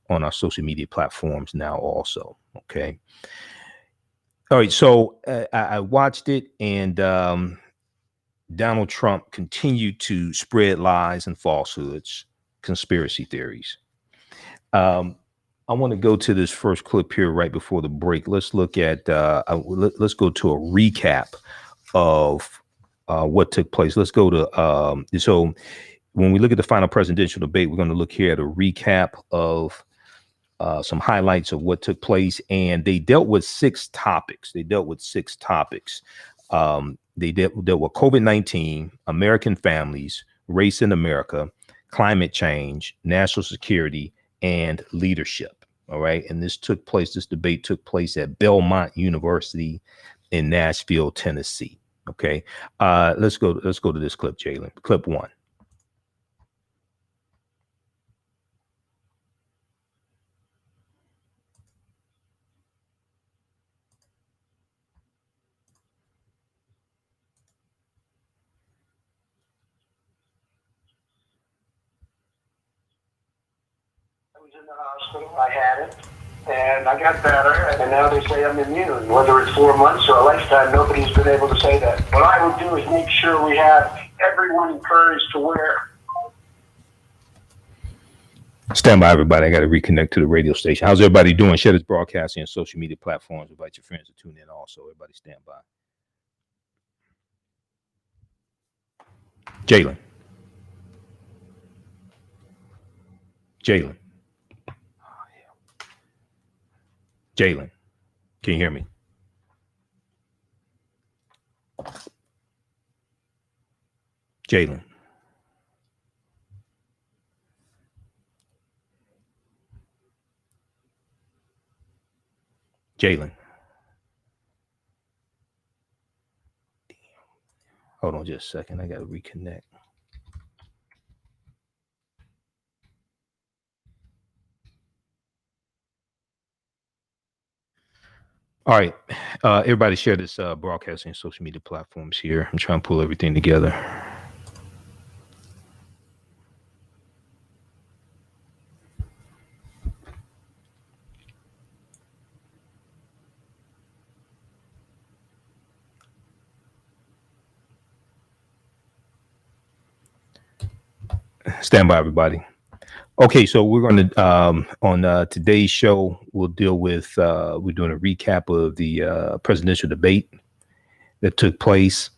on our social media platforms now also. Okay. All right. So I watched it, and Donald Trump continued to spread lies and falsehoods, conspiracy theories. I want to go to this first clip here right before the break. Let's look at, let's go to a recap of what took place. Let's go to, so when we look at the final presidential debate, we're going to look here at a recap of some highlights of what took place. And they dealt with 6 topics. They dealt with 6 topics. They dealt with COVID-19, American families, race in America, climate change, national security, and leadership. All right. And this debate took place at Belmont University in Nashville, Tennessee. Okay. Let's go to this clip, Jalen. Clip 1. In the hospital, I had it, and I got better, and now they say I'm immune. Whether it's 4 months or a lifetime, nobody's been able to say that. What I would do is make sure we have everyone encouraged to wear. Stand by, everybody. I got to reconnect to the radio station. How's everybody doing? Share this broadcasting on social media platforms. Invite your friends to tune in also. Everybody stand by. Jalen. Jalen, can you hear me? Jalen. Hold on just a second. I got to reconnect. All right. Everybody share this broadcasting social media platforms here. I'm trying to pull everything together. Stand by, everybody. Okay, so we're going to on today's show, we'll deal with we're doing a recap of the presidential debate that took place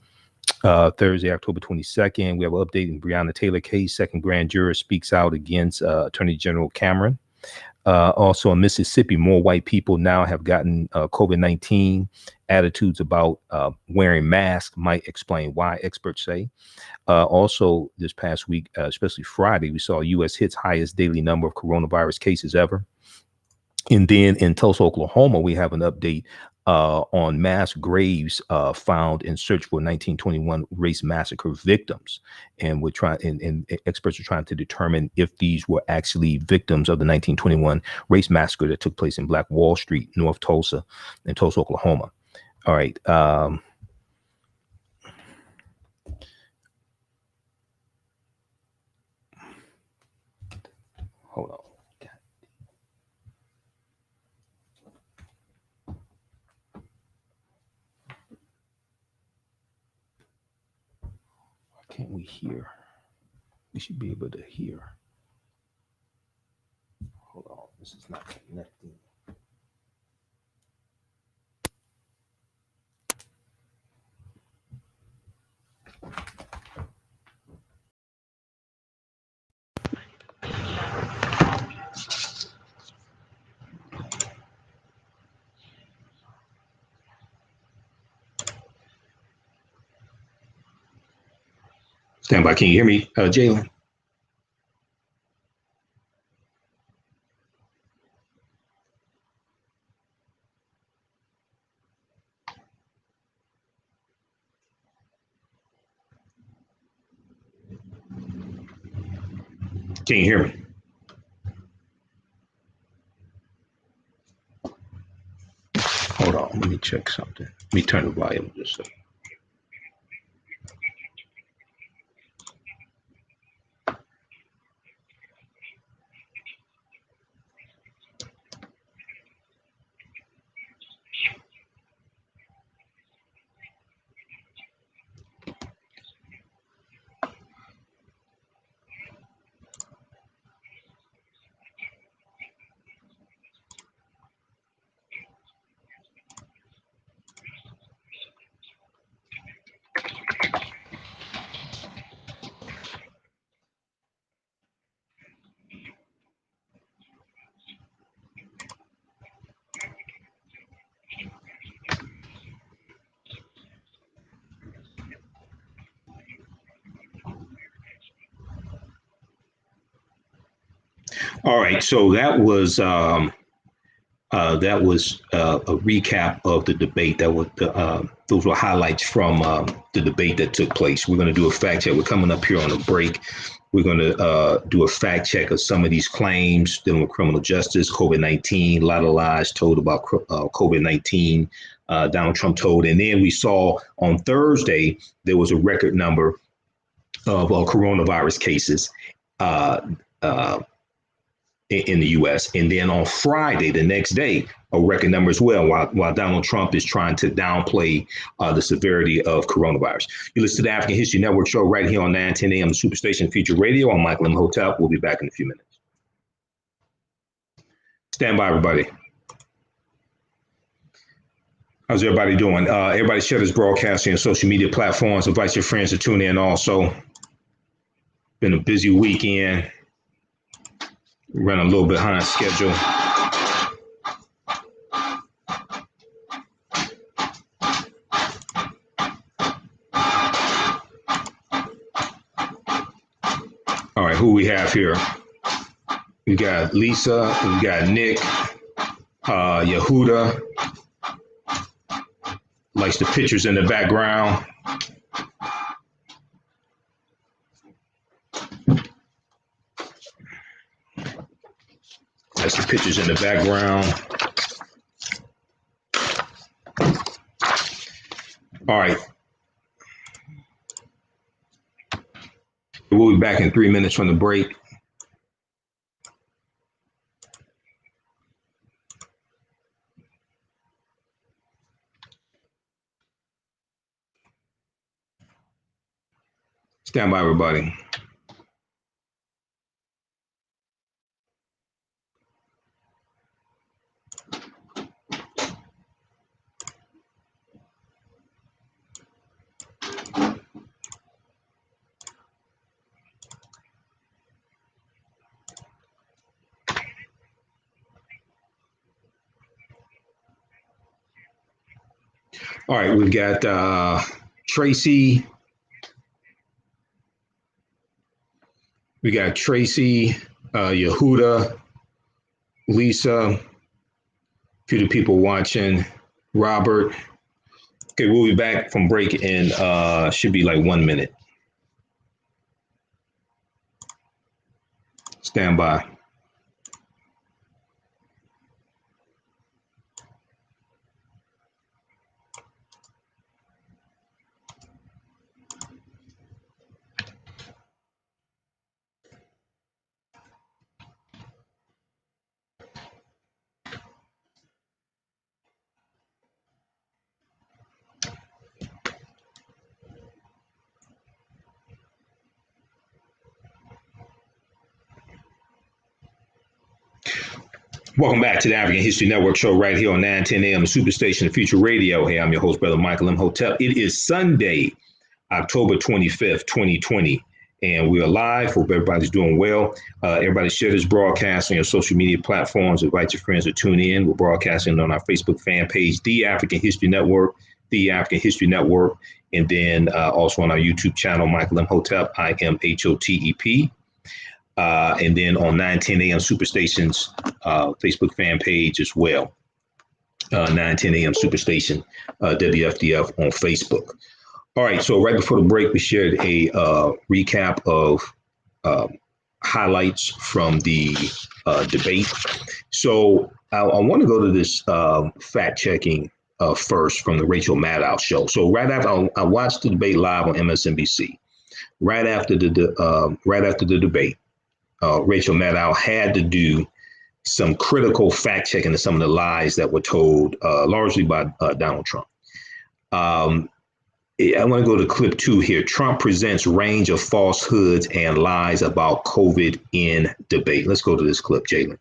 Thursday, October 22nd. We have an update in Breonna Taylor Case. Second Grand Juror speaks out against Attorney General Cameron. Also in Mississippi, more white people now have gotten COVID-19. Attitudes about wearing masks might explain why, experts say. Also, this past week, especially Friday, we saw U.S. hits highest daily number of coronavirus cases ever. And then in Tulsa, Oklahoma, we have an update on mass graves found in search for 1921 race massacre victims. And we're trying, and experts are trying to determine if these were actually victims of the 1921 race massacre that took place in Black Wall Street, North Tulsa, in Tulsa, Oklahoma. All right. Hold on. Why can't we hear? We should be able to hear. Hold on. This is not connecting. Stand by. Can you hear me, Jalen? Can you hear me? Hold on. Let me check something. Let me turn the volume just a second. All right, so that was a recap of the debate. Those were highlights from the debate that took place. We're going to do a fact check. We're coming up here on a break. We're going to do a fact check of some of these claims dealing with criminal justice, COVID-19, a lot of lies told about COVID-19. Donald Trump told, and then we saw on Thursday there was a record number of coronavirus cases. In the U.S. And then on Friday, the next day, a record number as well, while Donald Trump is trying to downplay the severity of coronavirus. You listen to the African History Network show right here on 910 AM Superstation Future Radio. I'm Michael Imhotep. We'll be back in a few minutes. Stand by, everybody. How's everybody doing? Everybody share this broadcast on your social media platforms. Invite your friends to tune in also. Been a busy weekend. Run a little behind schedule. All right, who we have here? We got Lisa, we got Nick, Yehuda. Likes the pictures in the background. That's the pictures in the background. All right. We'll be back in 3 minutes from the break. Stand by, everybody. All right, we've got Tracy. We got Tracy, Yehuda, Lisa, a few of the people watching, Robert. Okay, we'll be back from break in should be like 1 minute. Stand by. Welcome back to the African History Network show right here on 910 AM Superstation Future Radio. Hey, I'm your host, Brother Michael Imhotep. It is Sunday, October 25th, 2020, and we are live. Hope everybody's doing well. Everybody share this broadcast on your social media platforms. Invite your friends to tune in. We're broadcasting on our Facebook fan page, The African History Network, The African History Network, and then also on our YouTube channel, Michael Imhotep, IMHOTEP. And then on 910 AM Superstation's Facebook fan page as well. 910 AM Superstation, WFDF on Facebook. All right, so right before the break, we shared a recap of highlights from the debate. So I want to go to this fact checking first from the Rachel Maddow show. So right after I watched the debate live on MSNBC, right after the debate, Rachel Maddow had to do some critical fact checking of some of the lies that were told largely by Donald Trump. I want to go to clip 2 here. Trump presents range of falsehoods and lies about COVID in debate. Let's go to this clip, Jalen.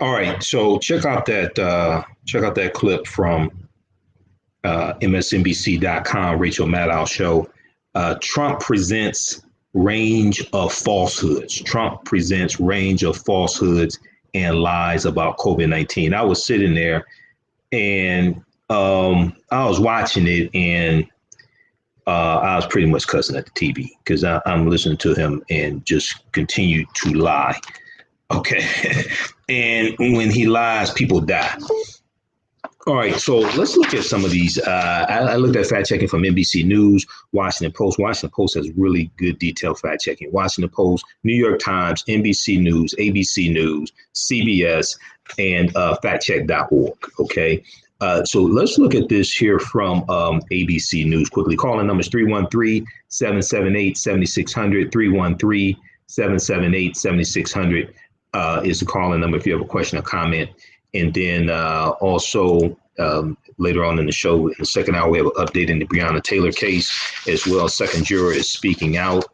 All right, so check out that clip from MSNBC.com, Rachel Maddow show. Trump presents range of falsehoods. Trump presents range of falsehoods and lies about COVID-19. I was sitting there and I was watching it, and I was pretty much cussing at the TV because I'm listening to him and just continue to lie. Okay. And when he lies, people die. All right, so let's look at some of these. I looked at fact checking from NBC News, Washington Post. Washington Post has really good detailed fact checking. Washington Post, New York Times, NBC News, ABC News, CBS, and factcheck.org. Okay, so let's look at this here from ABC News quickly. Calling numbers 313-778-7600, 313-778-7600 is the calling number if you have a question or comment. And then also later on in the show, in the second hour, we have an update in the Breonna Taylor case as well. Second juror is speaking out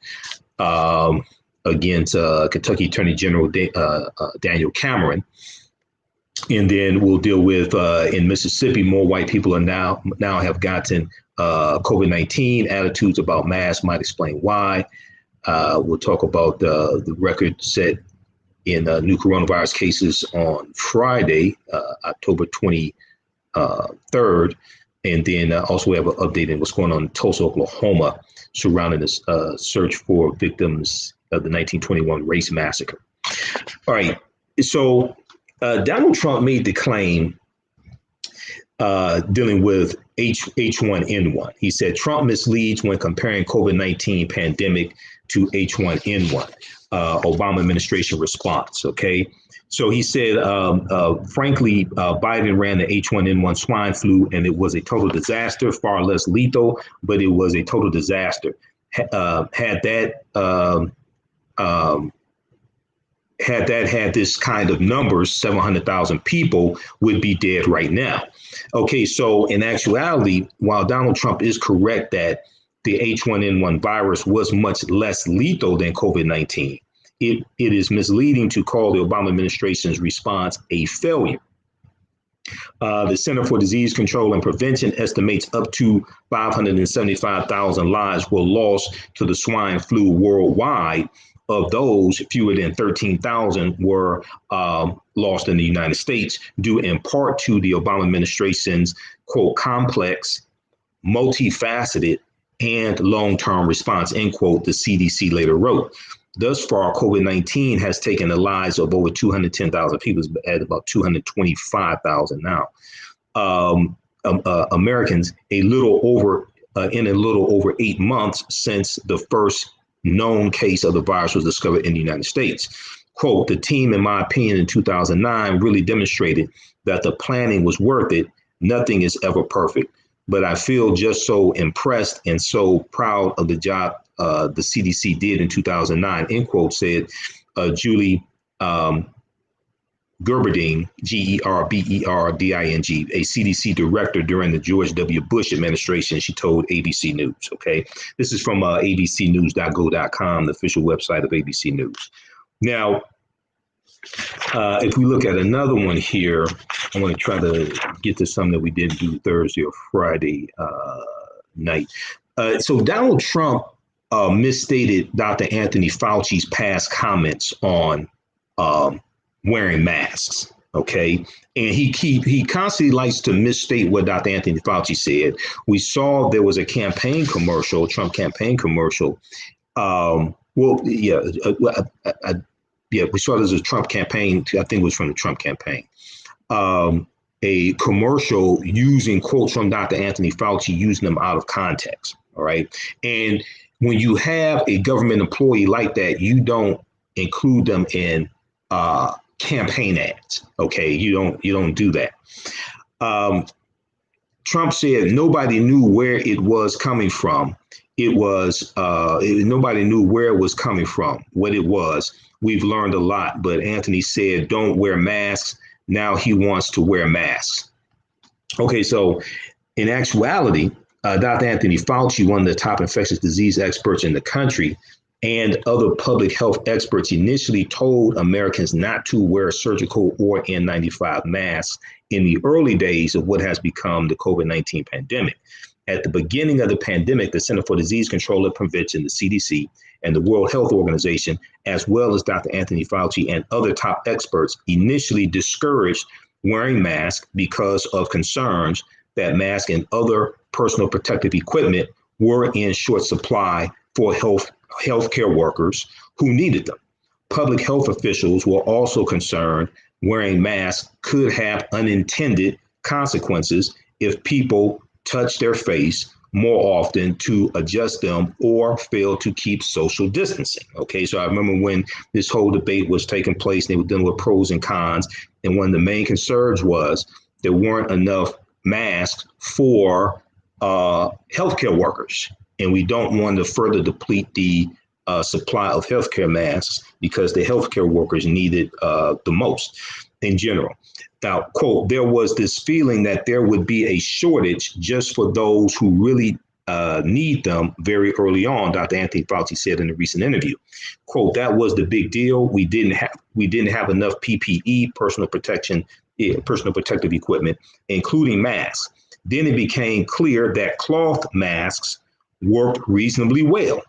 against Kentucky Attorney General Daniel Cameron. And then we'll deal with in Mississippi, more white people are now have gotten COVID-19. Attitudes about masks might explain why. We'll talk about the record set in new coronavirus cases on Friday, October 23rd. And then also we have an update in what's going on in Tulsa, Oklahoma, surrounding this search for victims of the 1921 Race Massacre. All right. So Donald Trump made the claim dealing with H1N1. He said Trump misleads when comparing COVID-19 pandemic to H1N1. Obama administration response. Okay. So he said, frankly, Biden ran the H1N1 swine flu and it was a total disaster, far less lethal, but it was a total disaster. Had that had this kind of numbers, 700,000 people would be dead right now. Okay. So in actuality, while Donald Trump is correct that the H1N1 virus was much less lethal than COVID-19, it is misleading to call the Obama administration's response a failure. The Center for Disease Control and Prevention estimates up to 575,000 lives were lost to the swine flu worldwide. Of those, fewer than 13,000 were lost in the United States, due in part to the Obama administration's, quote, complex, multifaceted, and long-term response, end quote, the CDC later wrote. Thus far, COVID-19 has taken the lives of over 210,000 people, at about 225,000 now. Americans, in a little over 8 months since the first known case of the virus was discovered in the United States. Quote, the team, in my opinion, in 2009 really demonstrated that the planning was worth it. Nothing is ever perfect. But I feel just so impressed and so proud of the job the CDC did in 2009, end quote, said Julie Gerberding, Gerberding, a CDC director during the George W. Bush administration. She told ABC News. Okay, this is from abcnews.go.com, the official website of ABC News. Now, if we look at another one here, I want to try to get to something that we didn't do Thursday or Friday night. So Donald Trump misstated Dr. Anthony Fauci's past comments on wearing masks. Okay. And he constantly likes to misstate what Dr. Anthony Fauci said. We saw there was a campaign commercial, Trump campaign commercial. We saw there's a Trump campaign. I think it was from the Trump campaign. A commercial using quotes from Dr. Anthony Fauci, using them out of context. All right. And when you have a government employee like that, you don't include them in campaign ads. Okay. You don't do that. Trump said nobody knew where it was coming from. Nobody knew where it was coming from, what it was. We've learned a lot, but Anthony said, don't wear masks. Now he wants to wear masks. Okay, so in actuality, Dr. Anthony Fauci, one of the top infectious disease experts in the country, and other public health experts initially told Americans not to wear surgical or N95 masks in the early days of what has become the COVID-19 pandemic. At the beginning of the pandemic, the Center for Disease Control and Prevention, the CDC, and the World Health Organization, as well as Dr. Anthony Fauci and other top experts, initially discouraged wearing masks because of concerns that masks and other personal protective equipment were in short supply for healthcare workers who needed them. Public health officials were also concerned wearing masks could have unintended consequences if people touch their face more often to adjust them or fail to keep social distancing. Okay, so I remember when this whole debate was taking place, they were dealing with pros and cons. And one of the main concerns was there weren't enough masks for healthcare workers. And we don't want to further deplete the supply of healthcare masks because the healthcare workers need it the most in general. Now, quote, there was this feeling that there would be a shortage just for those who really need them very early on, Dr. Anthony Fauci said in a recent interview. Quote, that was the big deal. We didn't have enough PPE, personal protective equipment, including masks. Then it became clear that cloth masks worked reasonably well.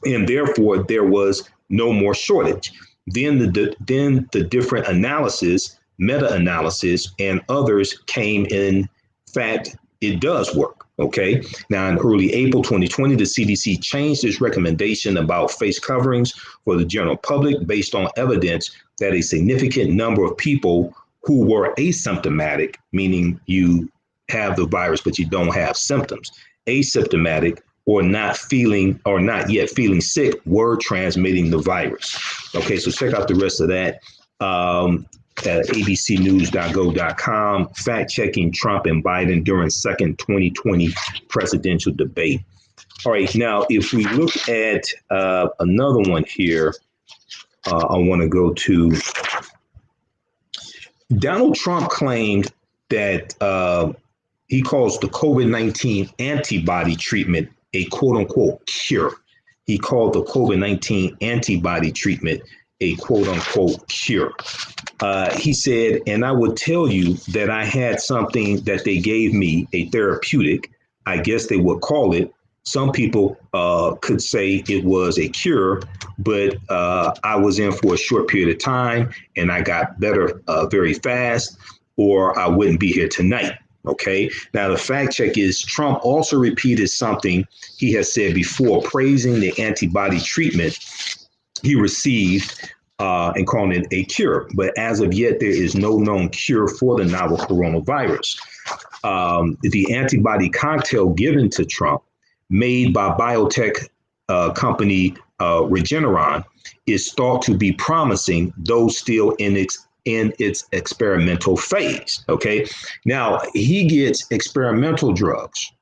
And therefore there was no more shortage. Then the different analysis, meta-analysis, and others came in fact, it does work. Okay. Now, in early April 2020, the CDC changed its recommendation about face coverings for the general public based on evidence that a significant number of people who were asymptomatic, meaning you have the virus but you don't have symptoms, asymptomatic, or not yet feeling sick, were transmitting the virus. Okay, so check out the rest of that at abcnews.go.com, fact-checking Trump and Biden during second 2020 presidential debate. All right, now, if we look at another one here, I want to go to Donald Trump claimed that he calls the COVID-19 antibody treatment a quote unquote cure. He called the COVID-19 antibody treatment a quote unquote cure. He said, and I would tell you that I had something that they gave me, a therapeutic, I guess they would call it. Some people could say it was a cure, but I was in for a short period of time and I got better very fast, or I wouldn't be here tonight. Okay. Now, the fact check is Trump also repeated something he has said before, praising the antibody treatment he received and calling it a cure. But as of yet, there is no known cure for the novel coronavirus. The antibody cocktail given to Trump, made by biotech company Regeneron, is thought to be promising, though still in its experimental phase. Okay. Now, he gets experimental drugs,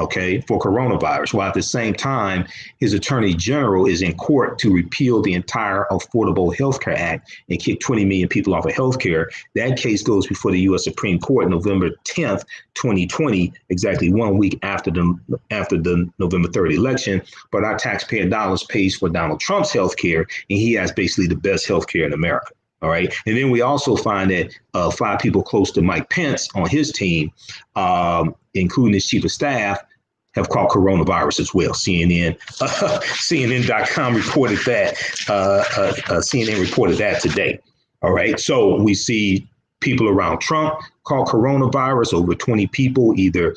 okay, for coronavirus, while at the same time, his attorney general is in court to repeal the entire Affordable Health Care Act and kick 20 million people off of health care. That case goes before the U.S. Supreme Court November 10th, 2020, exactly 1 week after the November 3rd election. But our taxpayer dollars pays for Donald Trump's health care, and he has basically the best health care in America. All right. And then we also find that 5 people close to Mike Pence on his team, including his chief of staff, have caught coronavirus as well. CNN.com reported that. CNN reported that today. All right. So we see people around Trump caught coronavirus, over 20 people, either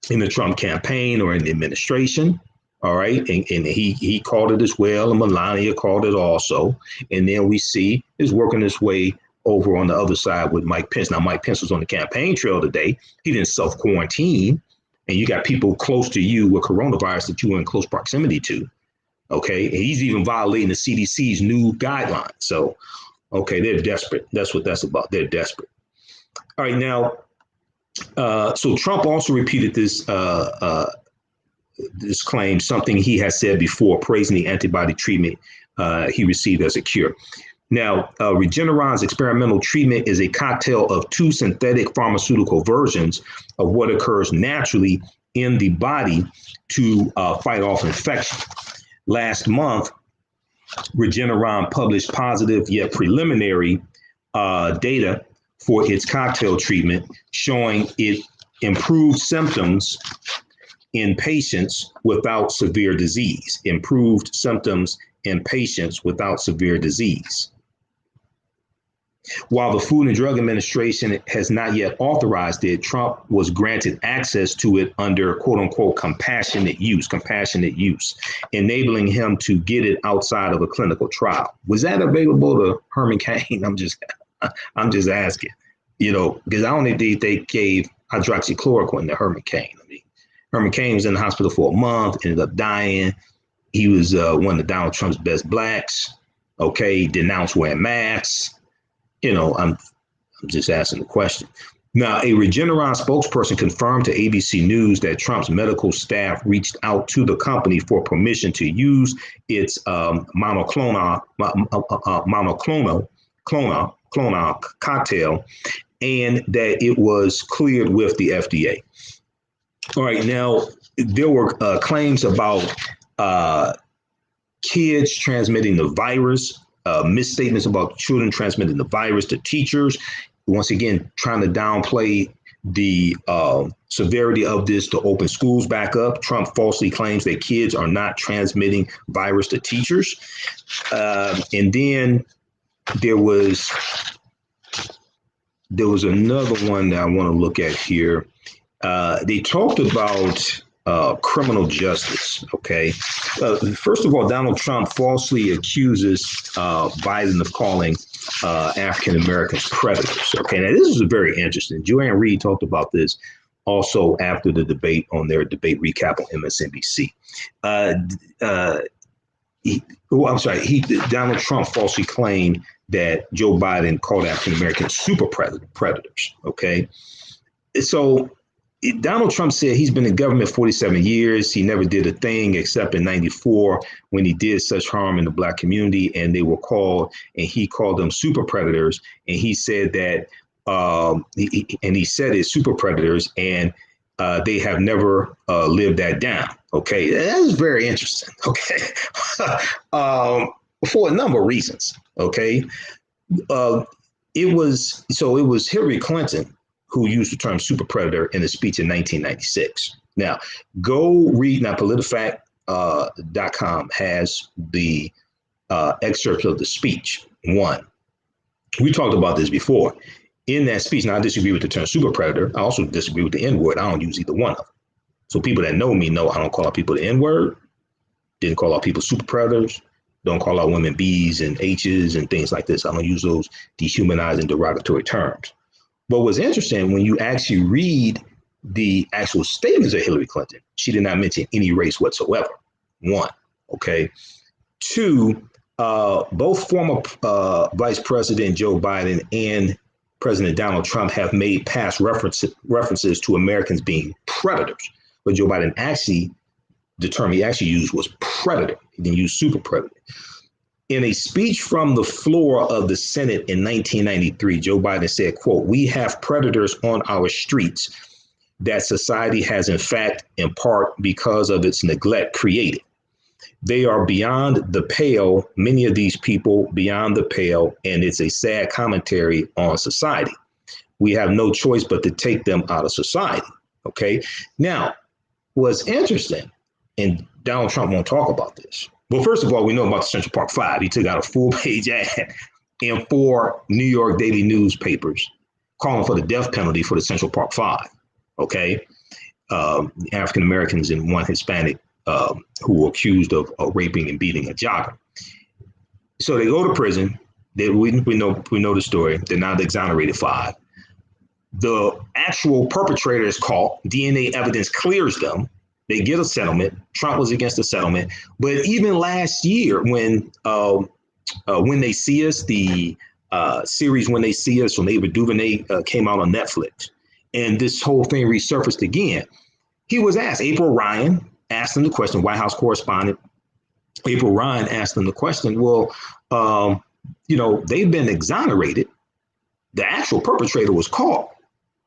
in the Trump campaign or in the administration. All right. And he called it as well. And Melania called it also. And then we see it's working its way over on the other side with Mike Pence. Now, Mike Pence was on the campaign trail today. He didn't self-quarantine. And you got people close to you with coronavirus that you were in close proximity to. Okay. And he's even violating the CDC's new guidelines. So, okay, they're desperate. That's what that's about. They're desperate. All right. Now, so Trump also repeated this claim, something he has said before, praising the antibody treatment he received as a cure. Now, Regeneron's experimental treatment is a cocktail of 2 synthetic pharmaceutical versions of what occurs naturally in the body to fight off infection. Last month, Regeneron published positive yet preliminary data for its cocktail treatment, showing it improved symptoms in patients without severe disease. Improved symptoms in patients without severe disease. While the Food and Drug Administration has not yet authorized it, Trump was granted access to it under quote unquote compassionate use, enabling him to get it outside of a clinical trial. Was that available to Herman Cain? I'm just asking, because I don't think they gave hydroxychloroquine to Herman Cain. I mean, Herman Cain was in the hospital for a month, ended up dying. He was one of Donald Trump's best blacks. Okay, denounced wearing masks. I'm just asking the question. Now, a Regeneron spokesperson confirmed to ABC News that Trump's medical staff reached out to the company for permission to use its monoclonal cocktail, and that it was cleared with the FDA. All right, now there were claims about kids transmitting the virus. Misstatements about children transmitting the virus to teachers. Once again, trying to downplay the severity of this to open schools back up. Trump falsely claims that kids are not transmitting virus to teachers. And then there was another one that I want to look at here. They talked about criminal justice. Okay. First of all, Donald Trump falsely accuses Biden of calling African Americans predators. Okay. Now, this is very interesting. Joanne Reed talked about this also after the debate on their debate recap on MSNBC. Donald Trump falsely claimed that Joe Biden called African Americans super predators. Okay. So Donald Trump said he's been in government 47 years. He never did a thing except in 94 when he did such harm in the black community, and they were called, and he called them super predators. And he said that, he said it's super predators, and they have never lived that down. Okay, that is very interesting. Okay, for a number of reasons. Okay, it was Hillary Clinton who used the term super predator in a speech in 1996. Now, go read. Now, PolitiFact.com has the excerpts of the speech. One, we talked about this before. In that speech, now I disagree with the term super predator. I also disagree with the N-word. I don't use either one of them. So people that know me know I don't call out people the N-word, didn't call out people super predators, don't call out women B's and H's and things like this. I don't use those dehumanizing derogatory terms. But what's interesting, when you actually read the actual statements of Hillary Clinton, she did not mention any race whatsoever. One, okay. Two, both former Vice President Joe Biden and President Donald Trump have made past references to Americans being predators. But Joe Biden actually, the term he actually used was predator. He didn't use super predator. In a speech from the floor of the Senate in 1993, Joe Biden said, quote, "We have predators on our streets that society has, in fact, in part because of its neglect, created. They are beyond the pale, many of these people beyond the pale, and it's a sad commentary on society. We have no choice but to take them out of society." Okay. Now, what's interesting, and Donald Trump won't talk about this. Well, first of all, we know about the Central Park Five. He took out a full-page ad in 4 New York daily newspapers calling for the death penalty for the Central Park Five. Okay. African Americans and one Hispanic who were accused of raping and beating a jogger. So they go to prison. We know the story. They're now the exonerated 5. The actual perpetrator is caught. DNA evidence clears them. They get a settlement. Trump was against the settlement. But even last year, when They See Us, the series When They See Us, when Ava DuVernay came out on Netflix, and this whole thing resurfaced again, he was asked, April Ryan asked him the question, White House correspondent, April Ryan asked him the question, well, they've been exonerated. The actual perpetrator was caught.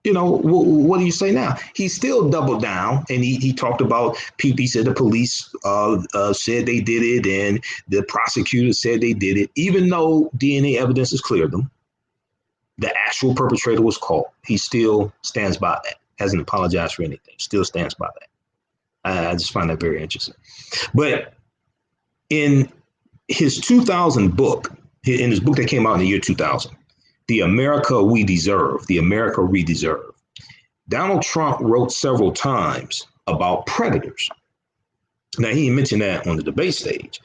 what do you say now? He still doubled down, and he talked about people. He said the police said they did it, and the prosecutor said they did it, even though DNA evidence has cleared them. The actual perpetrator was caught. He still stands by that. Hasn't apologized for anything. Still stands by that. I just find that very interesting. But in his 2000 book, in his book that came out in the year 2000, The America We Deserve, The America We Deserve, Donald Trump wrote several times about predators. Now, he mentioned that on the debate stage.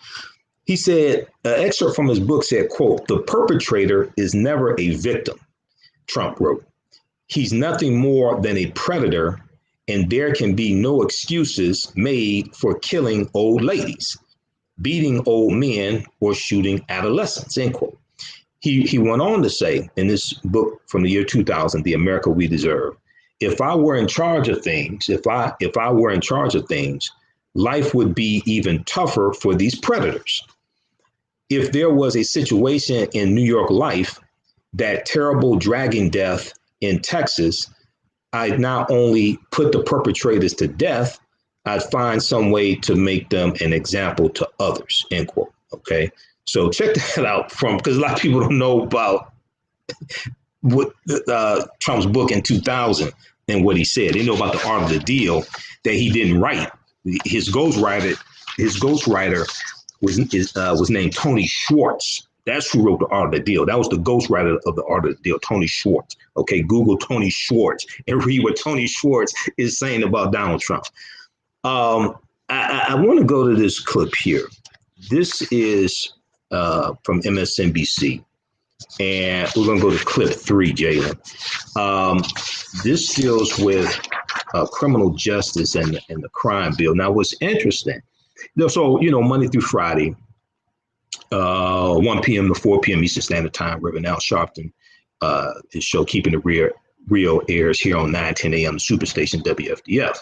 He said, an excerpt from his book said, quote, "The perpetrator is never a victim," Trump wrote. "He's nothing more than a predator, and there can be no excuses made for killing old ladies, beating old men, or shooting adolescents," end quote. He went on to say in this book from the year 2000, The America We Deserve, if I were in charge of things, if I were in charge of things, life would be even tougher for these predators. If there was a situation in New York life, that terrible dragging death in Texas, I'd not only put the perpetrators to death, I'd find some way to make them an example to others, end quote. Okay. So check that out because a lot of people don't know about what Trump's book in 2000 and what he said. They know about the art of the deal that he didn't write. His ghostwriter was named Tony Schwartz. That's who wrote the art of the deal. That was the ghostwriter of the art of the deal, Tony Schwartz. Okay, Google Tony Schwartz and read what Tony Schwartz is saying about Donald Trump. I want to go to this clip here. This is from MSNBC. And we're going to go to clip 3, Jalen. This deals with criminal justice and the crime bill. Now, what's interesting, so, Monday through Friday, 1 p.m. to 4 p.m. Eastern Standard Time, Reverend Al Sharpton, his show Keeping It Real airs here on 9:10 a.m. Superstation WFDF.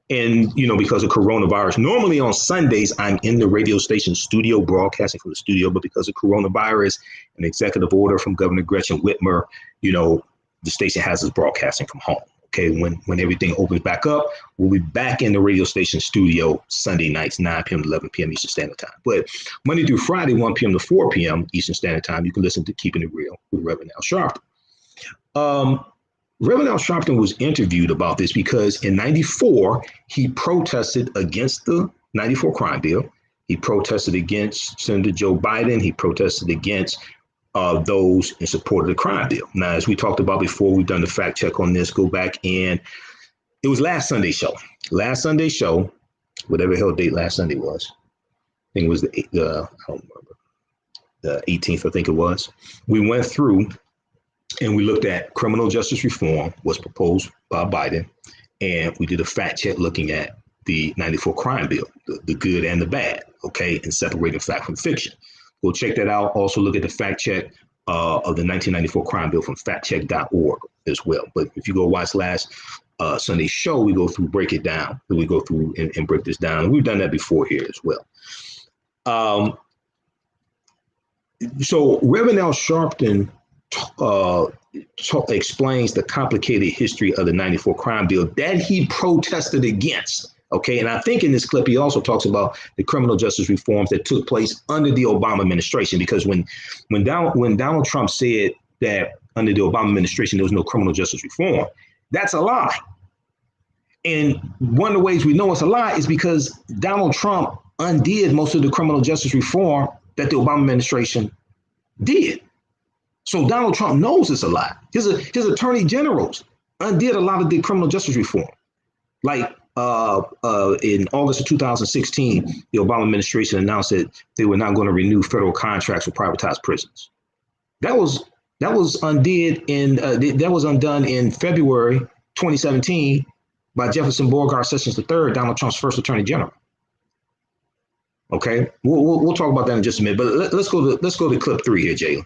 And, because of coronavirus, normally on Sundays, I'm in the radio station studio, broadcasting from the studio. But because of coronavirus, an executive order from Governor Gretchen Whitmer, the station has us broadcasting from home. Okay, when everything opens back up, we'll be back in the radio station studio Sunday nights, 9 p.m. to 11 p.m. Eastern Standard Time. But Monday through Friday, 1 p.m. to 4 p.m. Eastern Standard Time, you can listen to Keeping It Real with Reverend Al Sharpton. Reverend Al Sharpton was interviewed about this because in 94, he protested against the 94 crime bill. He protested against Senator Joe Biden. He protested against those in support of the crime bill. Now, as we talked about before, we've done the fact check on this. Go back and it was last Sunday's show. Last Sunday's show, whatever hell date last Sunday was. I think it was the I don't remember, the 18th, I think it was. We went through and we looked at criminal justice reform was proposed by Biden. And we did a fact check looking at the 94 crime bill, the good and the bad, okay, and separating fact from fiction. We'll check that out. Also look at the fact check of the 1994 crime bill from factcheck.org as well. But if you go watch last Sunday's show, we go through, break it down. We go through and break this down. And we've done that before here as well. So Reverend Al Sharpton explains the complicated history of the 94 crime bill that he protested against. Okay, and I think in this clip, he also talks about the criminal justice reforms that took place under the Obama administration, because when Donald Trump said that under the Obama administration, there was no criminal justice reform, that's a lie. And one of the ways we know it's a lie is because Donald Trump undid most of the criminal justice reform that the Obama administration did. So Donald Trump knows it's a lie. His attorney generals undid a lot of the criminal justice reform. Like in August of 2016, the Obama administration announced that they were not going to renew federal contracts for privatized prisons. That was undone in February 2017 by Jefferson Beauregard Sessions III, Donald Trump's first attorney general. Okay, we'll talk about that in just a minute. But let's go to clip 3 here, Jalen.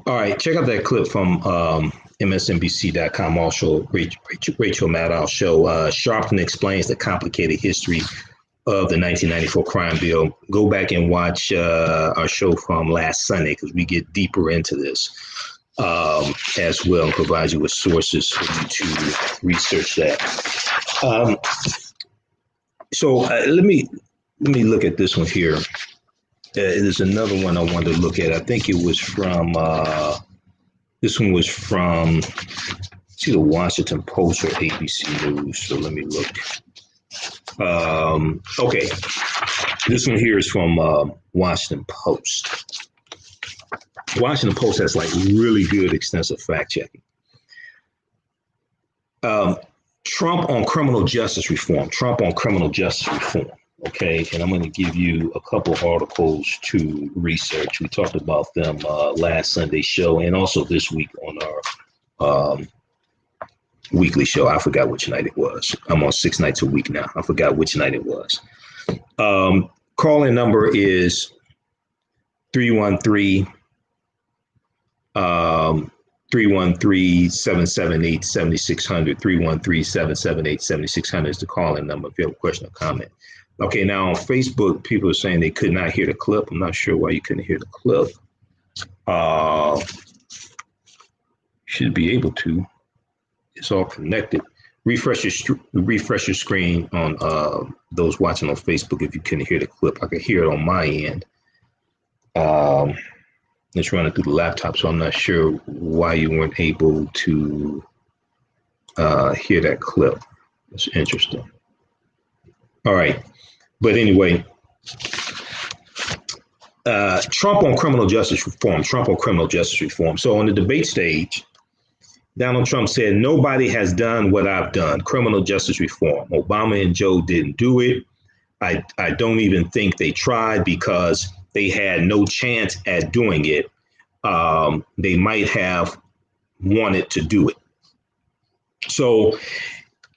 All right, check out that clip from MSNBC.com. Also, Rachel Maddow's show. Sharpton explains the complicated history of the 1994 crime bill. Go back and watch our show from last Sunday because we get deeper into this as well and provide you with sources for you to research that. So let me look at this one here. There's another one I wanted to look at. I think it was from, this one was from, see the Washington Post or ABC News. So let me look. Okay, this one here is from Washington Post. Washington Post has like really good extensive fact checking. Trump on criminal justice reform. Okay, and I'm going to give you a couple of articles to research. We talked about them last Sunday's show and also this week on our weekly show. I forgot which night it was. I'm on 6 nights a week now. I forgot which night it was. Call-in number is 313 313-778-7600. 313-778-7600 is the call-in number if you have a question or comment. Okay, now on Facebook, people are saying they could not hear the clip. I'm not sure why you couldn't hear the clip. Should be able to. It's all connected. Refresh your screen on those watching on Facebook if you couldn't hear the clip. I could hear it on my end. It's running through the laptop, so I'm not sure why you weren't able to hear that clip. It's interesting. All right. But anyway, Trump on criminal justice reform. So on the debate stage, Donald Trump said, nobody has done what I've done, criminal justice reform. Obama and Joe didn't do it. I don't even think they tried because they had no chance at doing it. They might have wanted to do it. So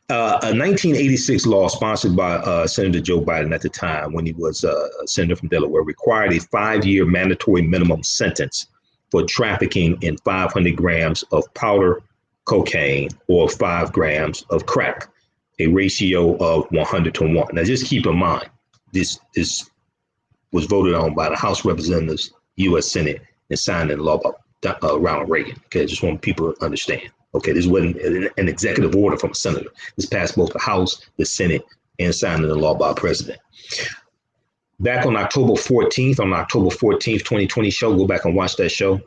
a 1986 law sponsored by Senator Joe Biden at the time, when he was a senator from Delaware, required a 5-year mandatory minimum sentence for trafficking in 500 grams of powder cocaine or 5 grams of crack, a ratio of 100-1. Now, just keep in mind, this was voted on by the House of Representatives, U.S. Senate, and signed into law by Ronald Reagan. Okay, I just want people to understand. Okay, this wasn't an executive order from a senator. This passed both the House, the Senate, and signed into law by a president. Back on October 14th, 2020 show, go back and watch that show.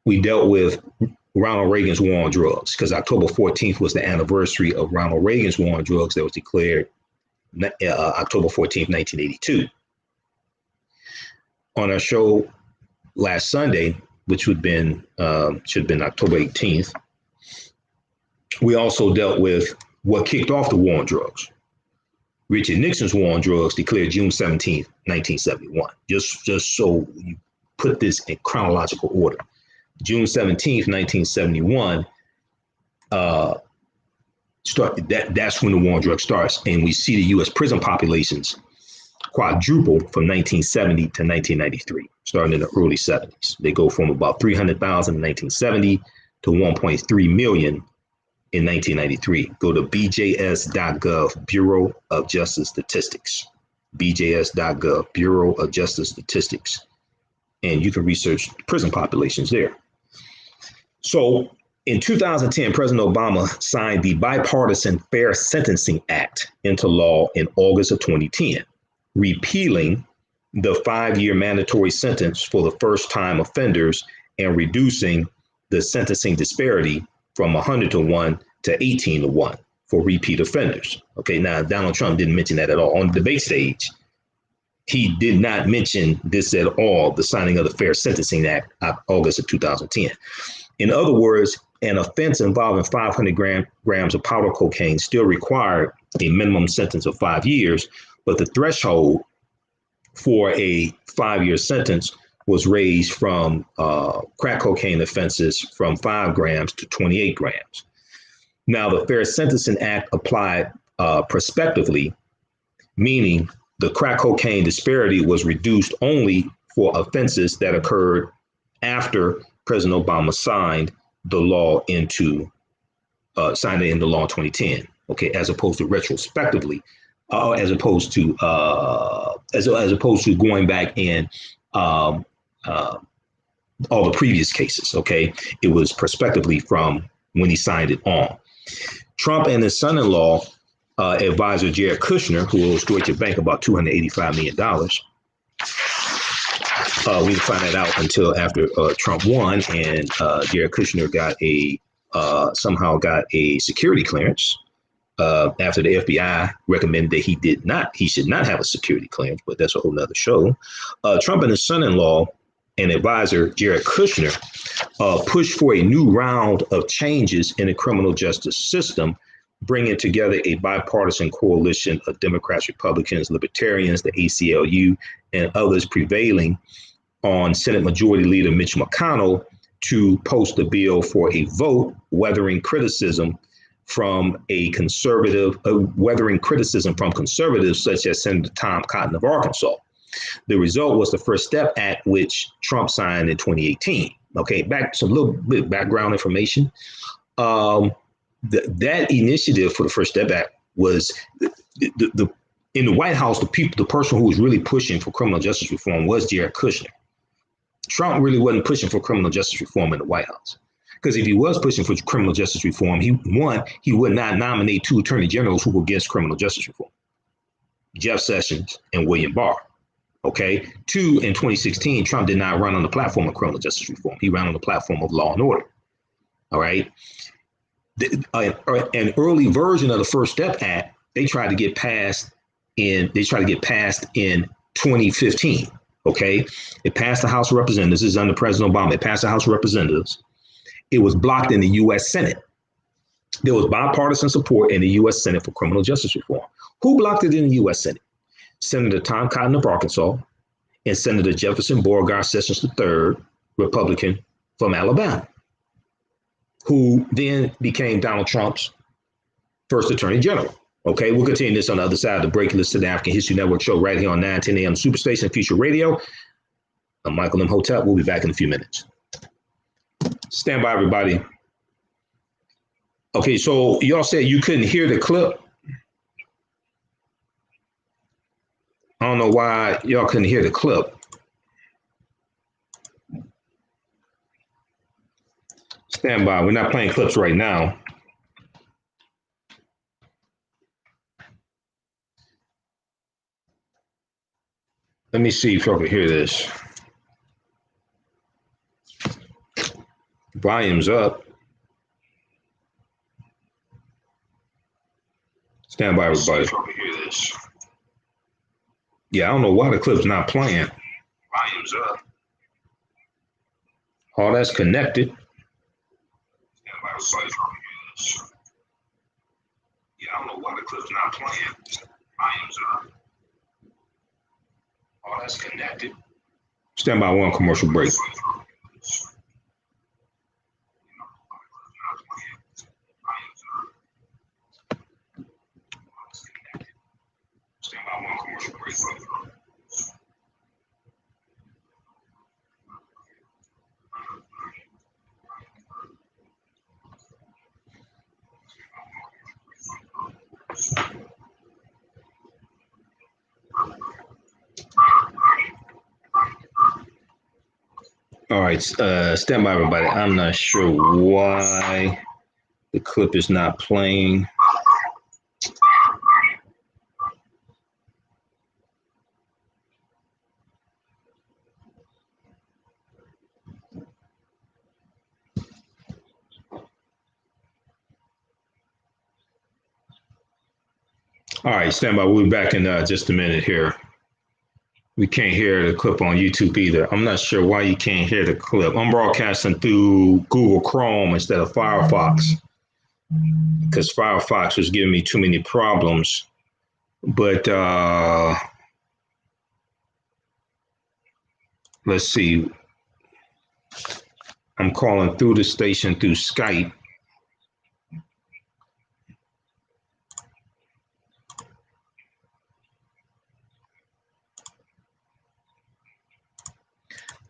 We dealt with Ronald Reagan's war on drugs because October 14th was the anniversary of Ronald Reagan's war on drugs that was declared October 14th, 1982. On our show last Sunday, which should have been October 18th, we also dealt with what kicked off the war on drugs. Richard Nixon's war on drugs declared June 17th, 1971. Just so you put this in chronological order. June 17th, 1971, that's when the war on drugs starts. And we see the U.S. prison populations quadruple from 1970 to 1993, starting in the early 70s. They go from about 300,000 in 1970 to 1.3 million in 1993. Go to bjs.gov, Bureau of Justice Statistics. bjs.gov, Bureau of Justice Statistics. And you can research prison populations there. So in 2010, President Obama signed the Bipartisan Fair Sentencing Act into law in August of 2010, repealing the 5-year mandatory sentence for the first-time offenders and reducing the sentencing disparity from 100-1 to 18-1 for repeat offenders. Okay, now Donald Trump didn't mention that at all. On the debate stage, he did not mention this at all, the signing of the Fair Sentencing Act of August of 2010. In other words, an offense involving 500 grams of powder cocaine still required a minimum sentence of 5 years, but the threshold for a 5-year sentence was raised from crack cocaine offenses from 5 grams to 28 grams. Now, the Fair Sentencing Act applied prospectively, meaning the crack cocaine disparity was reduced only for offenses that occurred after President Obama signed the law into signed it into law in 2010. Okay, as opposed to retrospectively, as opposed to going back and all the previous cases. Okay, it was prospectively from when he signed it on. Trump and his son-in-law, advisor Jared Kushner, who owes Deutsche Bank about $285 million. We didn't find that out until after Trump won, and Jared Kushner somehow got a security clearance after the FBI recommended that he should not have a security clearance, but that's a whole nother show. Trump and his son-in-law and advisor Jared Kushner pushed for a new round of changes in the criminal justice system, bringing together a bipartisan coalition of Democrats, Republicans, Libertarians, the ACLU, and others prevailing on Senate Majority Leader Mitch McConnell to post a bill for a vote, weathering criticism from conservatives such as Senator Tom Cotton of Arkansas. The result was the First Step Act, which Trump signed in 2018. Okay, some little bit of background information. That initiative for the First Step Act was in the White House. The person who was really pushing for criminal justice reform was Jared Kushner. Trump really wasn't pushing for criminal justice reform in the White House, because if he was pushing for criminal justice reform, he would not nominate 2 attorney generals who were against criminal justice reform, Jeff Sessions and William Barr. Okay. 2, in 2016, Trump did not run on the platform of criminal justice reform. He ran on the platform of law and order. All right. An early version of the First Step Act, they tried to get passed in 2015. Okay. It passed the House of Representatives. This is under President Obama. It passed the House of Representatives. It was blocked in the U.S. Senate. There was bipartisan support in the U.S. Senate for criminal justice reform. Who blocked it in the U.S. Senate? Senator Tom Cotton of Arkansas and Senator Jefferson Beauregard Sessions III, Republican from Alabama, who then became Donald Trump's first attorney general. Okay, we'll continue this on the other side of the break. Listen to the African History Network show right here on 910 AM Superstation Future Radio. I'm Michael Imhotep. We'll be back in a few minutes. Stand by, everybody. Okay, so y'all said you couldn't hear the clip. I don't know why y'all couldn't hear the clip. Stand by. We're not playing clips right now. Let me see if y'all can hear this. Volume's up. Stand by, everybody. Yeah, I don't know why the clip's not playing. Volume's up. All that's connected. Stand by, everybody. Yeah, I don't know why the clip's not playing. Volume's up. All that's connected. Stand by, one commercial break. Stand by, one commercial break. All right, stand by, everybody. I'm not sure why the clip is not playing. All right, stand by. We'll be back in just a minute here. We can't hear the clip on YouTube either. I'm not sure why you can't hear the clip. I'm broadcasting through Google Chrome instead of Firefox, because Firefox was giving me too many problems. But let's see. I'm calling through the station through Skype.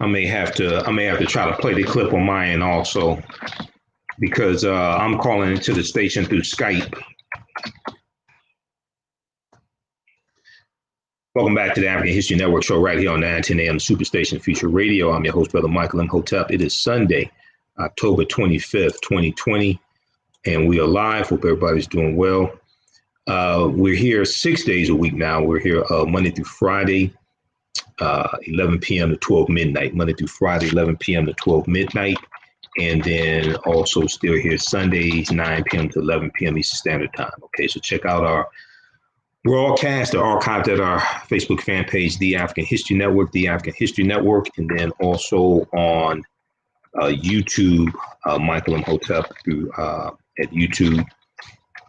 I may have to try to play the clip on my end also, because I'm calling into the station through Skype. Welcome back to the African History Network show right here on 910 AM Superstation Future Radio. I'm your host, Brother Michael Imhotep. It is Sunday, October 25th, 2020, and we are live. Hope everybody's doing well. We're here 6 days a week now. We're here Monday through Friday, 11 p.m. to 12 midnight. Monday through Friday, 11 p.m. to 12 midnight. And then also still here Sundays, 9 p.m. to 11 p.m. Eastern Standard Time. Okay, so check out our broadcast. They're archived at our Facebook fan page, The African History Network, The African History Network, and then also on YouTube, Michael Imhotep through at YouTube.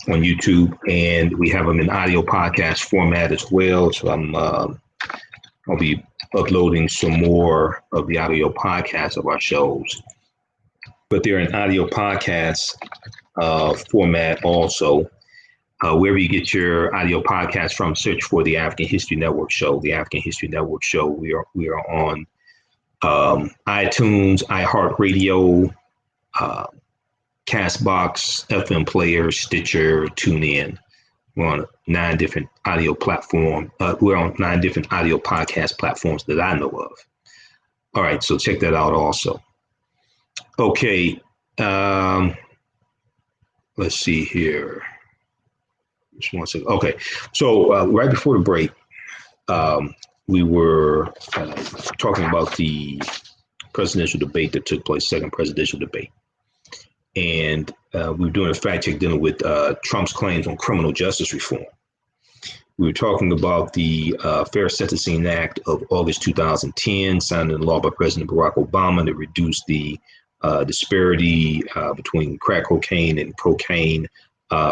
On YouTube, and we have them in audio podcast format as well. So I'll be uploading some more of the audio podcasts of our shows, but they're in audio podcast format also. Wherever you get your audio podcast from, search for the African History Network show. The African History Network show. We are on iTunes, iHeartRadio, Castbox, FM Player, Stitcher, TuneIn. We're on 9 different audio platforms. We're on 9 different audio podcast platforms that I know of. All right, so check that out also. Okay, let's see here. Just one second. Okay, so right before the break, we were talking about the presidential debate that took place, second presidential debate. And we were doing a fact check dealing with Trump's claims on criminal justice reform. We were talking about the Fair Sentencing Act of August 2010, signed into law by President Barack Obama to reduce the disparity between crack cocaine and cocaine,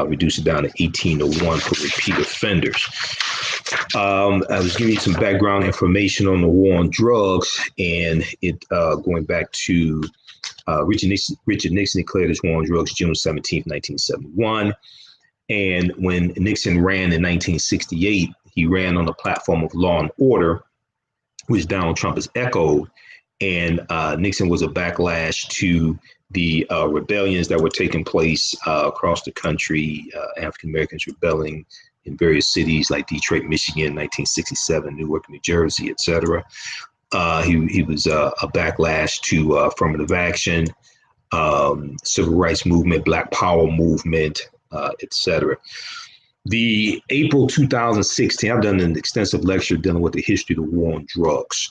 reduce it down to 18 to 1 for repeat offenders. I was giving you some background information on the war on drugs, and it going back to Richard Nixon declared his war on drugs June 17, 1971. And when Nixon ran in 1968, he ran on the platform of law and order, which Donald Trump has echoed. And Nixon was a backlash to the rebellions that were taking place across the country, African Americans rebelling in various cities like Detroit, Michigan, 1967, Newark, New Jersey, etc. He was a backlash to affirmative action, civil rights movement, Black Power movement, etc. The April 2016, I've done an extensive lecture dealing with the history of the war on drugs.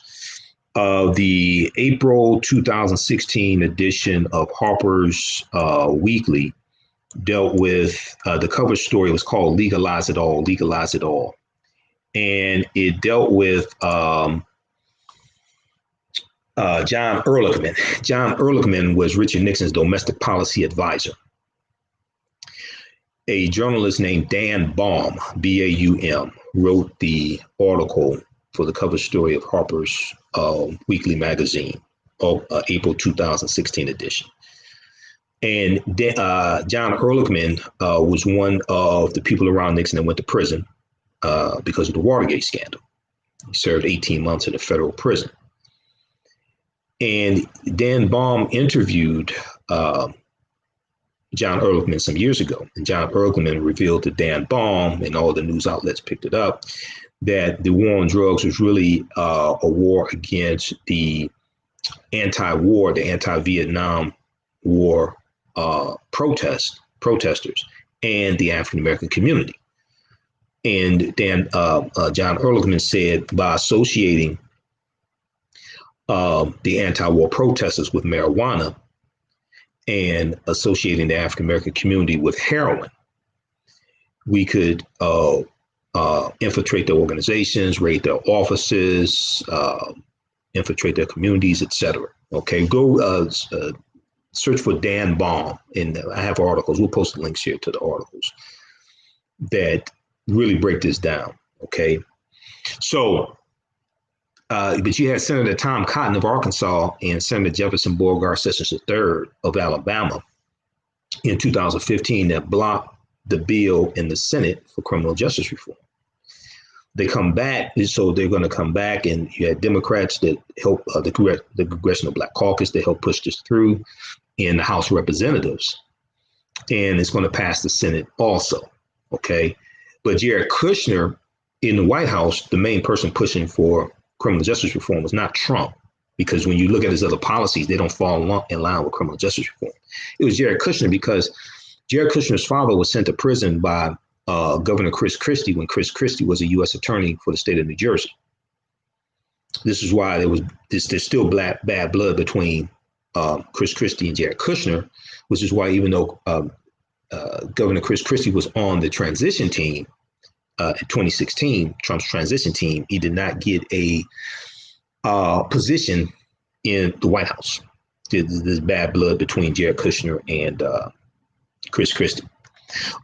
The April 2016 edition of Harper's Weekly dealt with the cover story was called Legalize It All, Legalize It All. And it dealt with John Ehrlichman. John Ehrlichman was Richard Nixon's domestic policy advisor. A journalist named Dan Baum, B-A-U-M, wrote the article for the cover story of Harper's Weekly magazine, April 2016 edition. And John Ehrlichman was one of the people around Nixon that went to prison because of the Watergate scandal. He served 18 months in a federal prison. And Dan Baum interviewed John Ehrlichman some years ago. And John Ehrlichman revealed to Dan Baum, and all the news outlets picked it up, that the war on drugs was really a war against the anti-war, the anti-Vietnam War protesters and the African-American community. And then John Ehrlichman said by associating the anti-war protesters with marijuana and associating the African-American community with heroin, we could infiltrate their organizations, raid their offices, infiltrate their communities, etc. Okay, go search for Dan Baum, and I have articles. We'll post the links here to the articles that really break this down. Okay, so but you had Senator Tom Cotton of Arkansas and Senator Jefferson Beauregard Sessions III of Alabama in 2015 that blocked the bill in the Senate for criminal justice reform. They come back, so they're going to come back, and you had Democrats that help the Congressional Black Caucus that help push this through in the House of Representatives, and it's going to pass the Senate also. Okay, but Jared Kushner in the White House, the main person pushing for criminal justice reform was not Trump, because when you look at his other policies, they don't fall in line with criminal justice reform. It was Jared Kushner, because Jared Kushner's father was sent to prison by Governor Chris Christie when Chris Christie was a U.S. attorney for the state of New Jersey. This is why there's still bad blood between Chris Christie and Jared Kushner, which is why even though Governor Chris Christie was on the transition team in 2016, Trump's transition team, he did not get a position in the White House. There's bad blood between Jared Kushner and Chris Christie.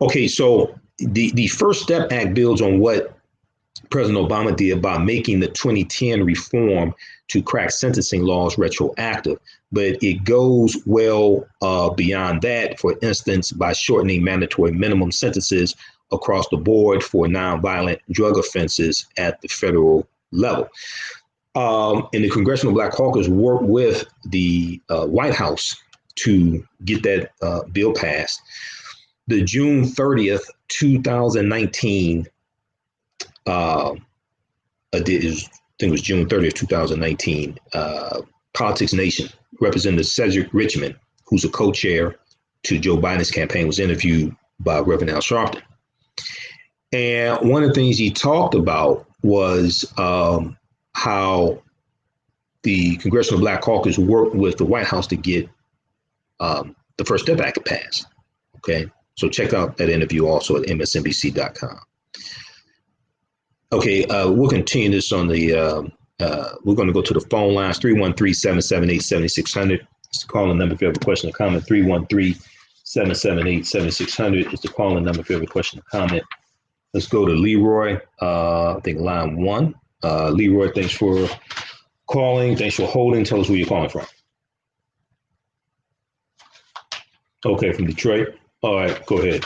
Okay, so the First Step Act builds on what President Obama did by making the 2010 reform to crack sentencing laws retroactive, but it goes well beyond that, for instance, by shortening mandatory minimum sentences across the board for nonviolent drug offenses at the federal level. And the Congressional Black Caucus worked with the White House to get that bill passed. The June 30th, 2019, I think it was June 30th, 2019, Politics Nation, Representative Cedric Richmond, who's a co-chair to Joe Biden's campaign, was interviewed by Reverend Al Sharpton. And one of the things he talked about was how the Congressional Black Caucus worked with the White House to get the First Step Act passed. Okay, so check out that interview also at msnbc.com. Okay, we'll continue this on the, we're going to go to the phone lines, 313-778-7600. It's the calling number if you have a question or comment. 313-778-7600 is the calling number if you have a question or comment. Let's go to Leroy, I think line 1. Leroy, thanks for calling. Thanks for holding. Tell us where you're calling from. Okay, from Detroit. All right, go ahead.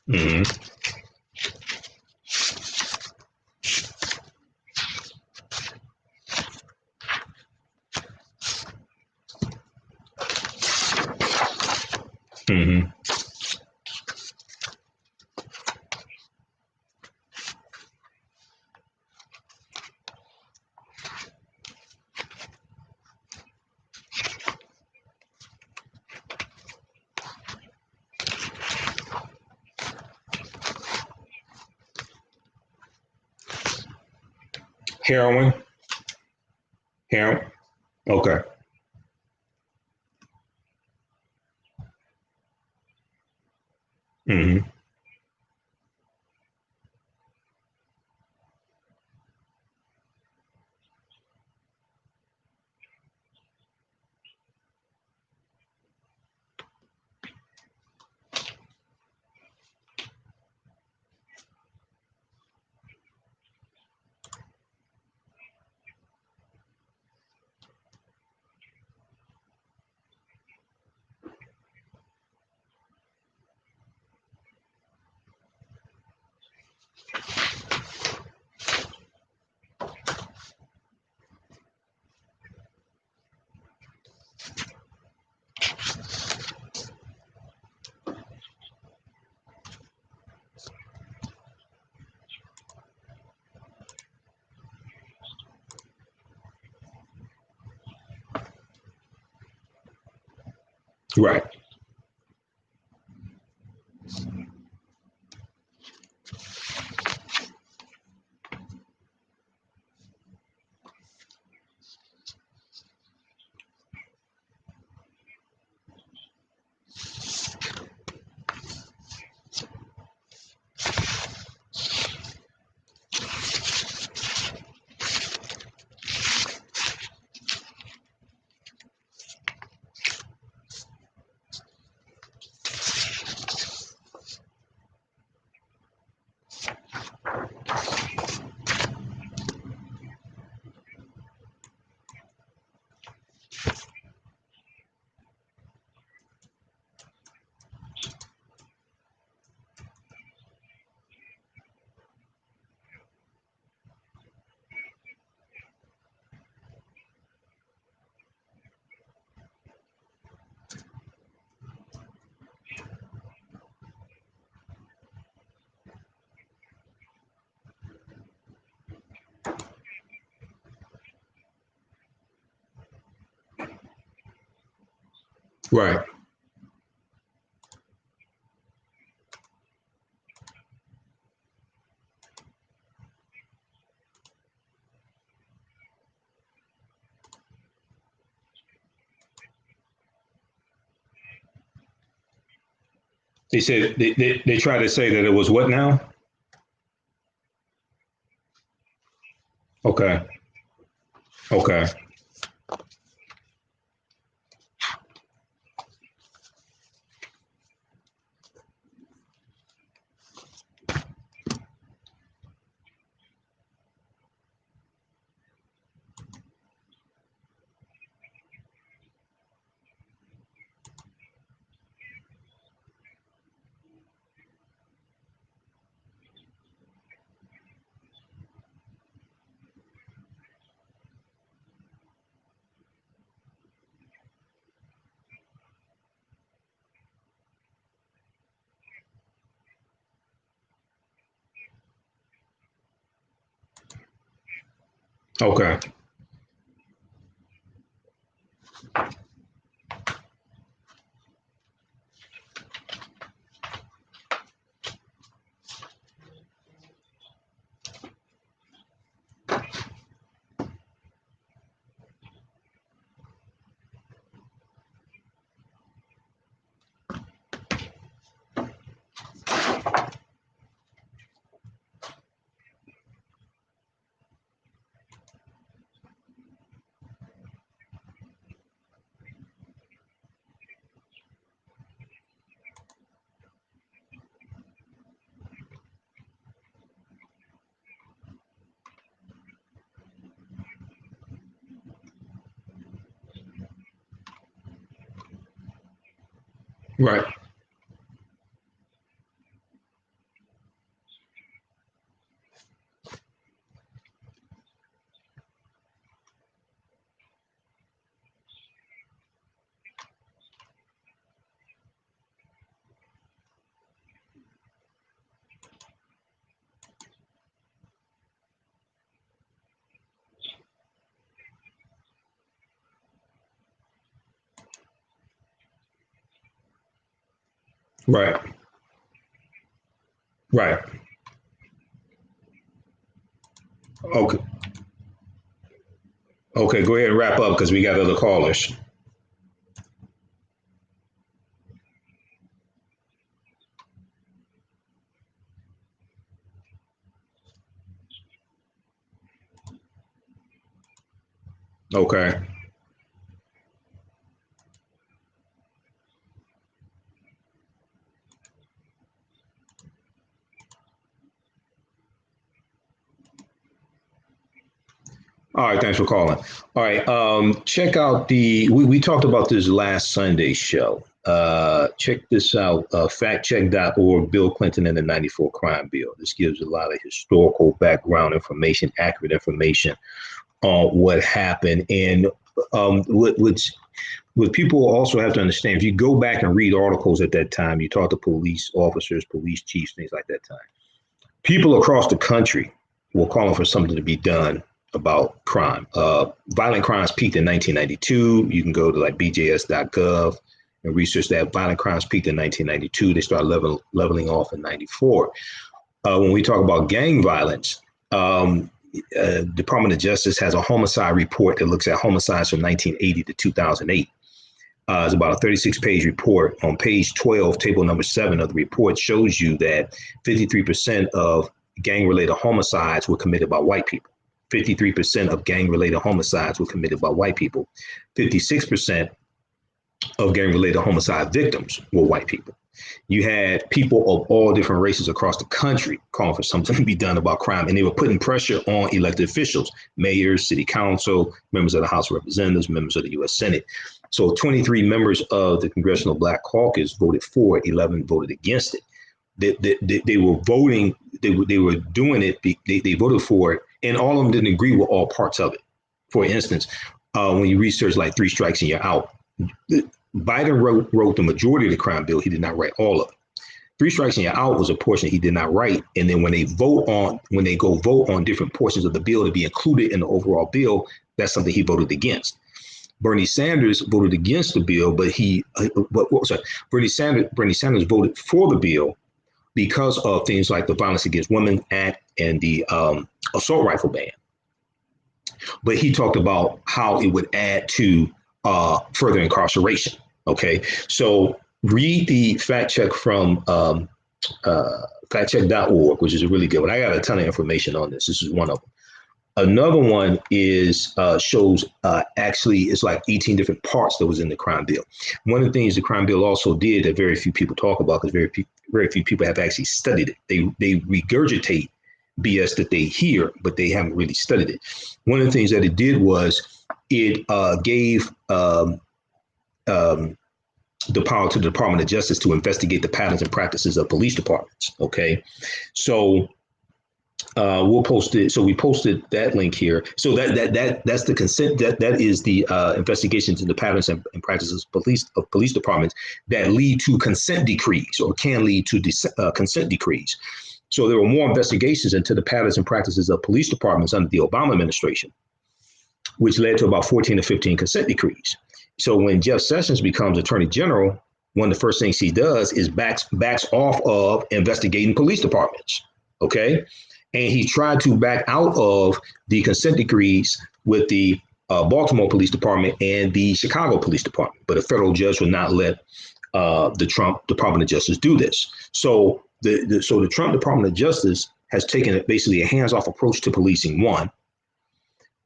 Mm-hmm. Mm-hmm. Heroin? Okay. Mm-hmm. Right. Right. They said they try to say that it was what now? Okay. Okay. Okay. Right. Right. Right. Okay. Okay. Go ahead and wrap up because we got other callers. Okay. All right, thanks for calling. All right, check out we talked about this last Sunday show. Check this out, factcheck.org, Bill Clinton and the 94 crime bill. This gives a lot of historical background information, accurate information on what happened. And what people also have to understand, if you go back and read articles at that time, you talk to police officers, police chiefs, things like that time, people across the country were calling for something to be done about crime. Violent crimes peaked in 1992. You can go to like bjs.gov and research that. Violent crimes peaked in 1992. They started leveling off in 94. When we talk about gang violence, Department of Justice has a homicide report that looks at homicides from 1980 to 2008. It's about a 36-page report. On page 12, table number 7 of the report shows you that 53% of gang-related homicides were committed by white people. 53% of gang-related homicides were committed by white people. 56% of gang-related homicide victims were white people. You had people of all different races across the country calling for something to be done about crime, and they were putting pressure on elected officials, mayors, city council, members of the House of Representatives, members of the U.S. Senate. So 23 members of the Congressional Black Caucus voted for it, 11 voted against it. They were voting, they were doing it, they voted for it, and all of them didn't agree with all parts of it. For instance, when you research like 3 strikes and you're out, Biden wrote the majority of the crime bill. He did not write all of it. 3 strikes and you're out was a portion he did not write. And then when they go vote on different portions of the bill to be included in the overall bill, that's something he voted against. Bernie Sanders voted against the bill, but Bernie Sanders voted for the bill because of things like the Violence Against Women Act and the assault rifle ban. But he talked about how it would add to further incarceration. Okay, so read the fact check from factcheck.org, which is a really good one. I got a ton of information on this. This is one of them. Another one is shows actually it's like 18 different parts that was in the crime bill. One of the things the crime bill also did that very few people talk about, because very few people have actually studied it. They regurgitate BS that they hear, but they haven't really studied it. One of the things that it did was it gave the power to the Department of Justice to investigate the patterns and practices of police departments. Okay, so we'll post it. So we posted that link here. So that's the consent. That is the investigation to the patterns and practices of police departments that lead to consent decrees or can lead to consent decrees. So there were more investigations into the patterns and practices of police departments under the Obama administration, which led to about 14 to 15 consent decrees. So when Jeff Sessions becomes Attorney General, one of the first things he does is backs off of investigating police departments. Okay. And he tried to back out of the consent decrees with the Baltimore Police Department and the Chicago Police Department. But a federal judge would not let the Trump Department of Justice do this. So the Trump Department of Justice has taken basically a hands-off approach to policing. One,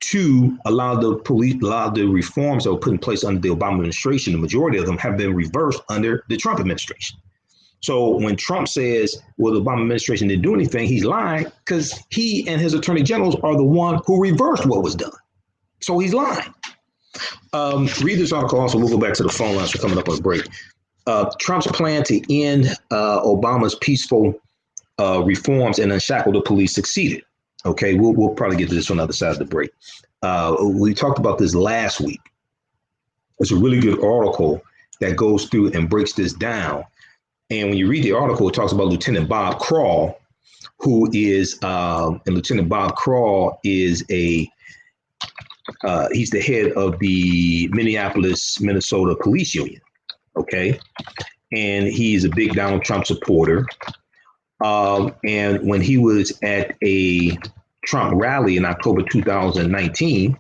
two, allow the reforms that were put in place under the Obama administration. The majority of them have been reversed under the Trump administration. So when Trump says, well, the Obama administration didn't do anything, he's lying, because he and his attorney generals are the one who reversed what was done. So he's lying. Read this article also. We'll go back to the phone lines. We're coming up on a break. Trump's plan to end Obama's peaceful reforms and unshackle the police succeeded. Okay, we'll probably get to this on the other side of the break. We talked about this last week. It's a really good article that goes through and breaks this down. And when you read the article, it talks about Lieutenant Bob Crawl, who is, and Lieutenant Bob Crawl is he's the head of the Minneapolis, Minnesota Police Union. Okay. And he is a big Donald Trump supporter. And when he was at a Trump rally in October 2019,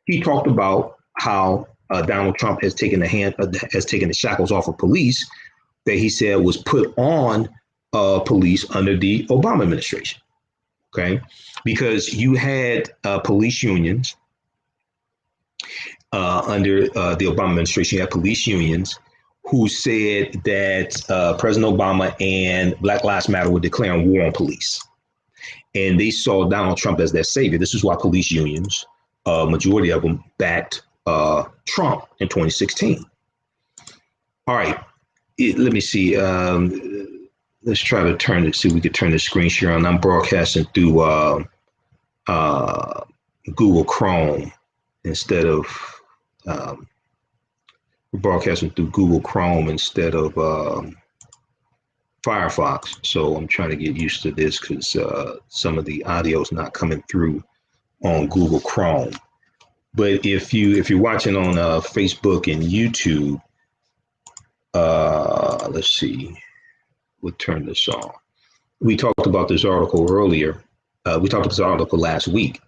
he talked about how Donald Trump has taken the shackles off of police that he said was put on police under the Obama administration. Okay, because you had police unions under the Obama administration. You had police unions who said that President Obama and Black Lives Matter were declaring war on police, and they saw Donald Trump as their savior. This is why police unions, majority of them, backed Trump in 2016. All right. Let me see. Let's try to see if we can turn the screen share on. I'm broadcasting through Google Chrome instead of Firefox. So I'm trying to get used to this because some of the audio is not coming through on Google Chrome. But if you're watching on Facebook and YouTube, let's see, we'll turn this on. We talked about this article earlier. We talked about this article last week.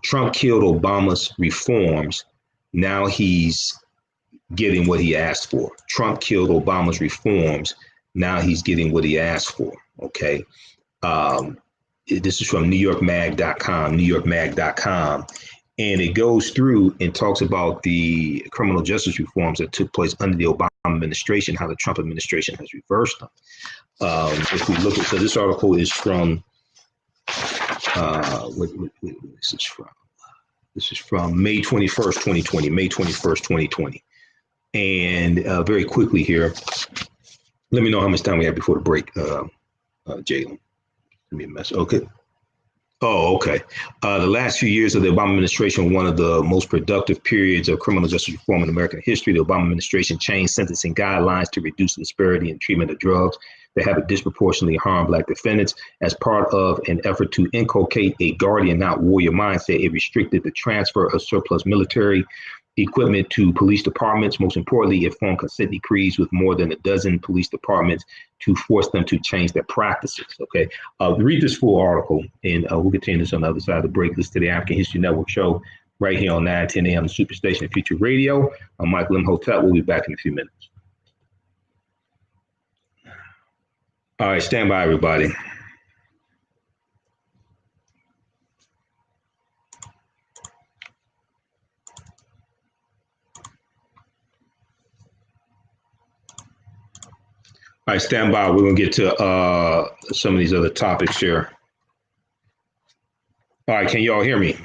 Trump killed Obama's reforms. Now he's getting what he asked for. Trump killed Obama's reforms. Now he's getting what he asked for. Okay. This is from NewYorkMag.com. And it goes through and talks about the criminal justice reforms that took place under the Obama administration, how the Trump administration has reversed them. If we look at, so this article is from, this is from May 21st, 2020, May 21st, 2020. And very quickly here, let me know how much time we have before the break, Jalen. Give me a message. Okay. Oh, okay. The last few years of the Obama administration were one of the most productive periods of criminal justice reform in American history. The Obama administration changed sentencing guidelines to reduce the disparity in treatment of drugs that have disproportionately harmed Black defendants. As part of an effort to inculcate a guardian, not warrior mindset, it restricted the transfer of surplus military equipment to police departments. Most importantly, it formed consent decrees with more than a dozen police departments to force them to change their practices. Okay, read this full article, and we'll continue this on the other side of the break. Listen to the African History Network show right here on 910 AM Superstation Future Radio. I'm Michael Imhotep. We'll be back in a few minutes. All right, stand by, everybody. All right, stand by. We're going to get to some of these other topics here. All right, can you all hear me?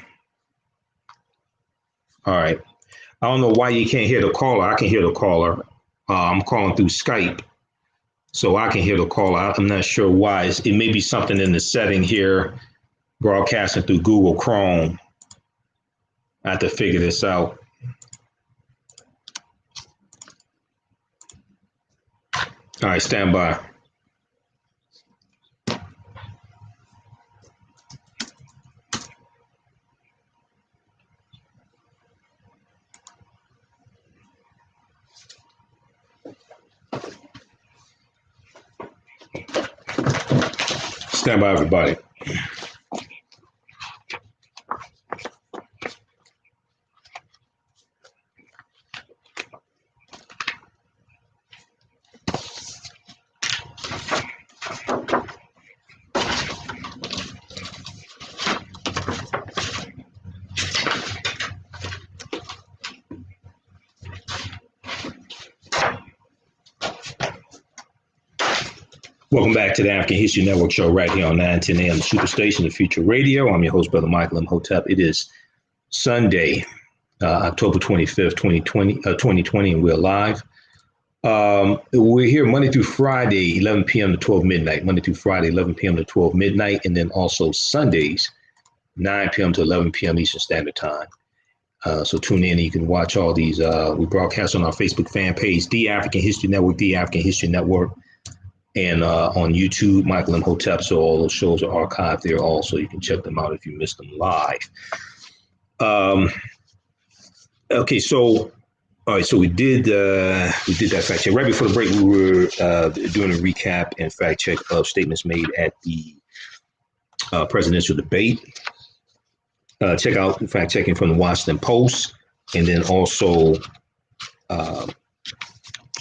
All right. I don't know why you can't hear the caller. I can hear the caller. I'm calling through Skype, so I can hear the caller. I'm not sure why. It may be something in the setting here, broadcasting through Google Chrome. I have to figure this out. All right, stand by. Stand by, everybody. Welcome back to the African History Network show right here on 910 AM Superstation of Future Radio. I'm your host, Brother Michael Imhotep. It is Sunday, October 25th, 2020, and we're live. We're here Monday through Friday, 11 p.m. to 12 midnight. Monday through Friday, 11 p.m. to 12 midnight. And then also Sundays, 9 p.m. to 11 p.m. Eastern Standard Time. So tune in and you can watch all these. We broadcast on our Facebook fan page, The African History Network, The African History Network. And on YouTube, Michael Imhotep. So all those shows are archived there also. You can check them out if you missed them live. Okay, so all right, so we did that fact check. Right before the break, we were doing a recap and fact check of statements made at the presidential debate. Check out fact checking from the Washington Post, and then also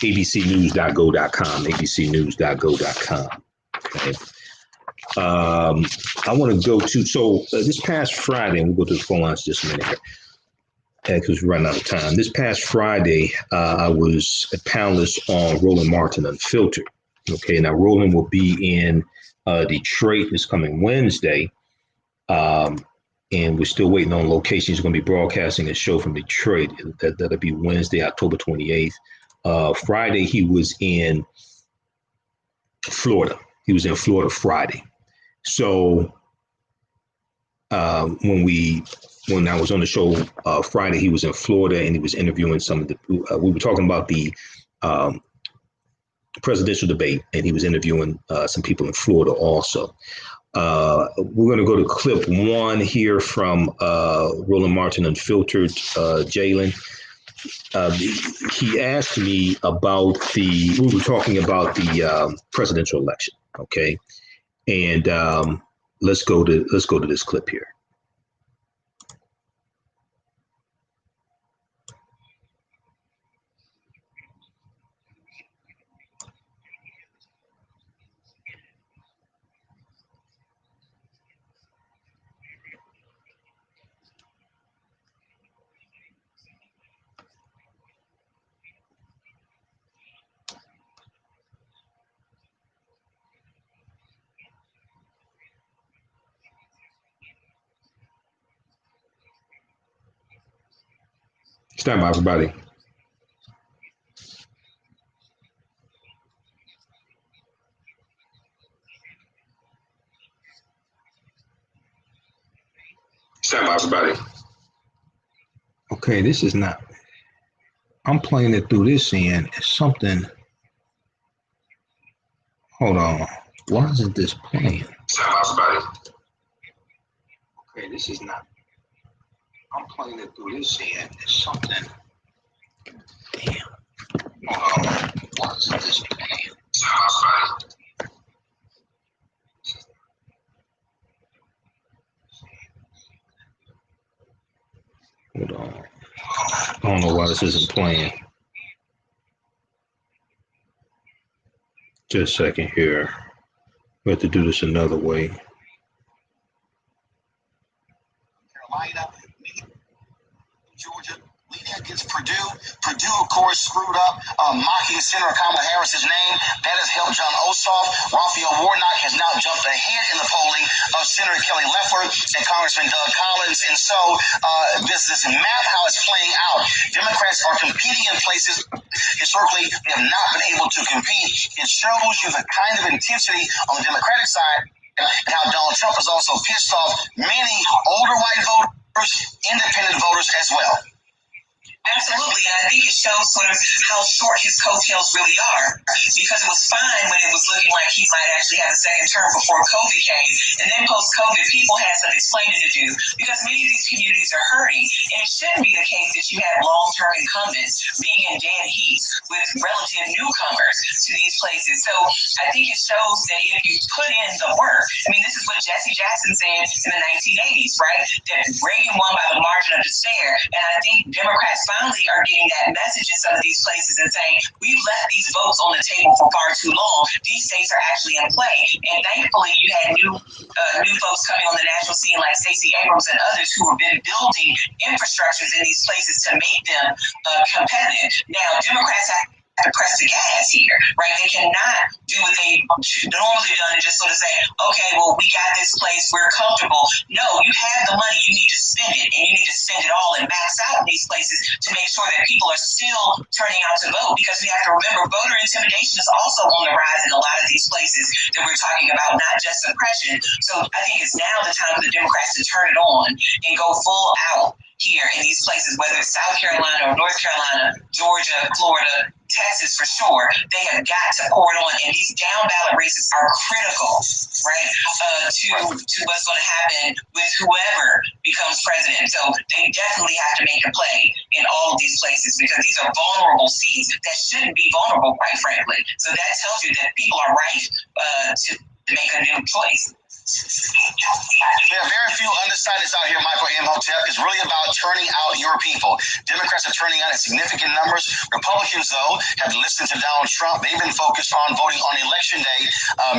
abcnews.go.com, abcnews.go.com. Okay. I want to go to, this past Friday, and we'll go to the phone lines just a minute here, because we're running out of time. This past Friday, I was a panelist on Roland Martin Unfiltered. Okay, now Roland will be in Detroit this coming Wednesday, and we're still waiting on location. He's going to be broadcasting a show from Detroit. That'll be Wednesday, October 28th. Friday, he was in Florida. He was in Florida Friday. So when I was on the show Friday, he was in Florida and he was interviewing some of the, we were talking about the presidential debate, and he was interviewing some people in Florida also. We're going to go to clip one here from Roland Martin Unfiltered, Jalen. He asked me about we were talking about the presidential election, okay? And let's go to this clip here. Stand by, everybody. Stand by, everybody. Okay, this is not. I'm playing it through this end. It's something. Hold on. Why isn't this playing? Stand by, everybody. Okay, this is not. I'm playing it through this end. There's something. Damn. Hold on. What's this name? Hold on. I don't know why this isn't playing. Just a second here. We have to do this another way. Carolina, Georgia, leading against Purdue. Purdue, of course, screwed up, mocking Senator Kamala Harris's name. That has helped John Ossoff. Raphael Warnock has now jumped ahead in the polling of Senator Kelly Loeffler and Congressman Doug Collins. And so this map, how it's playing out. Democrats are competing in places historically they have not been able to compete. It shows you the kind of intensity on the Democratic side and how Donald Trump has also pissed off many older white voters, independent voters as well. Absolutely, and I think it shows sort of how short his coattails really are, because it was fine when it was looking like he might actually have a second term before COVID came, and then post-COVID, people had some explaining to do, because many of these communities are hurting, and it shouldn't be the case that you have long-term incumbents being in dead heat with relative newcomers to these places. So I think it shows that if you put in the work, I mean, this is what Jesse Jackson said in the 1980s, right? That Reagan won by the margin of despair, and I think Democrats finally are getting that message in some of these places and saying, we've left these votes on the table for far too long. These states are actually in play. And thankfully, you had new folks coming on the national scene like Stacey Abrams and others who have been building infrastructures in these places to make them competitive. Now, Democrats have to press the gas here, right? They cannot do what they normally done and just sort of say, okay, well, we got this place, we're comfortable. No, you have the money, you need to spend it, and you need to spend it all and max out in these places to make sure that people are still turning out to vote, because we have to remember voter intimidation is also on the rise in a lot of these places that we're talking about, not just suppression. So I think it's now the time for the Democrats to turn it on and go full out here in these places, whether it's South Carolina or North Carolina, Georgia, Florida, Texas for sure. They have got to pour it on, and these down ballot races are critical, right, to what's going to happen with whoever becomes president. So they definitely have to make a play in all of these places, because these are vulnerable seats that shouldn't be vulnerable, quite frankly. So that tells you that people are ripe to make a new choice. There are very few undecideds out here, Michael Imhotep. It's really about turning out your people. Democrats are turning out in significant numbers. Republicans, though, have listened to Donald Trump. They've been focused on voting on Election Day.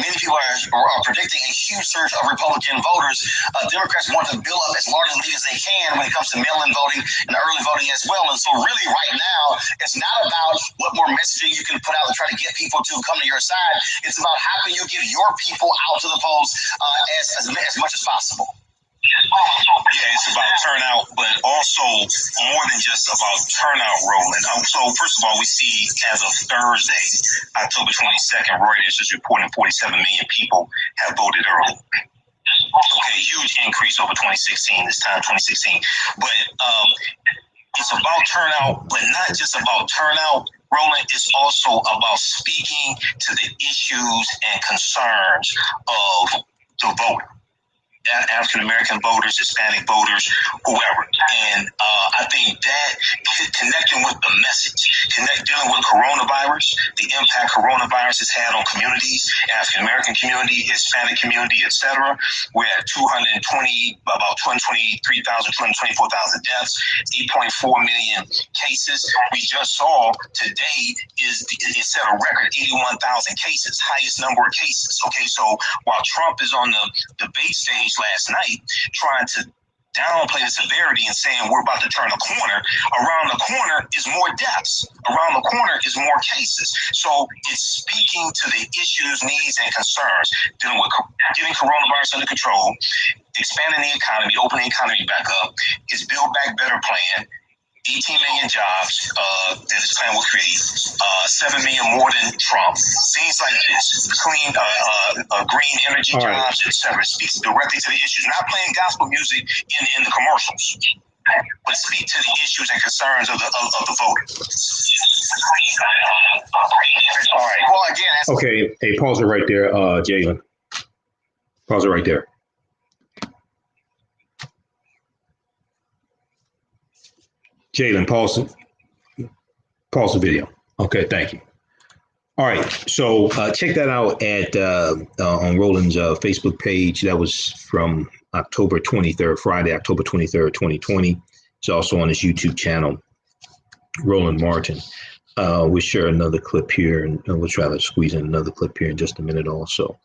Many people are predicting a huge surge of Republican voters. Democrats want to build up as large a lead as they can when it comes to mail-in voting and early voting as well. And so really right now, it's not about what more messaging you can put out to try to get people to come to your side. It's about how can you get your people out to the polls as much as possible. Yeah, it's about turnout, but also more than just about turnout, Roland. So first of all, we see as of Thursday, October 22nd, Reuters is reporting 47 million people have voted early. Okay, huge increase over 2016, this time 2016. But it's about turnout, but not just about turnout, Roland. It's also about speaking to the issues and concerns of the voter. African-American voters, Hispanic voters, whoever. And I think that connecting with the message, dealing with coronavirus, the impact coronavirus has had on communities, African-American community, Hispanic community, etc. We're at about 223,000, 224,000 deaths, 8.4 million cases. We just saw today it set a record 81,000 cases, highest number of cases. Okay, so while Trump is on the debate stage last night trying to downplay the severity and saying we're about to turn a corner, around the corner is more deaths. Around the corner is more cases. So it's speaking to the issues, needs, and concerns, dealing with getting coronavirus under control, expanding the economy, opening the economy back up, his Build Back Better plan, 18 million jobs that his plan will create, 7 million more than Trump. Things like this, clean, green energy jobs, etc. Speaks directly to the issues. Not playing gospel music in the commercials, but speak to the issues and concerns of the voter. All right. Well, again. Okay. Hey, pause it right there, Jalen. Pause it right there. Jalen, pause the video. Okay, thank you. All right, so check that out at on Roland's Facebook page. That was from October 23rd, Friday, October 23rd, 2020. It's also on his YouTube channel, Roland Martin. We'll share another clip here, and we'll try to squeeze in another clip here in just a minute also.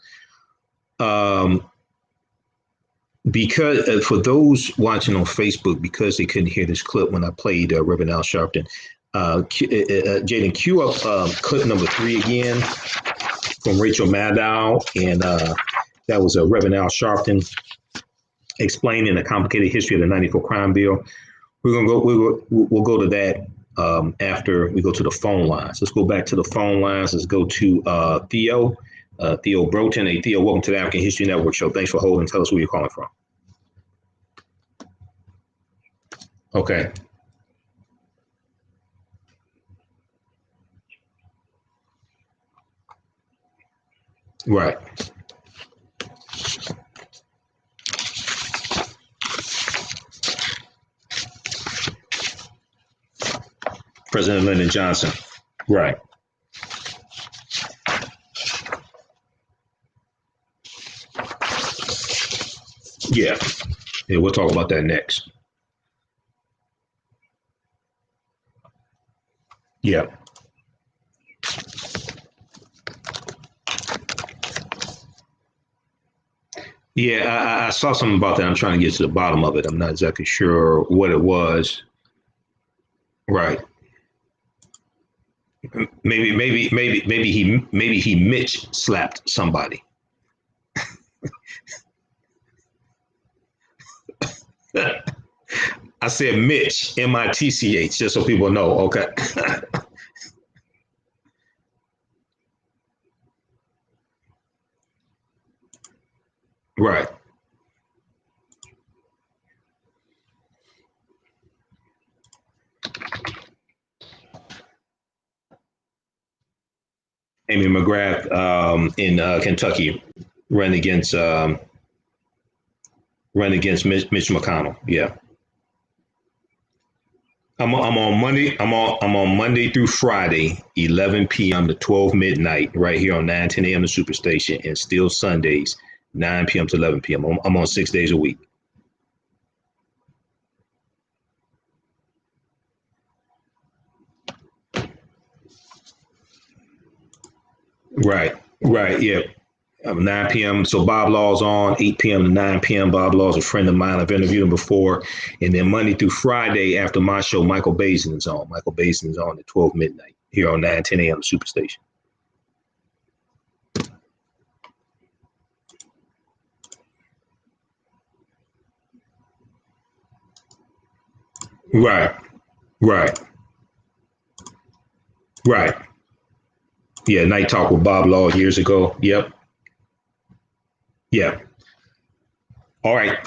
Because for those watching on Facebook, because they couldn't hear this clip when I played Reverend Al Sharpton, Jaden, cue up clip number 3 again from Rachel Maddow, and that was Reverend Al Sharpton explaining the complicated history of the '94 crime bill. We'll go to that after we go to the phone lines. Let's go back to the phone lines. Let's go to Theo Broughton. Hey, Theo, welcome to the African History Network show. Thanks for holding. Tell us where you're calling from. Okay. Right. President Lyndon Johnson. Right. Yeah. Yeah, we'll talk about that next. Yeah. Yeah, I saw something about that. I'm trying to get to the bottom of it. I'm not exactly sure what it was. Right. Maybe he Mitch slapped somebody. I said Mitch, M-I-T-C-H, just so people know. Okay. Right. Amy McGrath in Kentucky ran against Mitch McConnell. Yeah. I'm on Monday. I'm on Monday through Friday, 11 p.m. to 12 midnight, right here on 9:10 a.m. the Superstation, and still Sundays, 9 p.m. to 11 p.m. I'm on 6 days a week. Right. Yeah. 9 p.m. So Bob Law's on 8 p.m. to 9 p.m. Bob Law's a friend of mine. I've interviewed him before. And then Monday through Friday after my show, Michael Basin is on. Michael Basin is on at 12 midnight here on 9:10 a.m. Superstation. Right. Yeah, Night Talk with Bob Law years ago. Yep. Yeah. All right.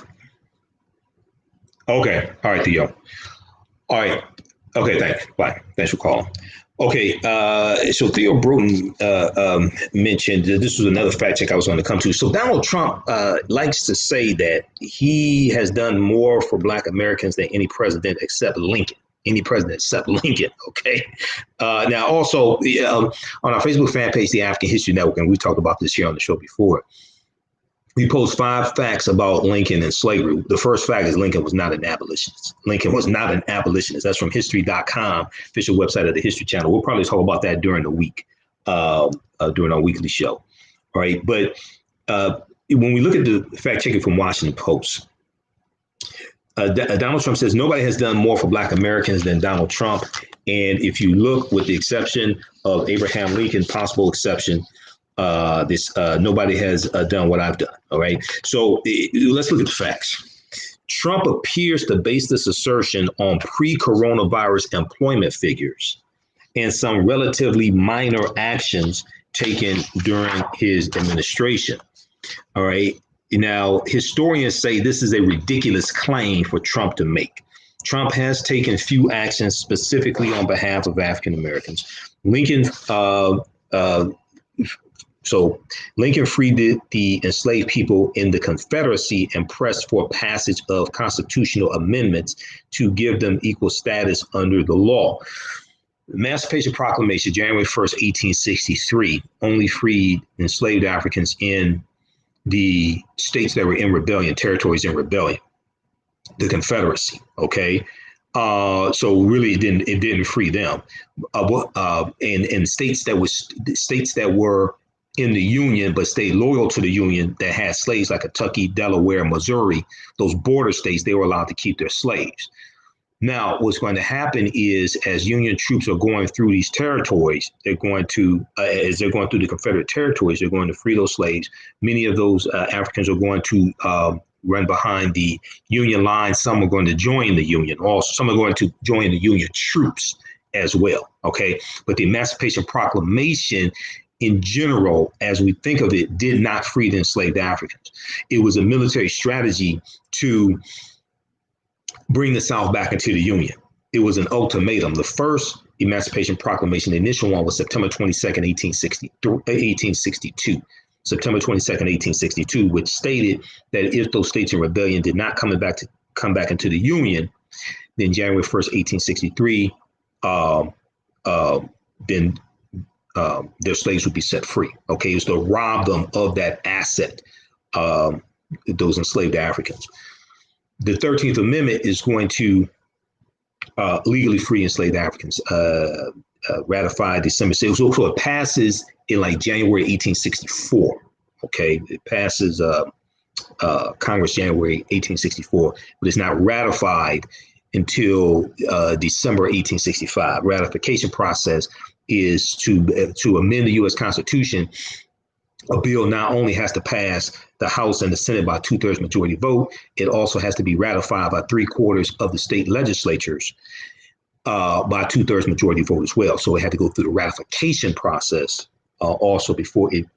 Okay. All right, Theo. All right. Okay, thanks. Bye. Thanks for calling. Okay, so Theo Broughton mentioned that this was another fact check I was going to come to. So Donald Trump likes to say that he has done more for Black Americans than any president except Lincoln. Okay. Now, also on our Facebook fan page, the African History Network, and we talked about this here on the show before, we post 5 facts about Lincoln and slavery. The first fact is Lincoln was not an abolitionist. That's from history.com, official website of the History Channel. We'll probably talk about that during the week, during our weekly show. All right. But when we look at the fact checking from Washington Post, Donald Trump says nobody has done more for Black Americans than Donald Trump. And if you look, with the exception of Abraham Lincoln, possible exception, nobody has done what I've done. All right. So let's look at the facts. Trump appears to base this assertion on pre-coronavirus employment figures and some relatively minor actions taken during his administration. All right. Now, historians say this is a ridiculous claim for Trump to make. Trump has taken few actions specifically on behalf of African Americans. Lincoln So Lincoln freed the enslaved people in the Confederacy and pressed for passage of constitutional amendments to give them equal status under the law. Emancipation Proclamation, January 1st, 1863, only freed enslaved Africans in the states that were in rebellion, territories in rebellion, the Confederacy. Okay. So really, it didn't free them. And states that were in the Union but stayed loyal to the Union that had slaves, like Kentucky, Delaware, Missouri, those border states, they were allowed to keep their slaves. Now, what's going to happen is, as Union troops are going through these territories, they're going to, as they're going through the Confederate territories, they're going to free those slaves. Many of those Africans are going to run behind the Union line. Some are going to join the Union. Also, some are going to join the Union troops as well. Okay, but the Emancipation Proclamation, in general, as we think of it, did not free the enslaved Africans. It was a military strategy to bring the South back into the Union. It was an ultimatum. The first Emancipation Proclamation, the initial one, was September 22nd, 1862. September 22nd, 1862, which stated that if those states in rebellion did not come back into the Union, then January 1st, 1863, then their slaves would be set free. Okay, it was to rob them of that asset, those enslaved Africans. The 13th Amendment is going to legally free enslaved Africans, ratified December 6th. So it passes in like January 1864. Okay, it passes Congress January 1864, but it's not ratified until December 1865. Ratification process is to amend the U.S. Constitution. A bill not only has to pass the House and the Senate by 2/3 majority vote, it also has to be ratified by 3/4 of the state legislatures by 2/3 majority vote as well. So it had to go through the ratification process also before it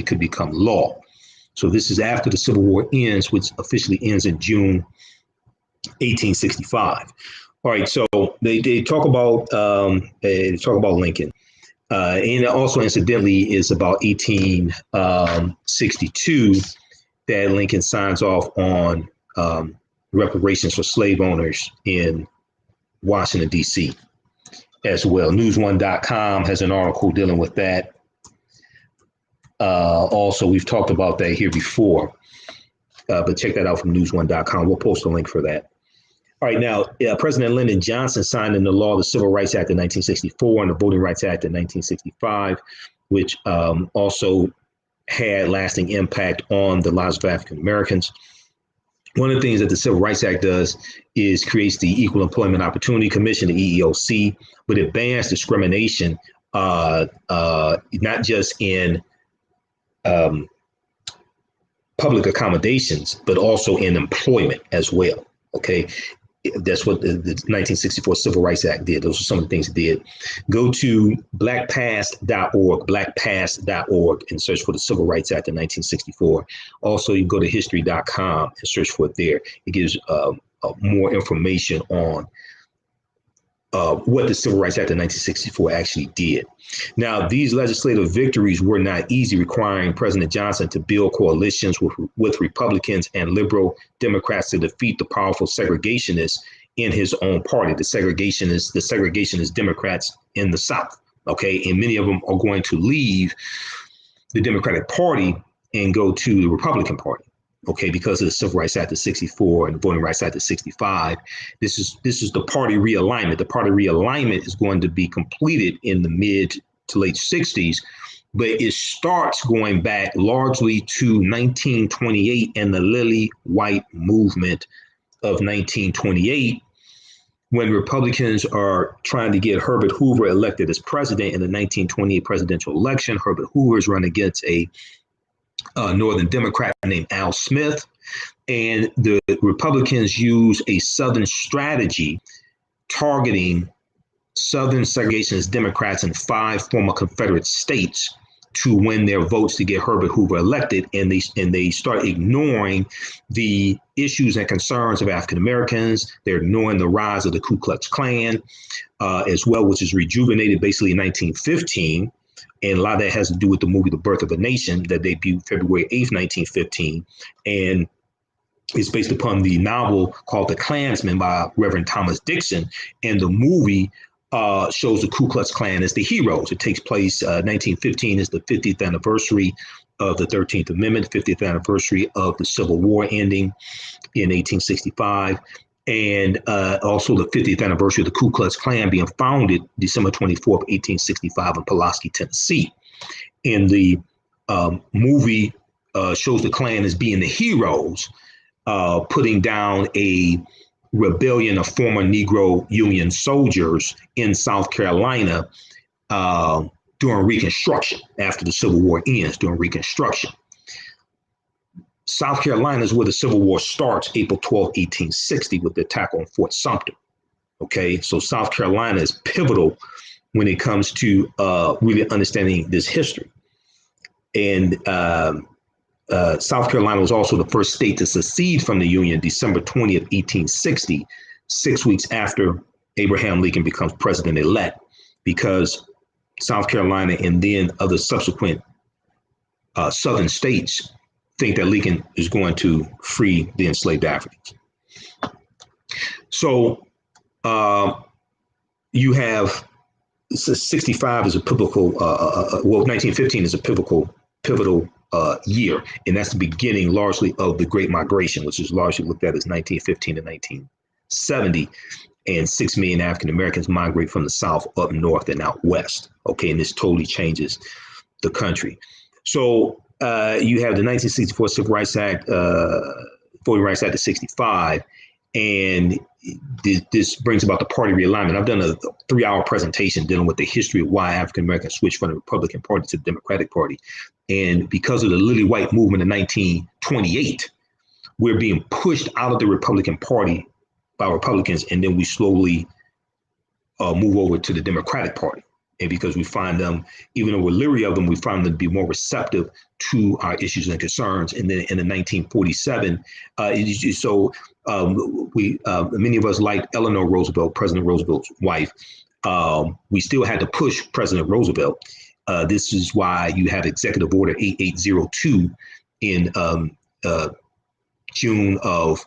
could become law. So this is after the Civil War ends, which officially ends in June 1865. All right, so they talk about Lincoln. And also, incidentally, is about 1862 that Lincoln signs off on reparations for slave owners in Washington, D.C. as well. News1.com has an article dealing with that. Also, we've talked about that here before, but check that out from news1.com. We'll post a link for that. All right, now, President Lyndon Johnson signed into law the Civil Rights Act of 1964 and the Voting Rights Act of 1965, which also had lasting impact on the lives of African Americans. One of the things that the Civil Rights Act does is creates the Equal Employment Opportunity Commission, the EEOC, but it bans discrimination, not just in public accommodations, but also in employment as well. Okay. That's what the 1964 Civil Rights Act did. Those are some of the things it did. Go to blackpast.org, and search for the Civil Rights Act of 1964. Also, you can go to history.com and search for it there. It gives more information on what the Civil Rights Act of 1964 actually did. Now, these legislative victories were not easy, requiring President Johnson to build coalitions with Republicans and liberal Democrats to defeat the powerful segregationists in his own party, the segregationist Democrats in the South. Okay, and many of them are going to leave the Democratic Party and go to the Republican Party. Okay, because of the Civil Rights Act of 64 and the Voting Rights Act of 65. This is the party realignment. The party realignment is going to be completed in the mid to late 60s, but it starts going back largely to 1928 and the Lily White movement of 1928, when Republicans are trying to get Herbert Hoover elected as president in the 1928 presidential election. Herbert Hoover is running against a Northern Democrat named Al Smith, and the Republicans use a Southern strategy targeting Southern segregationist Democrats in 5 former Confederate states to win their votes to get Herbert Hoover elected, and they start ignoring the issues and concerns of African Americans. They're ignoring the rise of the Ku Klux Klan as well, which is rejuvenated basically in 1915. And a lot of that has to do with the movie The Birth of a Nation that debuted February 8th, 1915. And it's based upon the novel called The Klansman by Reverend Thomas Dixon. And the movie shows the Ku Klux Klan as the heroes. It takes place 1915 is the 50th anniversary of the 13th Amendment, 50th anniversary of the Civil War ending in 1865, and also the 50th anniversary of the Ku Klux Klan being founded December 24th, 1865 in Pulaski, Tennessee. And the movie shows the Klan as being the heroes, putting down a rebellion of former Negro Union soldiers in South Carolina during Reconstruction, after the Civil War ends, during Reconstruction. South Carolina is where the Civil War starts, April 12, 1860, with the attack on Fort Sumter. Okay, so South Carolina is pivotal when it comes to really understanding this history. And South Carolina was also the first state to secede from the Union, December 20th, 1860, 6 weeks after Abraham Lincoln becomes president-elect, because South Carolina and then other subsequent southern states think that Lincoln is going to free the enslaved Africans. So you have 65 is a pivotal, 1915 is a pivotal year, and that's the beginning largely of the Great Migration, which is largely looked at as 1915 to 1970, and 6 million African Americans migrate from the South up north and out west. Okay, and this totally changes the country. So you have the 1964 Civil Rights Act, Voting Rights Act of 65, and this brings about the party realignment. I've done a 3-hour presentation dealing with the history of why African Americans switched from the Republican Party to the Democratic Party. And because of the Lily White movement in 1928, we're being pushed out of the Republican Party by Republicans, and then we slowly move over to the Democratic Party. And because we find them, even though we're leery of them, we find them to be more receptive to our issues and concerns. And then in the 1947, many of us liked Eleanor Roosevelt, President Roosevelt's wife. We still had to push President Roosevelt. This is why you have Executive Order 8802 in June of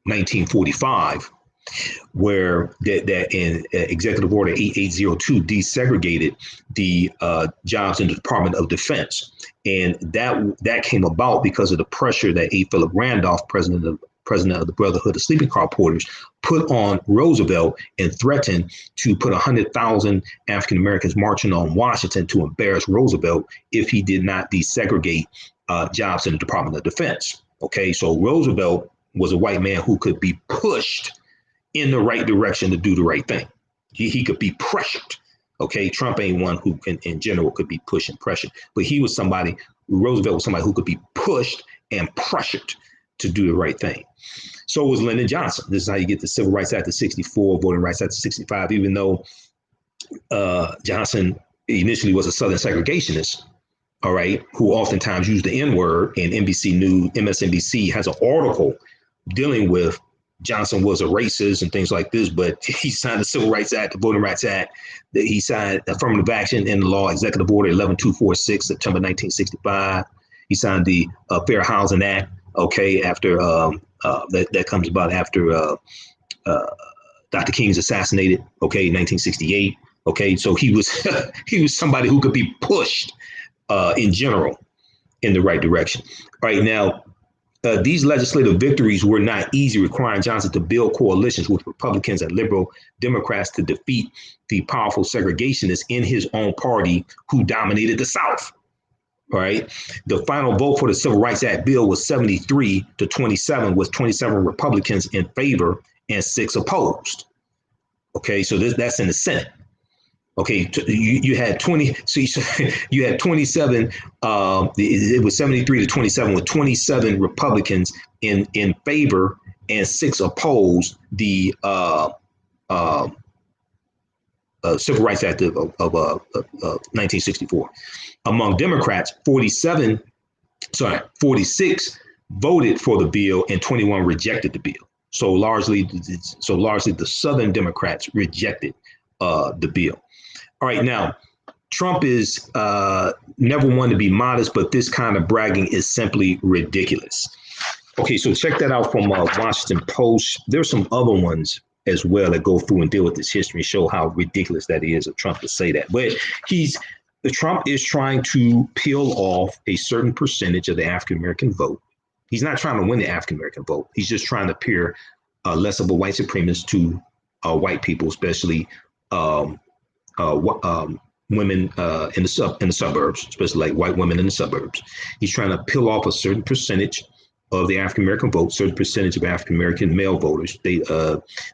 1945, where that in Executive Order 8802 desegregated the jobs in the Department of Defense. And that came about because of the pressure that A. Philip Randolph, president of the Brotherhood of Sleeping Car Porters, put on Roosevelt and threatened to put 100,000 African Americans marching on Washington to embarrass Roosevelt if he did not desegregate jobs in the Department of Defense. Okay, so Roosevelt was a white man who could be pushed in the right direction to do the right thing. He could be pressured. Okay, Trump ain't one who can, in general, could be pushed and pressured, but Roosevelt was somebody who could be pushed and pressured to do the right thing. So was Lyndon Johnson. This is how you get the Civil Rights Act of 64, Voting Rights Act of 65, even though Johnson initially was a Southern segregationist, all right, who oftentimes used the N-word, and NBC News, MSNBC has an article dealing with Johnson was a racist and things like this, but he signed the Civil Rights Act, the Voting Rights Act, that he signed affirmative action in the law, Executive Order 11246, September 1965. He signed the Fair Housing Act, okay, after that comes about after Dr. King's assassinated, okay, in 1968. Okay, so he was he was somebody who could be pushed in general in the right direction. All right, now, these legislative victories were not easy, requiring Johnson to build coalitions with Republicans and liberal Democrats to defeat the powerful segregationists in his own party who dominated the South. All right. The final vote for the Civil Rights Act bill was 73 to 27, with 27 Republicans in favor and 6 opposed. OK, so that's in the Senate. OK, you had 20. So you had 27. It was 73 to 27 with 27 Republicans in favor and 6 opposed the Civil Rights Act of 1964. Among Democrats, 46 voted for the bill and 21 rejected the bill. So largely the Southern Democrats rejected the bill. All right, now, Trump is never one to be modest, but this kind of bragging is simply ridiculous. Okay, so check that out from Washington Post. There's some other ones as well that go through and deal with this history and show how ridiculous that is of Trump to say that. But Trump is trying to peel off a certain percentage of the African-American vote. He's not trying to win the African-American vote. He's just trying to appear less of a white supremacist to white people, especially women in the suburbs, especially like white women in the suburbs. He's trying to peel off a certain percentage of the African-American vote, certain percentage of African-American male voters. They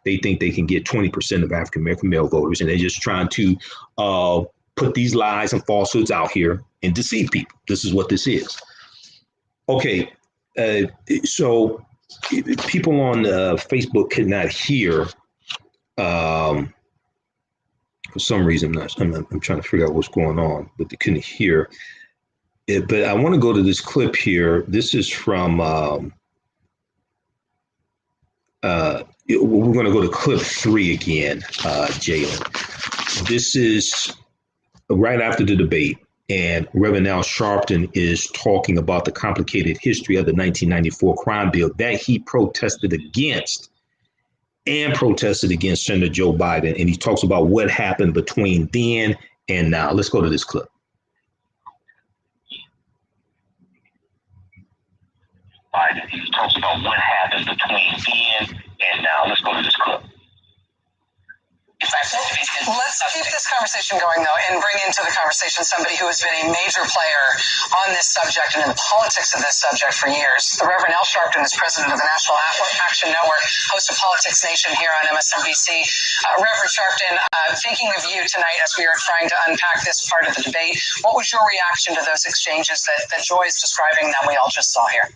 think they can get 20% of African-American male voters, and they're just trying to put these lies and falsehoods out here and deceive people. This is what this is. Okay, so people on Facebook could not hear, for some reason, I'm trying to figure out what's going on, but they couldn't hear. But I want to go to this clip here. This is from, we're going to go to clip 3 again, Jalen. This is right after the debate, and Reverend Al Sharpton is talking about the complicated history of the 1994 crime bill that he protested against Senator Joe Biden. And he talks about what happened between then and now. Let's go to this clip. Biden. He talks about what happened between then and now. Let's go to this clip. Let's keep this conversation going, though, and bring into the conversation somebody who has been a major player on this subject and in the politics of this subject for years. The Reverend Al Sharpton is president of the National Action Network, host of Politics Nation here on MSNBC. Reverend Sharpton, thinking of you tonight as we are trying to unpack this part of the debate, what was your reaction to those exchanges that Joy is describing that we all just saw here?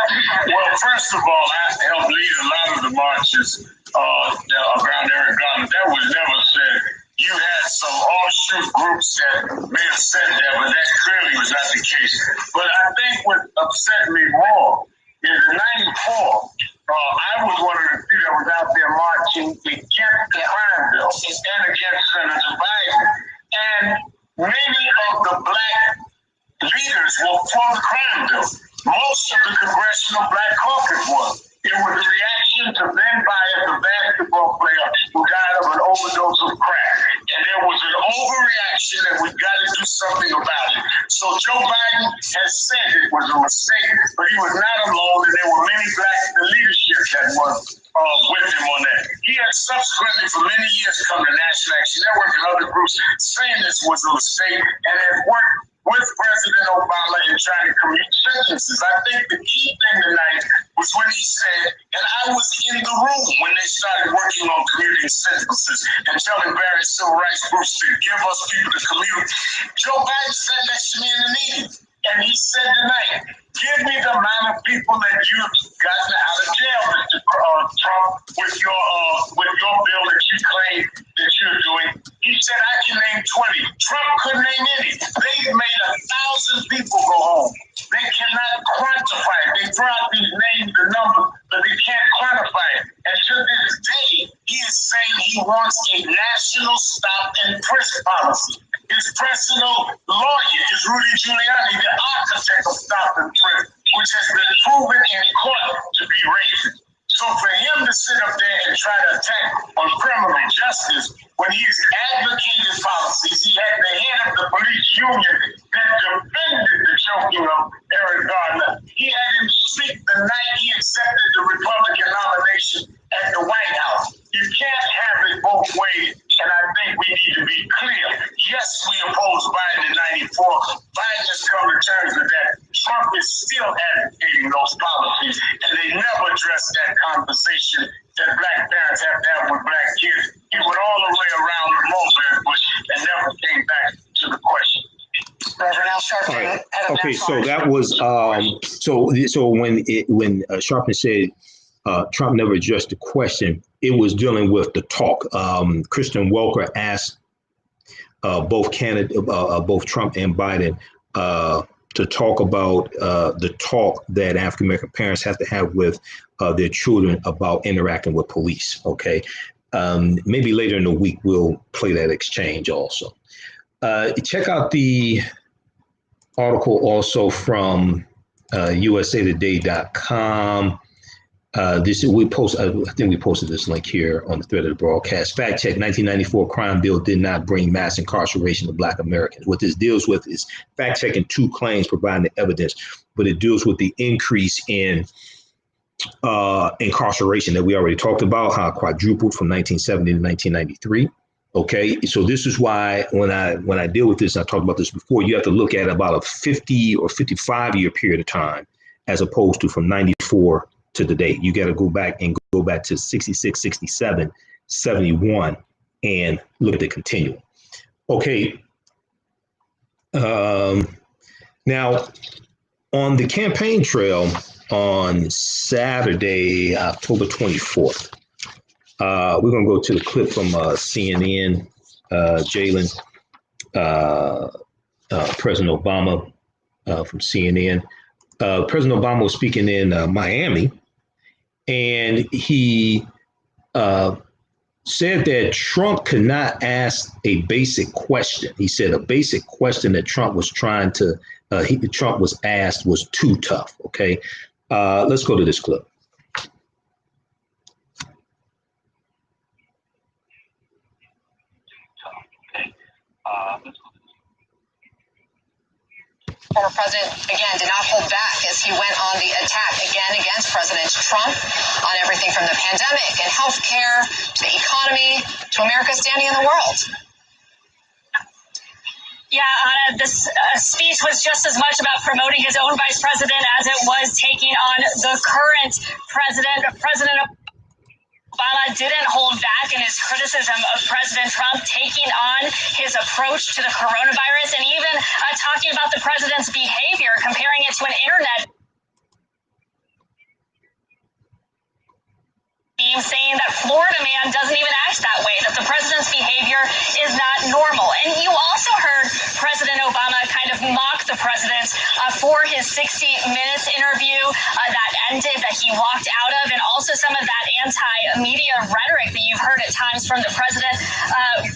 Well, first of all, I helped lead a lot of the marches around Eric Garner. That was never said. You had some offshoot groups that may have said that, but that clearly was not the case. But I think what upset me more is in '94, I was one of the few that was out there marching against the crime bill and against Senator Biden. And many of the black leaders were for the crime bill. Most of the congressional black caucus was. It was a reaction to Ben Bryant, the basketball player who died of an overdose of crack. And there was an overreaction that we got to do something about it. So Joe Biden has said it was a mistake, but he was not alone, and there were many black leadership that was with him on that. He has subsequently, for many years, come to National Action Network and other groups saying this was a mistake, and has worked with President Obama in trying to commute sentences. I think the key thing tonight was when he said, and I was in the room when they started working on commuting sentences and telling various civil rights groups to give us people to commute. Joe Biden sat next to me in the meeting, and he said tonight, give me the amount of people that you've gotten out of jail, Mr. Trump, with your bill that you claim that you're doing. He said, I can name 20. Trump couldn't name any. They've made 1,000 people go home. They cannot quantify it. They throw out these names, the numbers, but they can't quantify it. And to this day, he is saying he wants a national stop and frisk policy. His personal lawyer is Rudy Giuliani, the architect of stop and frisk, which has been proven in court to be racist. So for him to sit up there and try to attack on criminal justice when he's advocated policies, he had the head of the police union that defended the choking of Eric Garner. He had him speak the night he accepted the Republican nomination at the White House. You can't have it both ways, and I think we need to be clear. Yes, we opposed Biden in '94. Biden has come to terms with that. Trump is still advocating those policies, and they never address that conversation that black parents have to have with black kids. He went all the way around the mulberry bush and never came back to the question. Reverend Al Sharpton. Right. Okay, so that was so when Sharpton said Trump never addressed the question, it was dealing with the talk. Christian Welker asked both Trump and Biden to talk about the talk that African American parents have to have with their children about interacting with police. Okay, maybe later in the week we'll play that exchange also. check out the article also from usatoday.com. This we post. I think we posted this link here on the thread of the broadcast. Fact check: 1994 crime bill did not bring mass incarceration of Black Americans. What this deals with is fact checking two claims, providing the evidence, but it deals with the increase in incarceration that we already talked about, how it quadrupled from 1970 to 1993. Okay, so this is why when I deal with this, I talked about this before, you have to look at about a 50 or 55 year period of time, as opposed to from 94 to the date. You got to go back to 66, 67, 71, and look at the continuum. Okay. Now, on the campaign trail on Saturday, October 24th, we're going to go to the clip from CNN, Jalen, President Obama from CNN. President Obama was speaking in Miami, and he said that Trump could not ask a basic question. He said a basic question that Trump was Trump was asked was too tough. Okay, let's go to this clip. Former president, again, did not hold back as he went on the attack again against President Trump on everything from the pandemic and healthcare to the economy to America's standing in the world. Yeah, Anna, this speech was just as much about promoting his own vice president as it was taking on the current president. President Obama didn't hold back in his criticism of President Trump taking on his approach to the coronavirus and even talking about the president's behavior, comparing it to an internet meme, saying that Florida man doesn't even act that way, that the president's behavior is not normal. And you also heard President Obama kind of mock the president for his 60 Minutes interview that ended, that he walked out of, and also some of that anti-media rhetoric that you've heard at times from the president.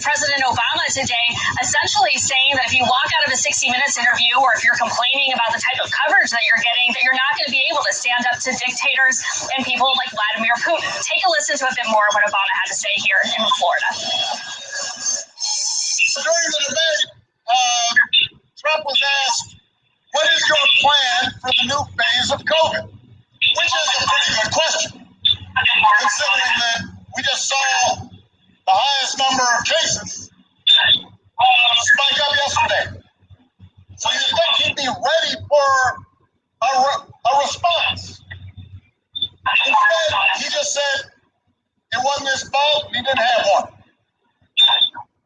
President Obama today essentially saying that if you walk out of a 60 Minutes interview, or if you're complaining about the type of coverage that you're getting, that you're not going to be able to stand up to dictators and people like Vladimir Putin. Take a listen to a bit more of what Obama had to say here in Florida. During the debate, Trump was asked, what is your plan for the new phase of COVID? Which is a pretty good question, considering that we just saw the highest number of cases spike up yesterday. So you think he'd be ready for a response? Instead, he just said it wasn't his fault, he didn't have one.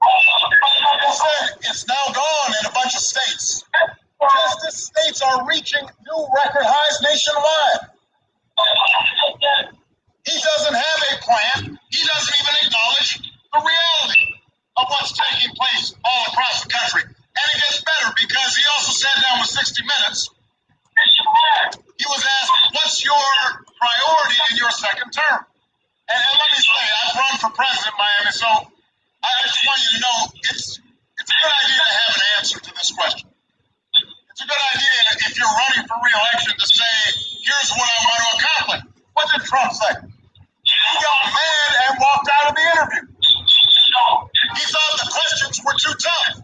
He said it's now gone in a bunch of states. Justice states are reaching new record highs nationwide. He doesn't have a plan. He doesn't even acknowledge the reality of what's taking place all across the country. And it gets better because he also sat down with 60 Minutes. He was asked, what's your priority in your second term? And let me say, I've run for president in Miami, so I just want you to know it's a good idea to have an answer to this question. It's a good idea if you're running for re-election to say, here's what I want to accomplish. What did Trump say? He got mad and walked out of the interview. He thought the questions were too tough.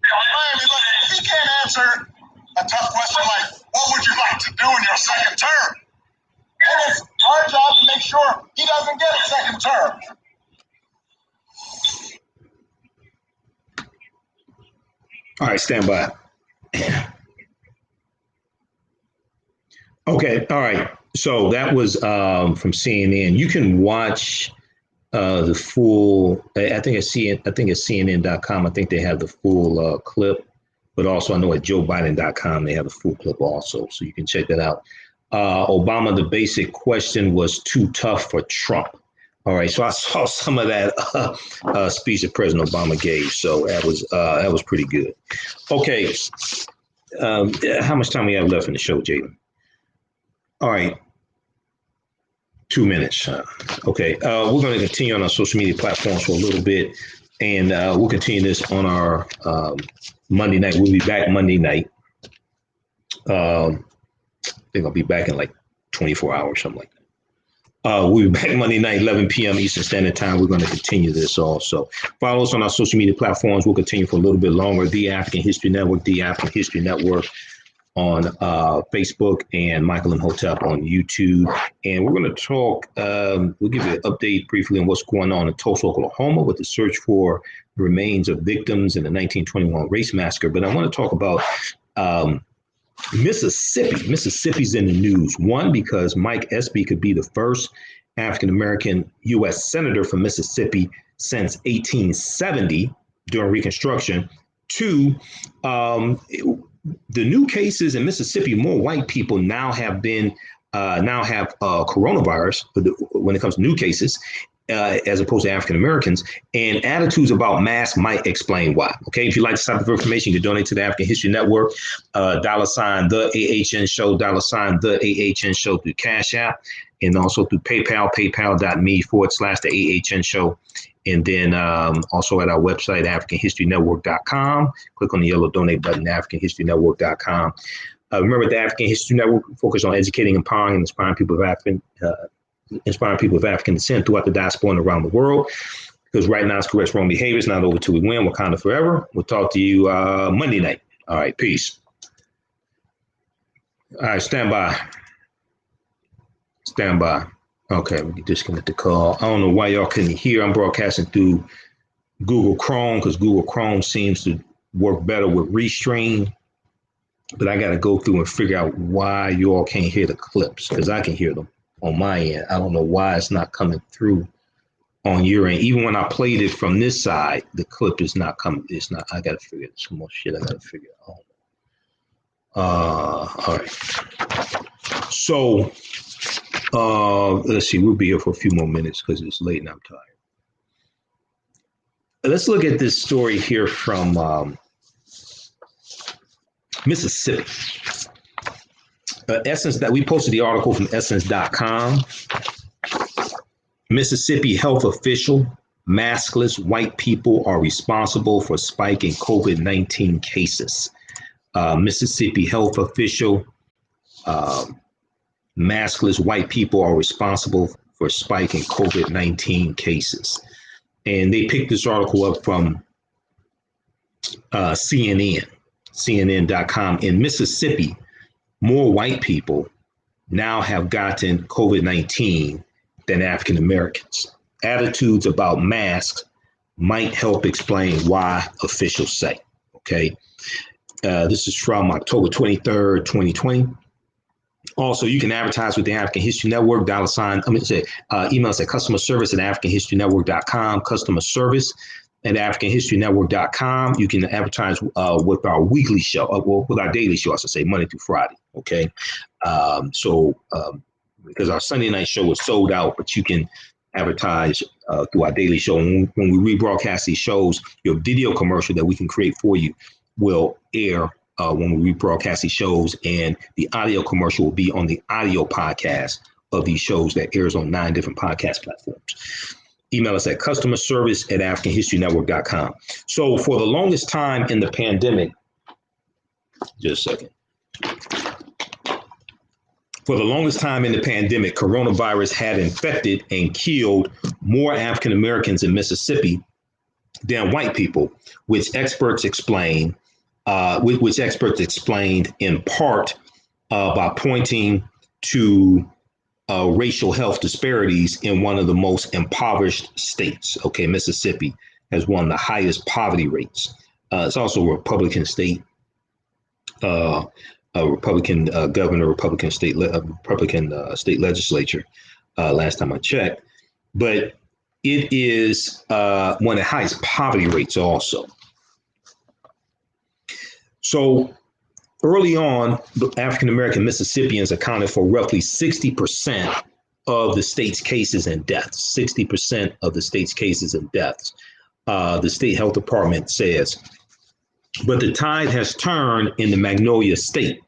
Miami, look, if he can't answer a tough question like, what would you like to do in your second term? Then it's our job to make sure he doesn't get a second term. All right, stand by. Okay, all right. So that was from CNN. You can watch the full. I think it's CNN.com. I think they have the full clip, but also I know at JoeBiden.com they have the full clip also, so you can check that out. Obama, the basic question was too tough for Trump. All right, so I saw some of that speech that President Obama gave, so that was pretty good. Okay, how much time we have left in the show, Jaden? All right. 2 minutes. Okay. We're going to continue on our social media platforms for a little bit, and we'll continue this on our Monday night. We'll be back Monday night. I think I'll be back in like 24 hours, something like that. We'll be back Monday night, 11 p.m. Eastern Standard Time. We're going to continue this also. Follow us on our social media platforms. We'll continue for a little bit longer. The African History Network, The African History Network on Facebook, and Michael Imhotep on YouTube. And we're going to talk, we'll give you an update briefly on what's going on in Tulsa, Oklahoma with the search for the remains of victims in the 1921 Race Massacre. But I want to talk about Mississippi. Mississippi's in the news. One, because Mike Espy could be the first African-American U.S. senator from Mississippi since 1870 during Reconstruction. Two, the new cases in Mississippi, more white people now have coronavirus when it comes to new cases, as opposed to African Americans, and attitudes about masks might explain why. Okay, if you'd like this type of information, you can donate to the African History Network, $, TheAHNShow, $, TheAHNShow through Cash App, and also through PayPal, paypal.me/TheAHNShow. And then also at our website, AfricanHistoryNetwork.com. Click on the yellow donate button, AfricanHistoryNetwork.com. Remember, the African History Network focus on educating, empowering, and inspiring people of African descent throughout the diaspora and around the world. Because right now it's correct wrong behavior. It's not over till we win. Wakanda forever. We'll talk to you Monday night. All right, peace. All right, stand by. Stand by. Okay, we can disconnect the call. I don't know why y'all couldn't hear. I'm broadcasting through Google Chrome because Google Chrome seems to work better with Restream. But I got to go through and figure out why you all can't hear the clips, because I can hear them on my end. I don't know why it's not coming through on your end. Even when I played it from this side, the clip is not coming. It's not. I got to figure some more shit. I got to figure out. All right. So let's see. We'll be here for a few more minutes because it's late and I'm tired. Let's look at this story here from Mississippi. Essence, that we posted the article from essence.com. Mississippi health official, maskless white people are responsible for spike in COVID-19 cases. Mississippi health official, maskless white people are responsible for spike in COVID-19 cases. And they picked this article up from CNN.com. In Mississippi, more white people now have gotten COVID-19 than African Americans. Attitudes about masks might help explain why, officials say. Okay. This is from October 23rd, 2020. Also, you can advertise with the African History Network, email us at customerservice@AfricanHistoryNetwork.com, customer service at AfricanHistoryNetwork.com. You can advertise with our weekly show, with our daily show, I should say, Monday through Friday. Okay. Because our Sunday night show was sold out, but you can advertise through our daily show. And when we rebroadcast these shows, your video commercial that we can create for you will air when we rebroadcast these shows, and the audio commercial will be on the audio podcast of these shows that airs on 9 different podcast platforms. Email us at customerservice@AfricanHistoryNetwork.com. So for the longest time in the pandemic, just a second. For the longest time in the pandemic, coronavirus had infected and killed more African Americans in Mississippi than white people, which experts explained in part by pointing to racial health disparities in one of the most impoverished states. Okay, Mississippi has one of the highest poverty rates. It's also a Republican state, a Republican governor, Republican state legislature. Last time I checked, but it is one of the highest poverty rates also. So early on, the African-American Mississippians accounted for roughly 60% of the state's cases and deaths, 60% of the state's cases and deaths. The state health department says, but the tide has turned in the Magnolia state,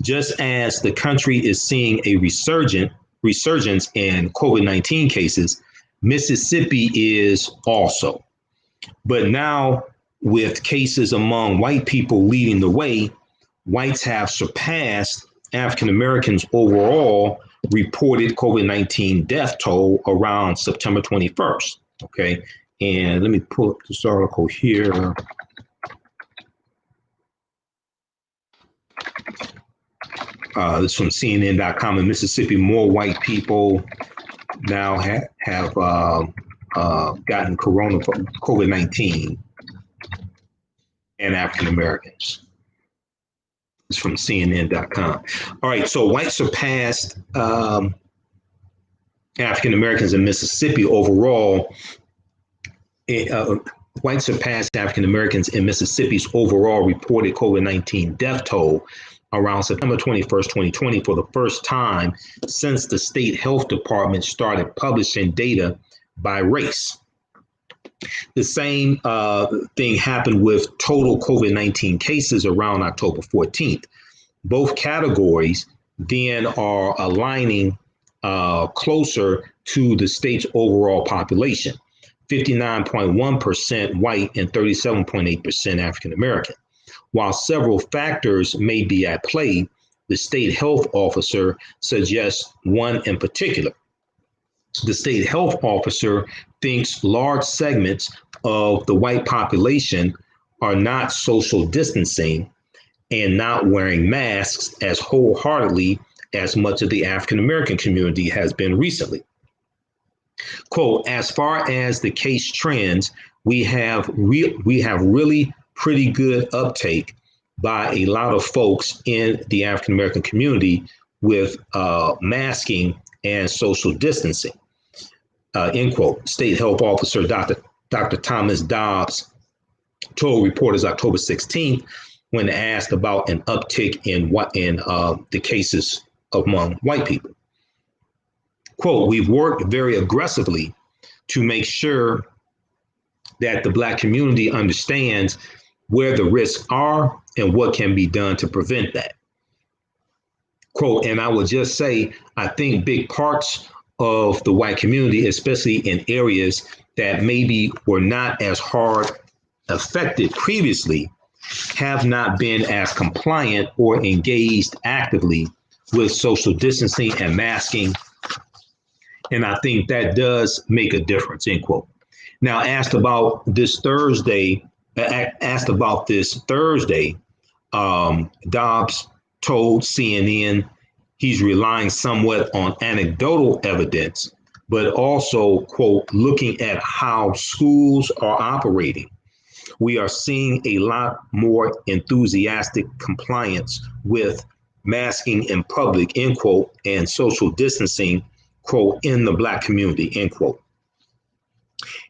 just as the country is seeing a resurgence resurgence in COVID-19 cases, Mississippi is also. But now, with cases among white people leading the way, whites have surpassed African Americans overall reported COVID-19 death toll around September 21st. Okay. And let me pull up this article here. This is from CNN.com. In Mississippi, more white people now have gotten COVID-19 and African Americans. It's from CNN.com. All right, so whites surpassed African Americans in Mississippi overall. Whites surpassed African Americans in Mississippi's overall reported COVID-19 death toll around September 21st, 2020, for the first time since the state health department started publishing data by race. The same thing happened with total COVID-19 cases around October 14th. Both categories then are aligning closer to the state's overall population, 59.1% white and 37.8% African American. While several factors may be at play, the state health officer suggests one in particular. The state health officer thinks large segments of the white population are not social distancing and not wearing masks as wholeheartedly as much of the African American community has been recently. Quote, as far as the case trends, we have really pretty good uptake by a lot of folks in the African American community with masking and social distancing. End quote. State Health Officer Dr. Thomas Dobbs told reporters October 16th when asked about an uptick in the cases among white people. Quote, we've worked very aggressively to make sure that the Black community understands where the risks are and what can be done to prevent that. Quote, and I will just say, I think big parts of the white community, especially in areas that maybe were not as hard affected previously, have not been as compliant or engaged actively with social distancing and masking. And I think that does make a difference, end quote. Now, asked about this Thursday, Dobbs told CNN he's relying somewhat on anecdotal evidence, but also, quote, looking at how schools are operating. We are seeing a lot more enthusiastic compliance with masking in public, end quote, and social distancing, quote, in the Black community, end quote.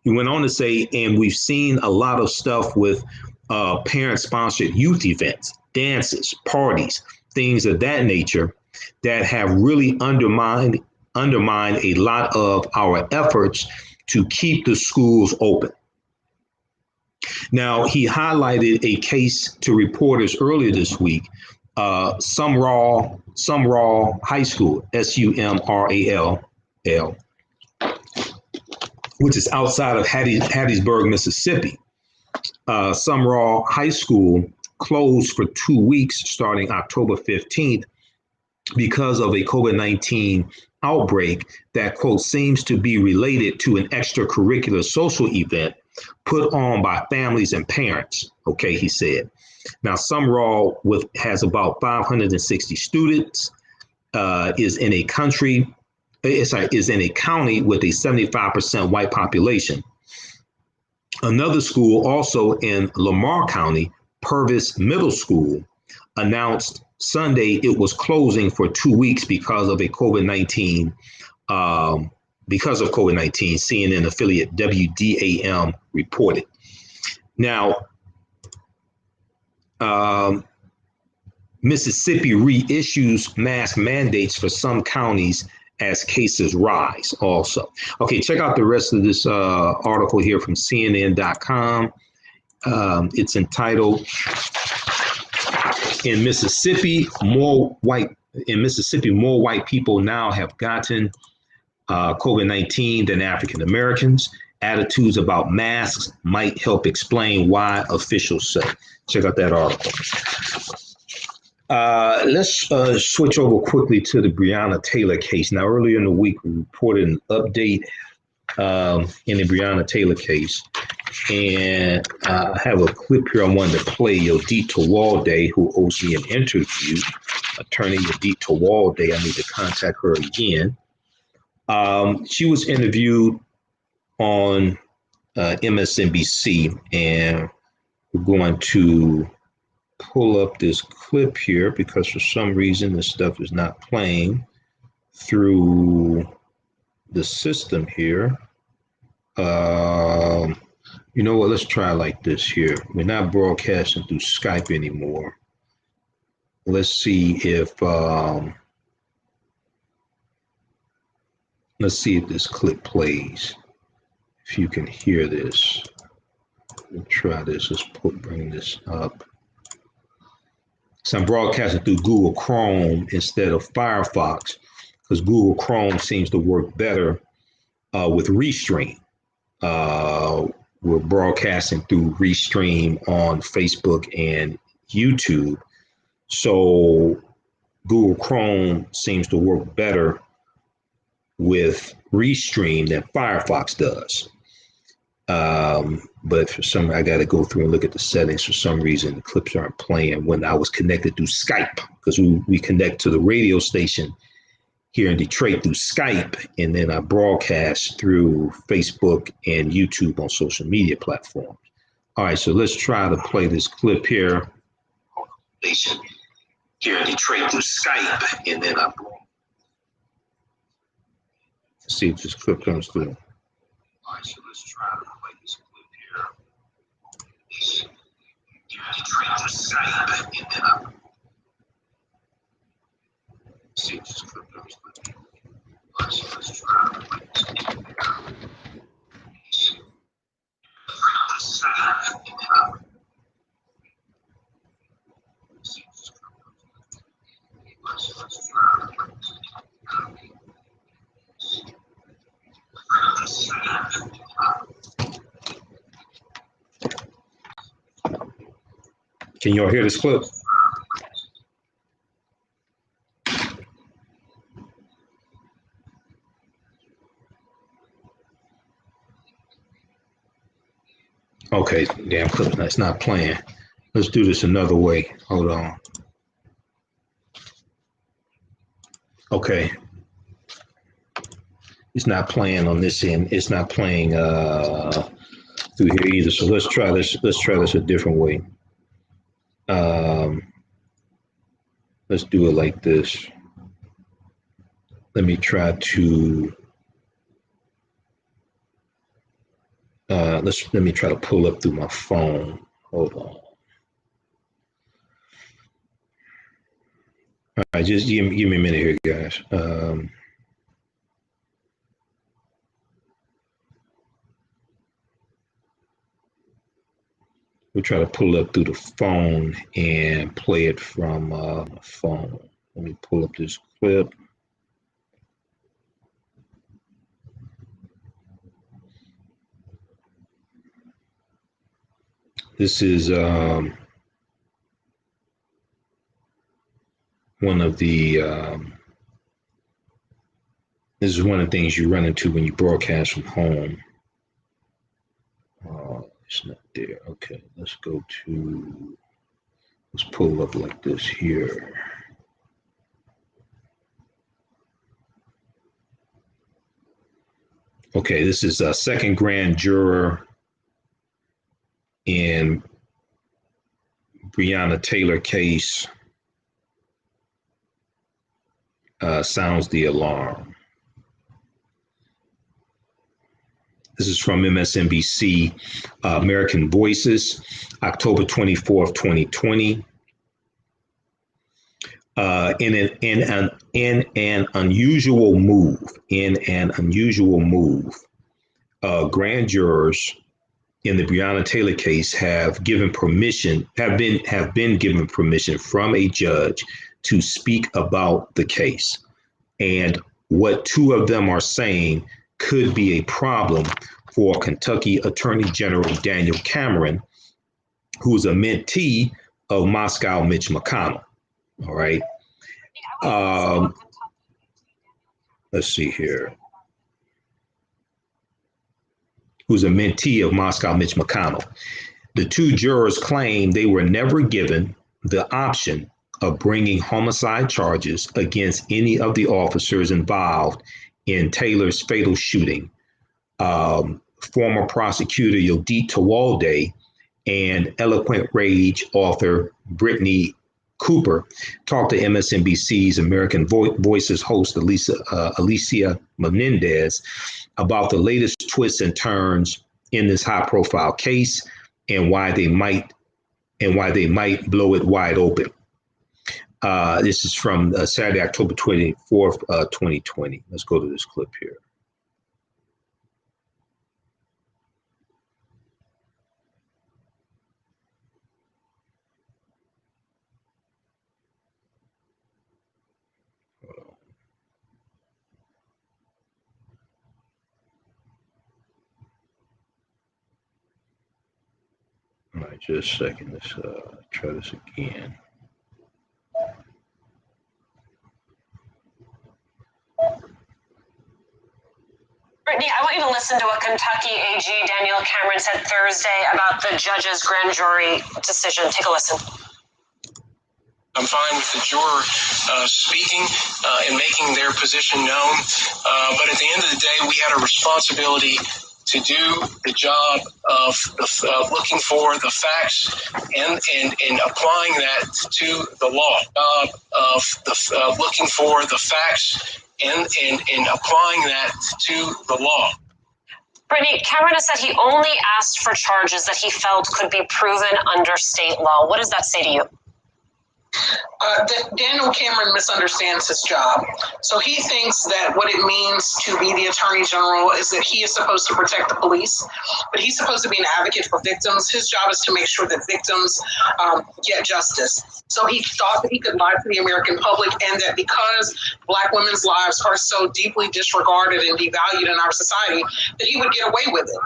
He went on to say, and we've seen a lot of stuff with parent-sponsored youth events, dances, parties, things of that nature that have really undermined a lot of our efforts to keep the schools open. Now, he highlighted a case to reporters earlier this week, Sumrall High School, Sumrall, which is outside of Hattiesburg, Mississippi. Sumrall High School closed for 2 weeks starting October 15th because of a COVID-19 outbreak that, quote, seems to be related to an extracurricular social event put on by families and parents, okay, he said. Now, Sumrall has about 560 students, is in a county with a 75% white population. Another school also in Lamar County, Purvis Middle School, announced Sunday it was closing for 2 weeks because of COVID-19, CNN affiliate WDAM reported. Now, Mississippi reissues mask mandates for some counties as cases rise also. Okay, check out the rest of this article here from CNN.com. It's entitled, in Mississippi, more white in Mississippi, more white people now have gotten COVID-19 than African Americans. Attitudes about masks might help explain why, officials say. Check out that article. Let's switch over quickly to the Breonna Taylor case. Now, earlier in the week, we reported an update in the Breonna Taylor case. And I have a clip here I wanted to play. Yodita Walde, who owes me an interview. Attorney Yodita Walde, I need to contact her again. She was interviewed on MSNBC, and we're going to pull up this clip here because for some reason this stuff is not playing through the system here. You know what? Let's try like this here. We're not broadcasting through Skype anymore. Let's see if this clip plays. If you can hear this. We'll try this. Let's bring this up. So I'm broadcasting through Google Chrome instead of Firefox because Google Chrome seems to work better with Restream. We're broadcasting through Restream on Facebook and YouTube. So Google Chrome seems to work better with Restream than Firefox does. But for some, I got to go through and look at the settings. For some reason, the clips aren't playing when I was connected through Skype because we connect to the radio station here in Detroit through Skype, and then I broadcast through Facebook and YouTube on social media platforms. All right, so let's try to play this clip here. Here in Detroit through Skype, and then let's see if this clip comes through. All right, so let's try to play this clip here. Here in Detroit through Skype, and then let's see if this clip comes through. All right, so let's try to play this clip here. Can y'all hear this clip? Okay, damn clip, it's not playing. Let's do this another way. Hold on. Okay. It's not playing on this end. It's not playing through here either. So let's try this. Let's try this a different way. Let's do it like this. Let me try to let me try to pull up through my phone. Hold on. All right, just give me a minute here, guys. We'll try to pull up through the phone and play it from my phone. Let me pull up this clip. This is one of the this is one of the things you run into when you broadcast from home. It's not there. Okay, let's go to, let's pull up like this here. Okay, this is a second grand juror in Breonna Taylor case. Sounds the alarm. This is from MSNBC, American Voices, October 24th, 2020. In an unusual move, grand jurors in the Breonna Taylor case have been given permission from a judge to speak about the case. And what two of them are saying could be a problem for Kentucky Attorney General Daniel Cameron, who's a mentee of Moscow Mitch McConnell. All right. Let's see here. Who's a mentee of Moscow Mitch McConnell. The two jurors claim they were never given the option of bringing homicide charges against any of the officers involved in Taylor's fatal shooting. Former prosecutor Yodit Tewolde and eloquent rage author Brittany Cooper talked to MSNBC's American Voices host Alicia Menendez about the latest twists and turns in this high-profile case and why they might blow it wide open. This is from Saturday, October 24th, 2020. Let's go to this clip here. All right, just a second. Let's try this again. Brittany, I want you to listen to what Kentucky AG Daniel Cameron said Thursday about the judge's grand jury decision. Take a listen. I'm fine with the juror speaking and making their position known. But at the end of the day, we had a responsibility to do the job of looking for the facts and applying that to the law. Of looking for the facts and applying that to the law. Brittany, Cameron has said he only asked for charges that he felt could be proven under state law. What does that say to you? Daniel Cameron misunderstands his job. So he thinks that what it means to be the Attorney General is that he is supposed to protect the police, but he's supposed to be an advocate for victims. His job is to make sure that victims get justice. So he thought that he could lie to the American public, and that because Black women's lives are so deeply disregarded and devalued in our society, that he would get away with it.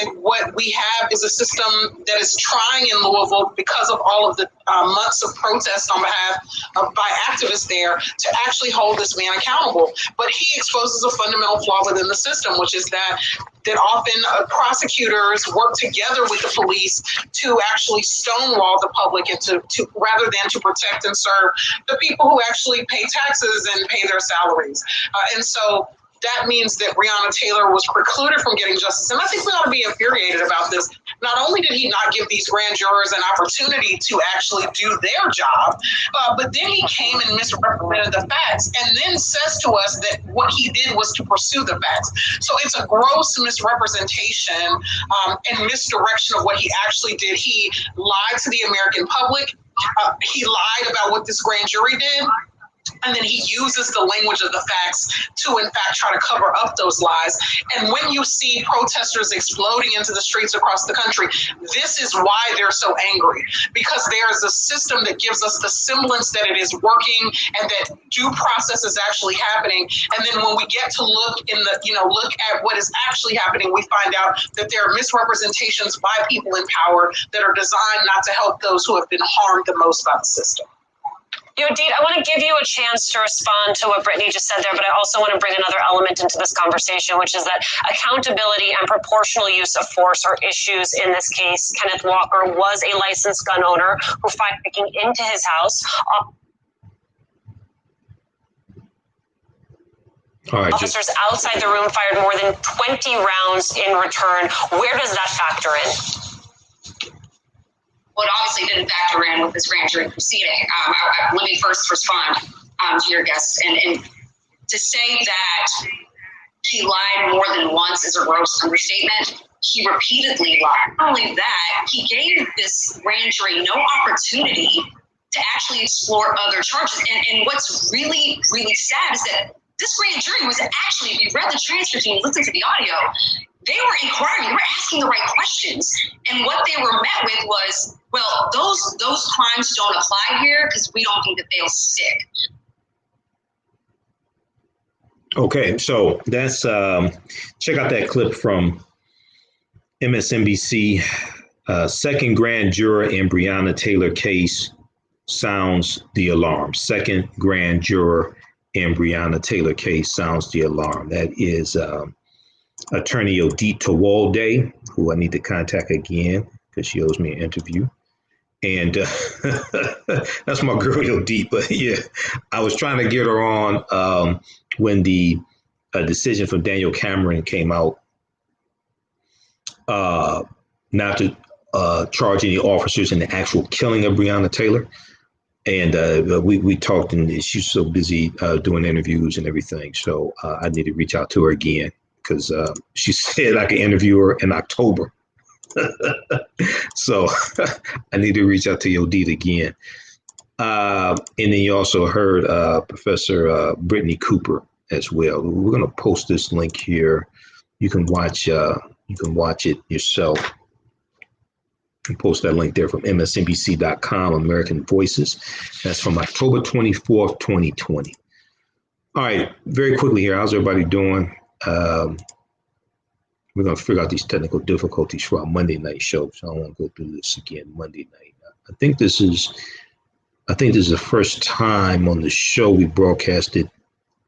And what we have is a system that is trying in Louisville, because of all of the months of protests on behalf of by activists there, to actually hold this man accountable. But he exposes a fundamental flaw within the system, which is that often prosecutors work together with the police to actually stonewall the public and to rather than to protect and serve the people who actually pay taxes and pay their salaries. And so that means that Breonna Taylor was precluded from getting justice. And I think we ought to be infuriated about this. Not only did he not give these grand jurors an opportunity to actually do their job, but then he came and misrepresented the facts and then says to us that what he did was to pursue the facts. So it's a gross misrepresentation and misdirection of what he actually did. He lied to the American public. He lied about what this grand jury did. And then he uses the language of the facts to, in fact, try to cover up those lies. And when you see protesters exploding into the streets across the country, this is why they're so angry, because there's a system that gives us the semblance that it is working and that due process is actually happening. And then when we get to look at what is actually happening, we find out that there are misrepresentations by people in power that are designed not to help those who have been harmed the most by the system. Yodit, I want to give you a chance to respond to what Brittany just said there, but I also want to bring another element into this conversation, which is that accountability and proportional use of force are issues in this case. Kenneth Walker was a licensed gun owner who fired breaking into his house. Officers outside the room fired more than 20 rounds in return. Where does that factor in? Well, it obviously didn't factor in with this grand jury proceeding. Let me first respond to your guests. And to say that he lied more than once is a gross understatement. He repeatedly lied. Not only that, he gave this grand jury no opportunity to actually explore other charges. And what's really, really sad is that this grand jury was actually, if you read the transcript and you listened to the audio, they were inquiring, they were asking the right questions. And what they were met with was, well, those crimes don't apply here because we don't think that they'll stick. Okay, so that's check out that clip from MSNBC. Second grand juror in Breonna Taylor case sounds the alarm. Second grand juror in Breonna Taylor case sounds the alarm. That is Attorney Odette Tawalde, who I need to contact again because she owes me an interview. And that's my girl Odette. But yeah, I was trying to get her on when the decision from Daniel Cameron came out not to charge any officers in the actual killing of Breonna Taylor. And we talked, and she's so busy doing interviews and everything. So I need to reach out to her again because she said I could interview her in October. So I need to reach out to Odette again. And then you also heard Professor Brittany Cooper as well. We're going to post this link here. You can watch it yourself. And post that link there from msnbc.com, American Voices. That's from October 24th, 2020. All right, very quickly here. How's everybody doing? We're going to figure out these technical difficulties for our Monday night show. So I don't want to go through this again Monday night. I think this is the first time on the show we broadcasted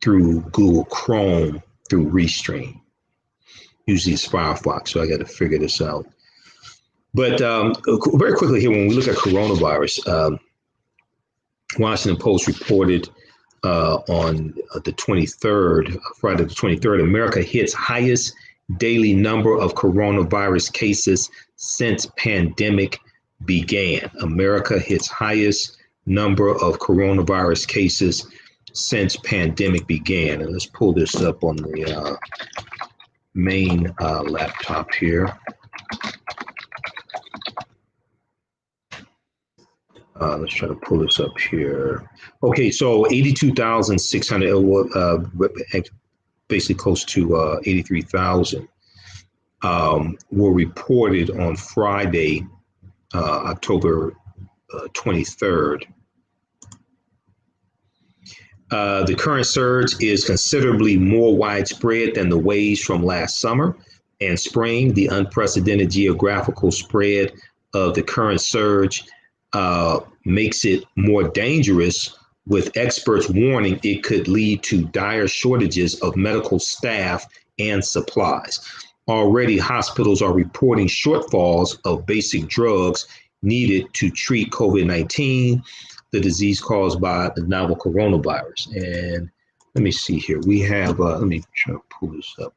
through Google Chrome through Restream. Usually it's Firefox, so I got to figure this out. But very quickly here, when we look at coronavirus, Washington Post reported on the 23rd, Friday the 23rd, America hits highest daily number of coronavirus cases since pandemic began. America hits highest number of coronavirus cases since pandemic began. And let's pull this up on the main laptop here. Let's try to pull this up here. Okay, so 82,600, basically close to 83,000, were reported on Friday, October 23rd. The current surge is considerably more widespread than the waves from last summer and spring. The unprecedented geographical spread of the current surge makes it more dangerous, with experts warning it could lead to dire shortages of medical staff and supplies. Already, hospitals are reporting shortfalls of basic drugs needed to treat COVID-19, the disease caused by the novel coronavirus. And let me see here. We have, let me try to pull this up.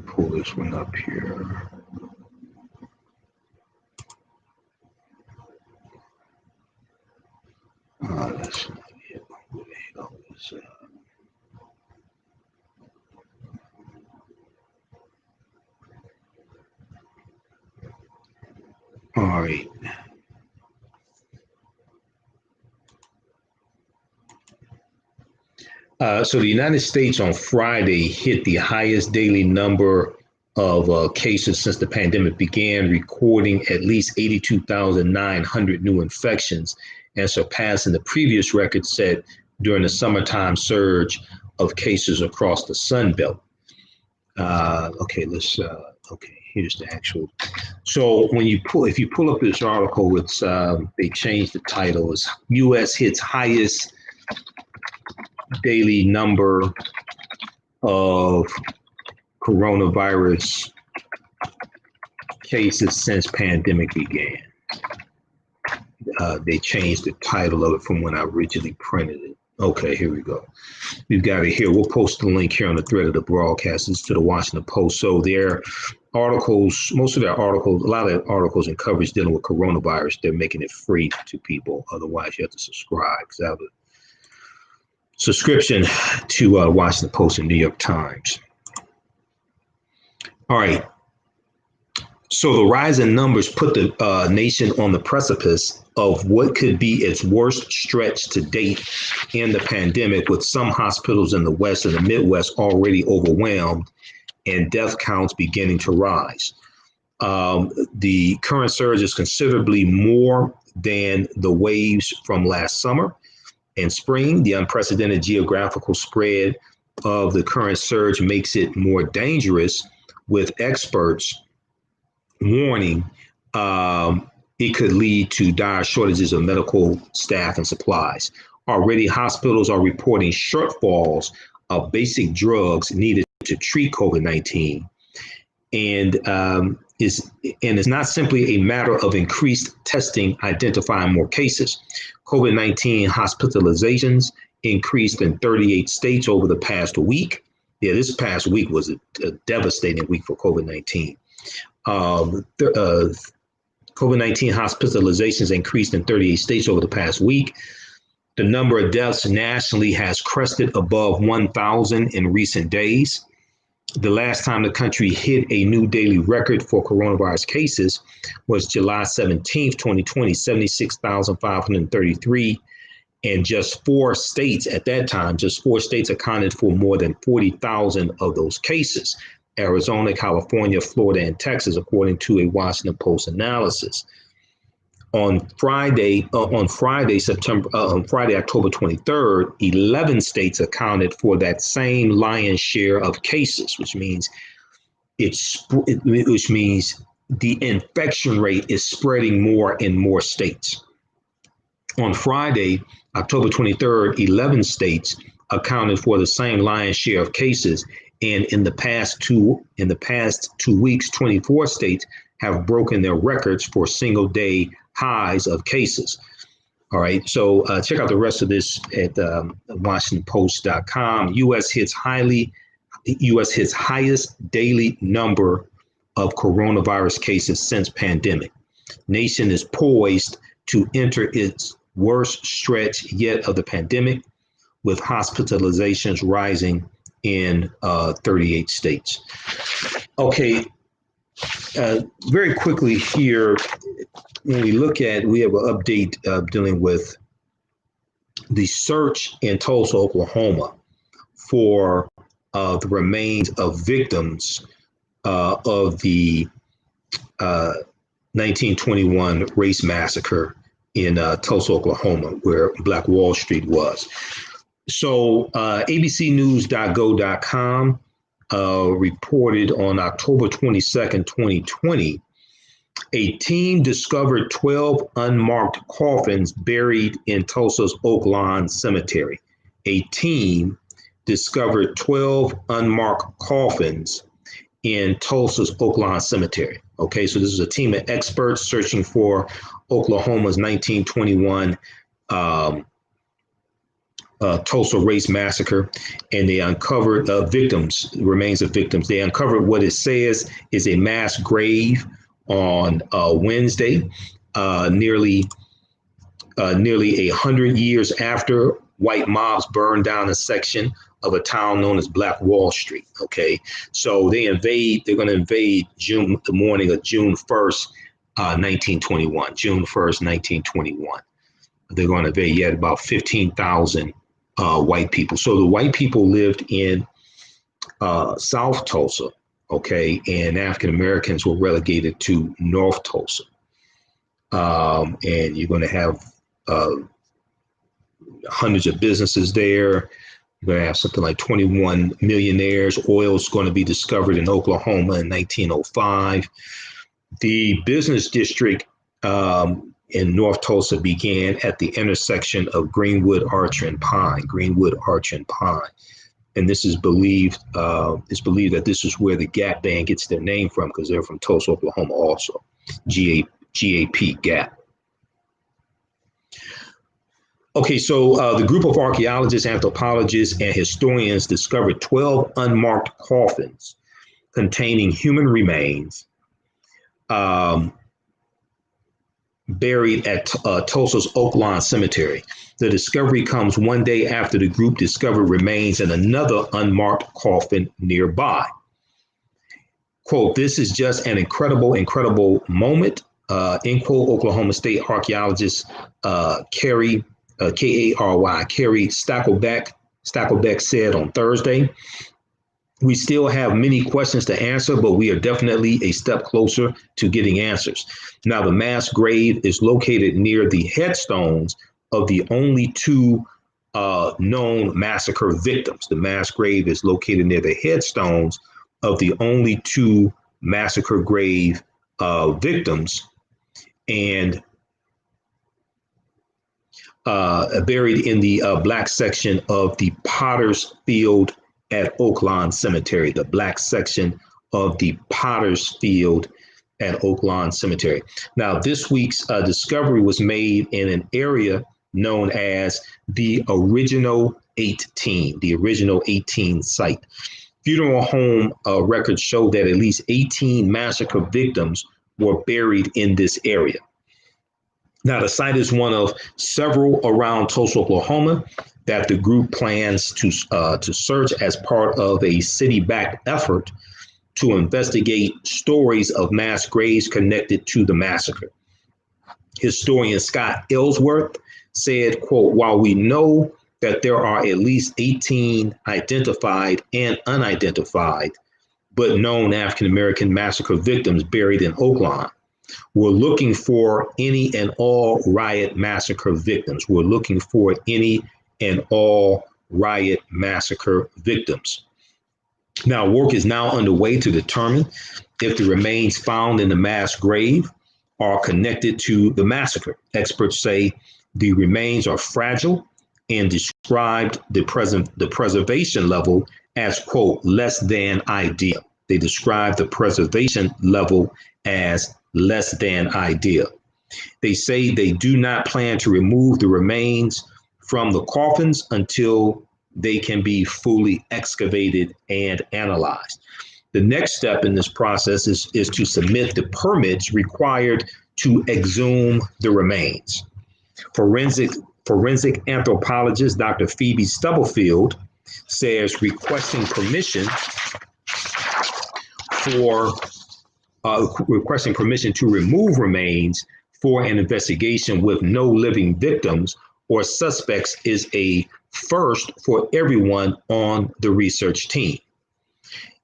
Pull this one up here. That's not it. Where the hell is that? All right. So the United States on Friday hit the highest daily number of cases since the pandemic began, recording at least 82,900 new infections and surpassing the previous record set during the summertime surge of cases across the Sun Belt. Okay, here's the actual. So when if you pull up this article, it's they changed the title. It's U.S. hits highest daily number of coronavirus cases since pandemic began. They changed the title of it from when I originally printed it. Okay, here we go. We've got it here. We'll post the link here on the thread of the broadcasters to the Washington Post. So their articles, most of their articles, a lot of their articles and coverage dealing with coronavirus, they're making it free to people. Otherwise, you have to subscribe, because I have a subscription to Washington Post and New York Times. All right. So the rise in numbers put the nation on the precipice of what could be its worst stretch to date in the pandemic, with some hospitals in the West and the Midwest already overwhelmed and death counts beginning to rise. The current surge is considerably more than the waves from last summer and spring. The unprecedented geographical spread of the current surge makes it more dangerous, with experts warning it could lead to dire shortages of medical staff and supplies. Already, hospitals are reporting shortfalls of basic drugs needed to treat COVID-19. And it's not simply a matter of increased testing, identifying more cases. COVID-19 hospitalizations increased in 38 states over the past week. Yeah, this past week was a devastating week for COVID-19. COVID-19 hospitalizations increased in 38 states over the past week. The number of deaths nationally has crested above 1,000 in recent days. The last time the country hit a new daily record for coronavirus cases was July 17th, 2020, 76,533. And just 4 states at that time, just 4 states accounted for more than 40,000 of those cases: Arizona, California, Florida, and Texas, according to a Washington Post analysis. On Friday, October 23rd, 11 states accounted for that same lion's share of cases, which means the infection rate is spreading more in more states. On Friday, October 23rd, 11 states accounted for the same lion's share of cases. And in the past 2 weeks, 24 states have broken their records for single-day highs of cases. All right, so check out the rest of this at WashingtonPost.com. U.S. hits highest daily number of coronavirus cases since pandemic. Nation is poised to enter its worst stretch yet of the pandemic, with hospitalizations rising in 38 states. Okay, very quickly here, when we have an update dealing with the search in Tulsa, Oklahoma for the remains of victims of the 1921 Race Massacre in Tulsa, Oklahoma, where Black Wall Street was. So abcnews.go.com reported on October 22nd, 2020, a team discovered 12 unmarked coffins buried in Tulsa's Oak Lawn Cemetery. A team discovered 12 unmarked coffins in Tulsa's Oak Lawn Cemetery. Okay, so this is a team of experts searching for Oklahoma's 1921 Tulsa Race Massacre, and they uncovered remains of victims. They uncovered what it says is a mass grave on Wednesday, nearly 100 years after white mobs burned down a section of a town known as Black Wall Street. Okay, so they're going to invade the morning of June 1st, 1921. June 1st, 1921. They're going to invade. You had about 15,000 white people. So the white people lived in South Tulsa, okay, and African Americans were relegated to North Tulsa. And you're going to have hundreds of businesses there. You're going to have something like 21 millionaires. Oil is going to be discovered in Oklahoma in 1905. The business district in North Tulsa began at the intersection of Greenwood, Archer, and Pine. And this is believed that this is where the Gap Band gets their name from, because they're from Tulsa, Oklahoma also. GAP, Gap. Okay, so the group of archaeologists, anthropologists, and historians discovered 12 unmarked coffins containing human remains buried at Tulsa's Oak Lawn Cemetery. The discovery comes one day after the group discovered remains in another unmarked coffin nearby. quote, "This is just an incredible moment," end quote. Oklahoma State archaeologist Carrie, K-A-R-Y, Carrie Stacklebeck said on Thursday. "We still have many questions to answer, but we are definitely a step closer to getting answers." Now, the mass grave is located near the headstones of the only two known massacre victims. The mass grave is located near the headstones of the only two massacre grave victims, and buried in the black section of the Potter's Field at Oaklawn Cemetery. The black section of the Potter's Field at Oaklawn Cemetery. Now, this week's discovery was made in an area known as the Original 18, the Original 18 site. Funeral home records show that at least 18 massacre victims were buried in this area. Now, the site is one of several around Tulsa, Oklahoma, that the group plans to search as part of a city-backed effort to investigate stories of mass graves connected to the massacre. Historian Scott Ellsworth said, quote, "While we know that there are at least 18 identified and unidentified, but known African-American massacre victims buried in Oaklawn, we're looking for any and all riot massacre victims. We're looking for any and all riot massacre victims." Now, work is now underway to determine if the remains found in the mass grave are connected to the massacre. Experts say the remains are fragile and described the preservation level as, quote, "less than ideal." They describe the preservation level as less than ideal. They say they do not plan to remove the remains from the coffins until they can be fully excavated and analyzed. The next step in this process is to submit the permits required to exhume the remains. Forensic anthropologist Dr. Phoebe Stubblefield says requesting permission to remove remains for an investigation with no living victims or suspects is a first for everyone on the research team.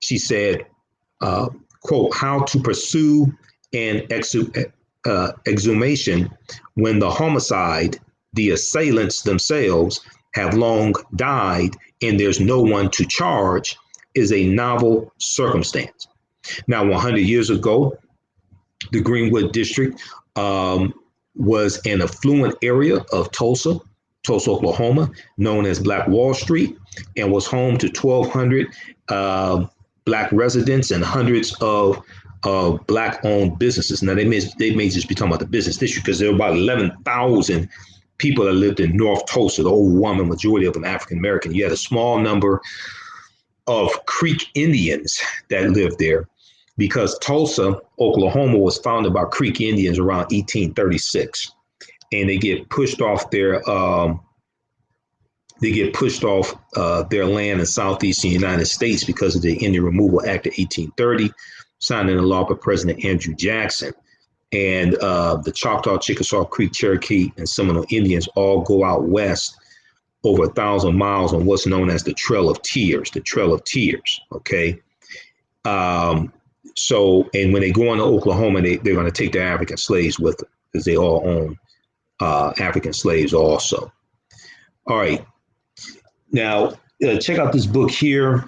She said, quote, "How to pursue an exhumation when the homicide, the assailants themselves have long died and there's no one to charge is a novel circumstance." Now, 100 years ago, the Greenwood District was an affluent area of Tulsa, Oklahoma, known as Black Wall Street, and was home to 1,200 Black residents and hundreds of Black-owned businesses. Now, they may just be talking about the business district because there were about 11,000 people that lived in North Tulsa, the overwhelming majority of them African-American. You had a small number of Creek Indians that lived there because Tulsa, Oklahoma was founded by Creek Indians around 1836. And they get pushed off their land in southeastern United States because of the Indian Removal Act of 1830, signed into law by President Andrew Jackson. And the Choctaw, Chickasaw, Creek, Cherokee, and Seminole Indians all go out west over 1,000 miles on what's known as the Trail of Tears, okay? So, and when they go into Oklahoma, they're going to take their African slaves with them because they all own African slaves also. All right. Now, check out this book here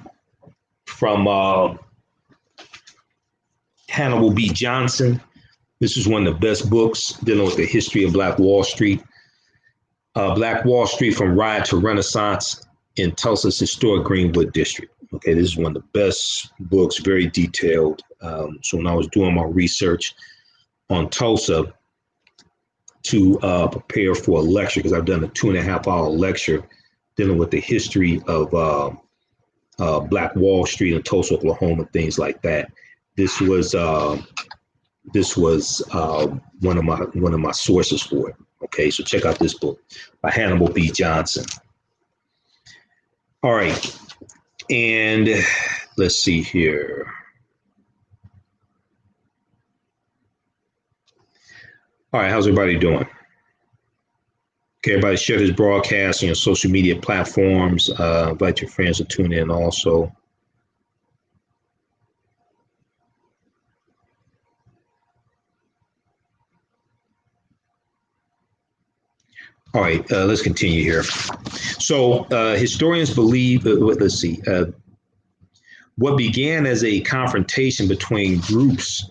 from Hannibal B. Johnson. This is one of the best books dealing with the history of Black Wall Street. Black Wall Street from Riot to Renaissance in Tulsa's historic Greenwood District. Okay, this is one of the best books, very detailed. So when I was doing my research on Tulsa to prepare for a lecture, because I've done a 2.5-hour lecture dealing with the history of Black Wall Street in Tulsa, Oklahoma, things like that. This was one of my sources for it. Okay, so check out this book by Hannibal B. Johnson. All right, and let's see here. All right, how's everybody doing? Okay, everybody share this broadcast on your social media platforms. Invite your friends to tune in also. All right, let's continue here. So historians believe, let's see, what began as a confrontation between groups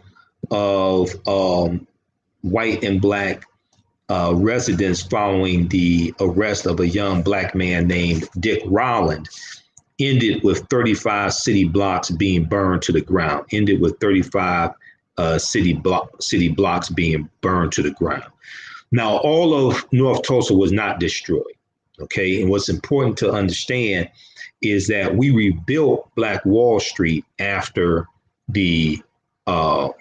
of white and black residents following the arrest of a young black man named Dick Rowland ended with 35 city blocks being burned to the ground, ended with 35 city blocks being burned to the ground. Now, all of North Tulsa was not destroyed, okay? And what's important to understand is that we rebuilt Black Wall Street after the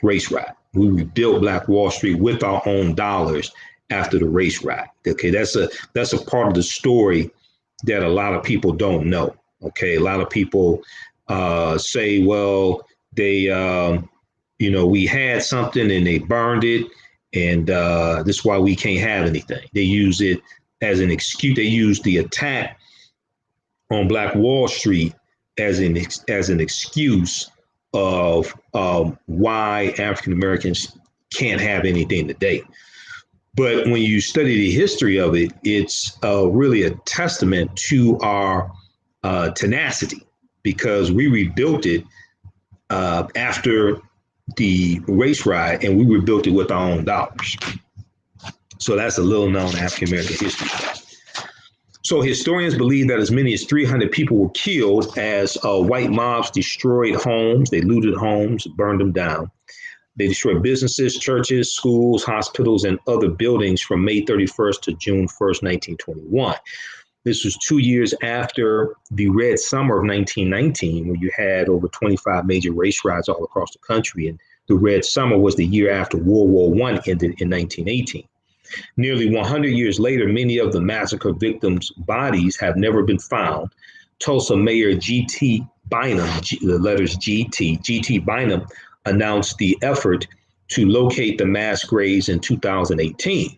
race riot. We rebuilt Black Wall Street with our own dollars after the race riot. Okay, that's a part of the story that a lot of people don't know. Okay, a lot of people say, well, they, we had something and they burned it, and this is why we can't have anything. They use it as an excuse. They use the attack on Black Wall Street as an excuse of why African Americans can't have anything today. But when you study the history of it, it's really a testament to our tenacity, because we rebuilt it after the race riot, and we rebuilt it with our own dollars. So that's a little known African American history. So historians believe that as many as 300 people were killed as white mobs destroyed homes. They looted homes, burned them down. They destroyed businesses, churches, schools, hospitals, and other buildings from May 31st to June 1st, 1921. This was 2 years after the Red Summer of 1919, where you had over 25 major race riots all across the country. And the Red Summer was the year after World War I ended in 1918. Nearly 100 years later, many of the massacre victims' bodies have never been found. Tulsa Mayor G.T. Bynum, the letters G.T. Bynum, announced the effort to locate the mass graves in 2018.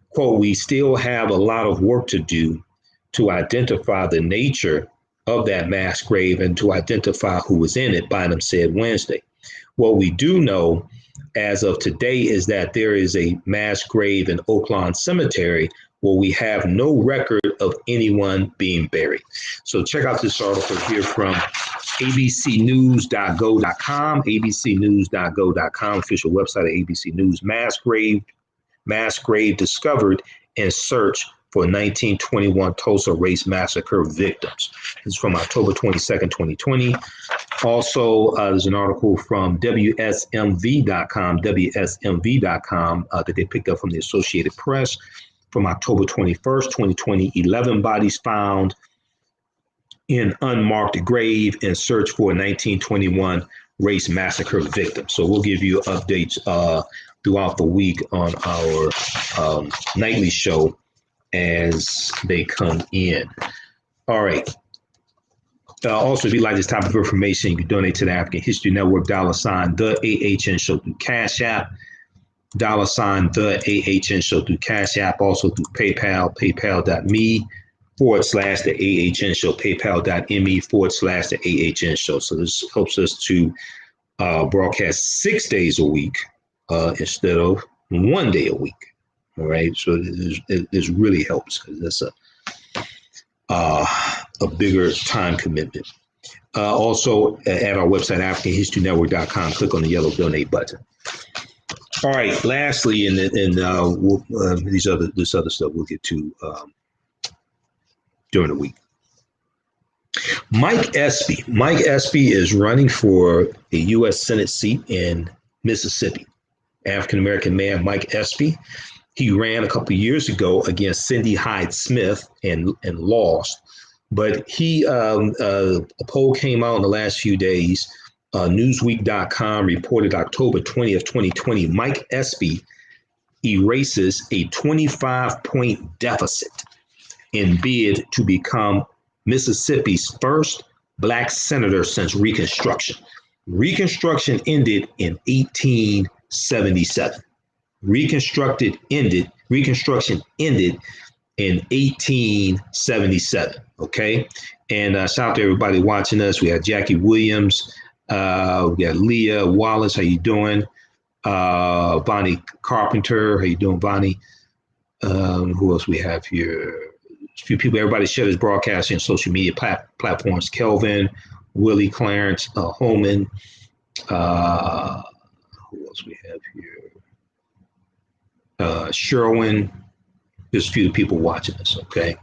Quote, "We still have a lot of work to do to identify the nature of that mass grave and to identify who was in it," Bynum said Wednesday. What we do know as of today is that there is a mass grave in Oaklawn Cemetery where we have no record of anyone being buried. So check out this article here from abcnews.go.com, abcnews.go.com, official website of ABC News. Mass grave discovered in search for 1921 Tulsa Race Massacre victims. This is from October 22nd, 2020. Also, there's an article from WSMV.com, that they picked up from the Associated Press from October 21st, 2020. 11 bodies found in unmarked grave in search for 1921 Race Massacre victims. So we'll give you updates throughout the week on our nightly show as they come in. All right. Also, if you like this type of information, you can donate to the African History Network, $, the AHN Show through Cash App, $, the AHN Show through Cash App, also through PayPal, paypal.me/the AHN Show, paypal.me/the AHN Show. So this helps us to broadcast 6 days a week instead of 1 day a week. All right, so this really helps because that's a bigger time commitment. Also, at our website, AfricanHistoryNetwork.com, click on the yellow donate button. All right, lastly, and this other stuff we'll get to during the week. Mike Espy is running for a U.S. Senate seat in Mississippi. African-American man Mike Espy. He ran a couple of years ago against Cindy Hyde Smith and lost. But a poll came out in the last few days. Newsweek.com reported October 20th, 2020, Mike Espy erases a 25-point deficit in bid to become Mississippi's first Black senator since Reconstruction. Reconstruction ended in 1877. Reconstruction ended in 1877. Okay. And shout out to everybody watching us. We have Jackie Williams. We got Leah Wallace. How you doing? Bonnie Carpenter. How you doing, Bonnie? Who else we have here? A few people. Everybody share this broadcast on social media platforms. Kelvin, Willie, Clarence, Holman. Who else we have here? Sherwin. There's a few people watching us, okay?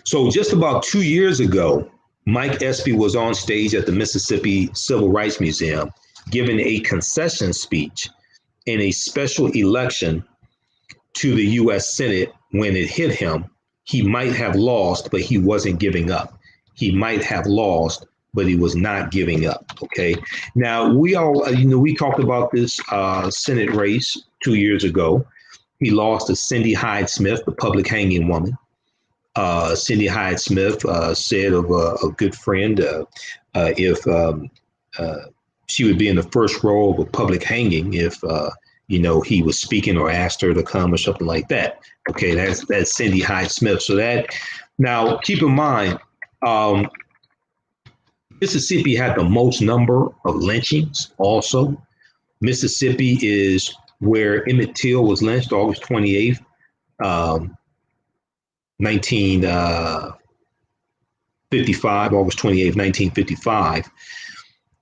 So just about 2 years ago, Mike Espy was on stage at the Mississippi Civil Rights Museum giving a concession speech in a special election to the U.S. Senate. When it hit him, he might have lost, but he wasn't giving up. He might have lost, but he was not giving up, okay? Now, we talked about this Senate race 2 years ago. He lost to Cindy Hyde Smith, the public hanging woman. Cindy Hyde Smith said of a good friend, if she would be in the first row of a public hanging if, he was speaking or asked her to come or something like that. Okay, that's Cindy Hyde Smith. So that, now keep in mind, Mississippi had the most number of lynchings also. Mississippi is where Emmett Till was lynched August 28th, 1955, August 28th, 1955,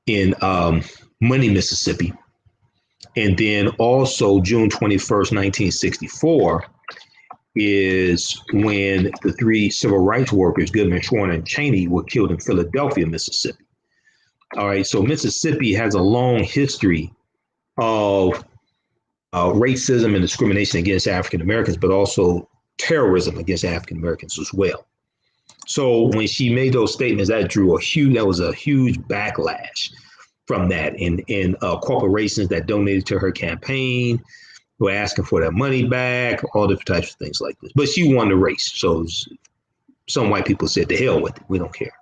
in Money, Mississippi. And then also June 21st, 1964, is when the three civil rights workers, Goodman, Schwerner, and Cheney, were killed in Philadelphia, Mississippi. All right, so Mississippi has a long history of racism and discrimination against African Americans, but also terrorism against African Americans as well. So when she made those statements, that was a huge backlash from that, and corporations that donated to her campaign were asking for their money back, all different types of things like this. But she won the race, so some white people said, "To hell with it, we don't care."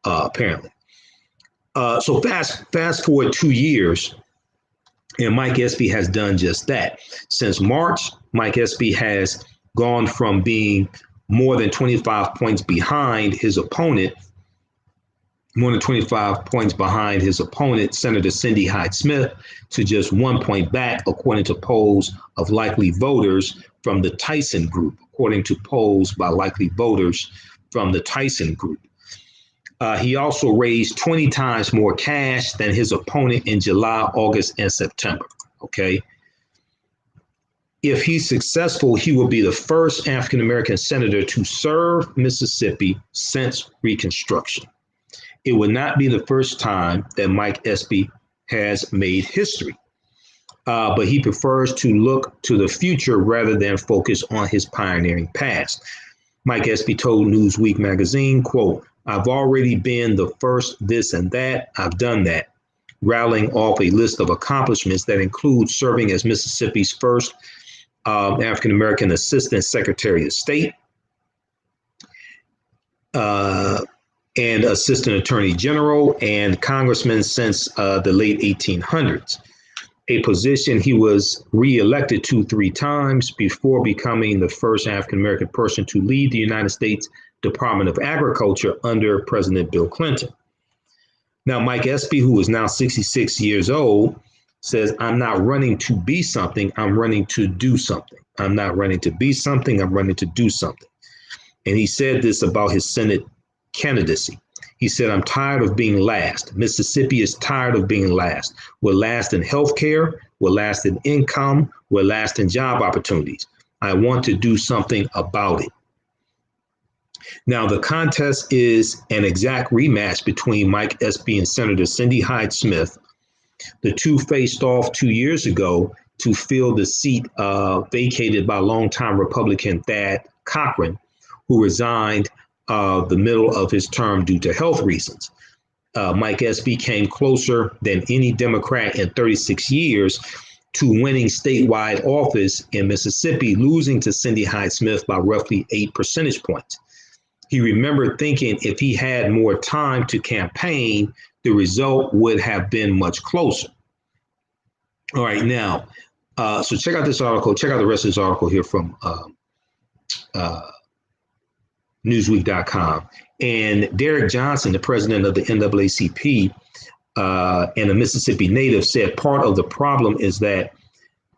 Apparently, so fast forward 2 years. And Mike Espy has done just that. Since March, Mike Espy has gone from being more than 25 points behind his opponent, Senator Cindy Hyde Smith, to just 1 point back, according to polls of likely voters from the Tyson Group, He also raised 20 times more cash than his opponent in July, August, and September, okay? If he's successful, he will be the first African-American senator to serve Mississippi since Reconstruction. It would not be the first time that Mike Espy has made history, but he prefers to look to the future rather than focus on his pioneering past. Mike Espy told Newsweek magazine, quote, "I've already been the first this and that. I've done that," rattling off a list of accomplishments that include serving as Mississippi's first African-American Assistant Secretary of State and Assistant Attorney General and Congressman since the late 1800s, a position he was reelected to 3 times before becoming the first African-American person to lead the United States Department of Agriculture under President Bill Clinton. Now, Mike Espy, who is now 66 years old, says, "I'm not running to be something, I'm running to do something. I'm not running to be something, I'm running to do something." And he said this about his Senate candidacy. He said, "I'm tired of being last. Mississippi is tired of being last. We're last in healthcare, we're last in income, we're last in job opportunities. I want to do something about it." Now, the contest is an exact rematch between Mike Espy and Senator Cindy Hyde Smith. The two faced off 2 years ago to fill the seat vacated by longtime Republican Thad Cochran, who resigned the middle of his term due to health reasons. Mike Espy came closer than any Democrat in 36 years to winning statewide office in Mississippi, losing to Cindy Hyde Smith by roughly 8 percentage points. He remembered thinking if he had more time to campaign, the result would have been much closer. All right, now, So check out this article. Check out the rest of this article here from Newsweek.com. And Derek Johnson, the president of the NAACP and a Mississippi native, said part of the problem is that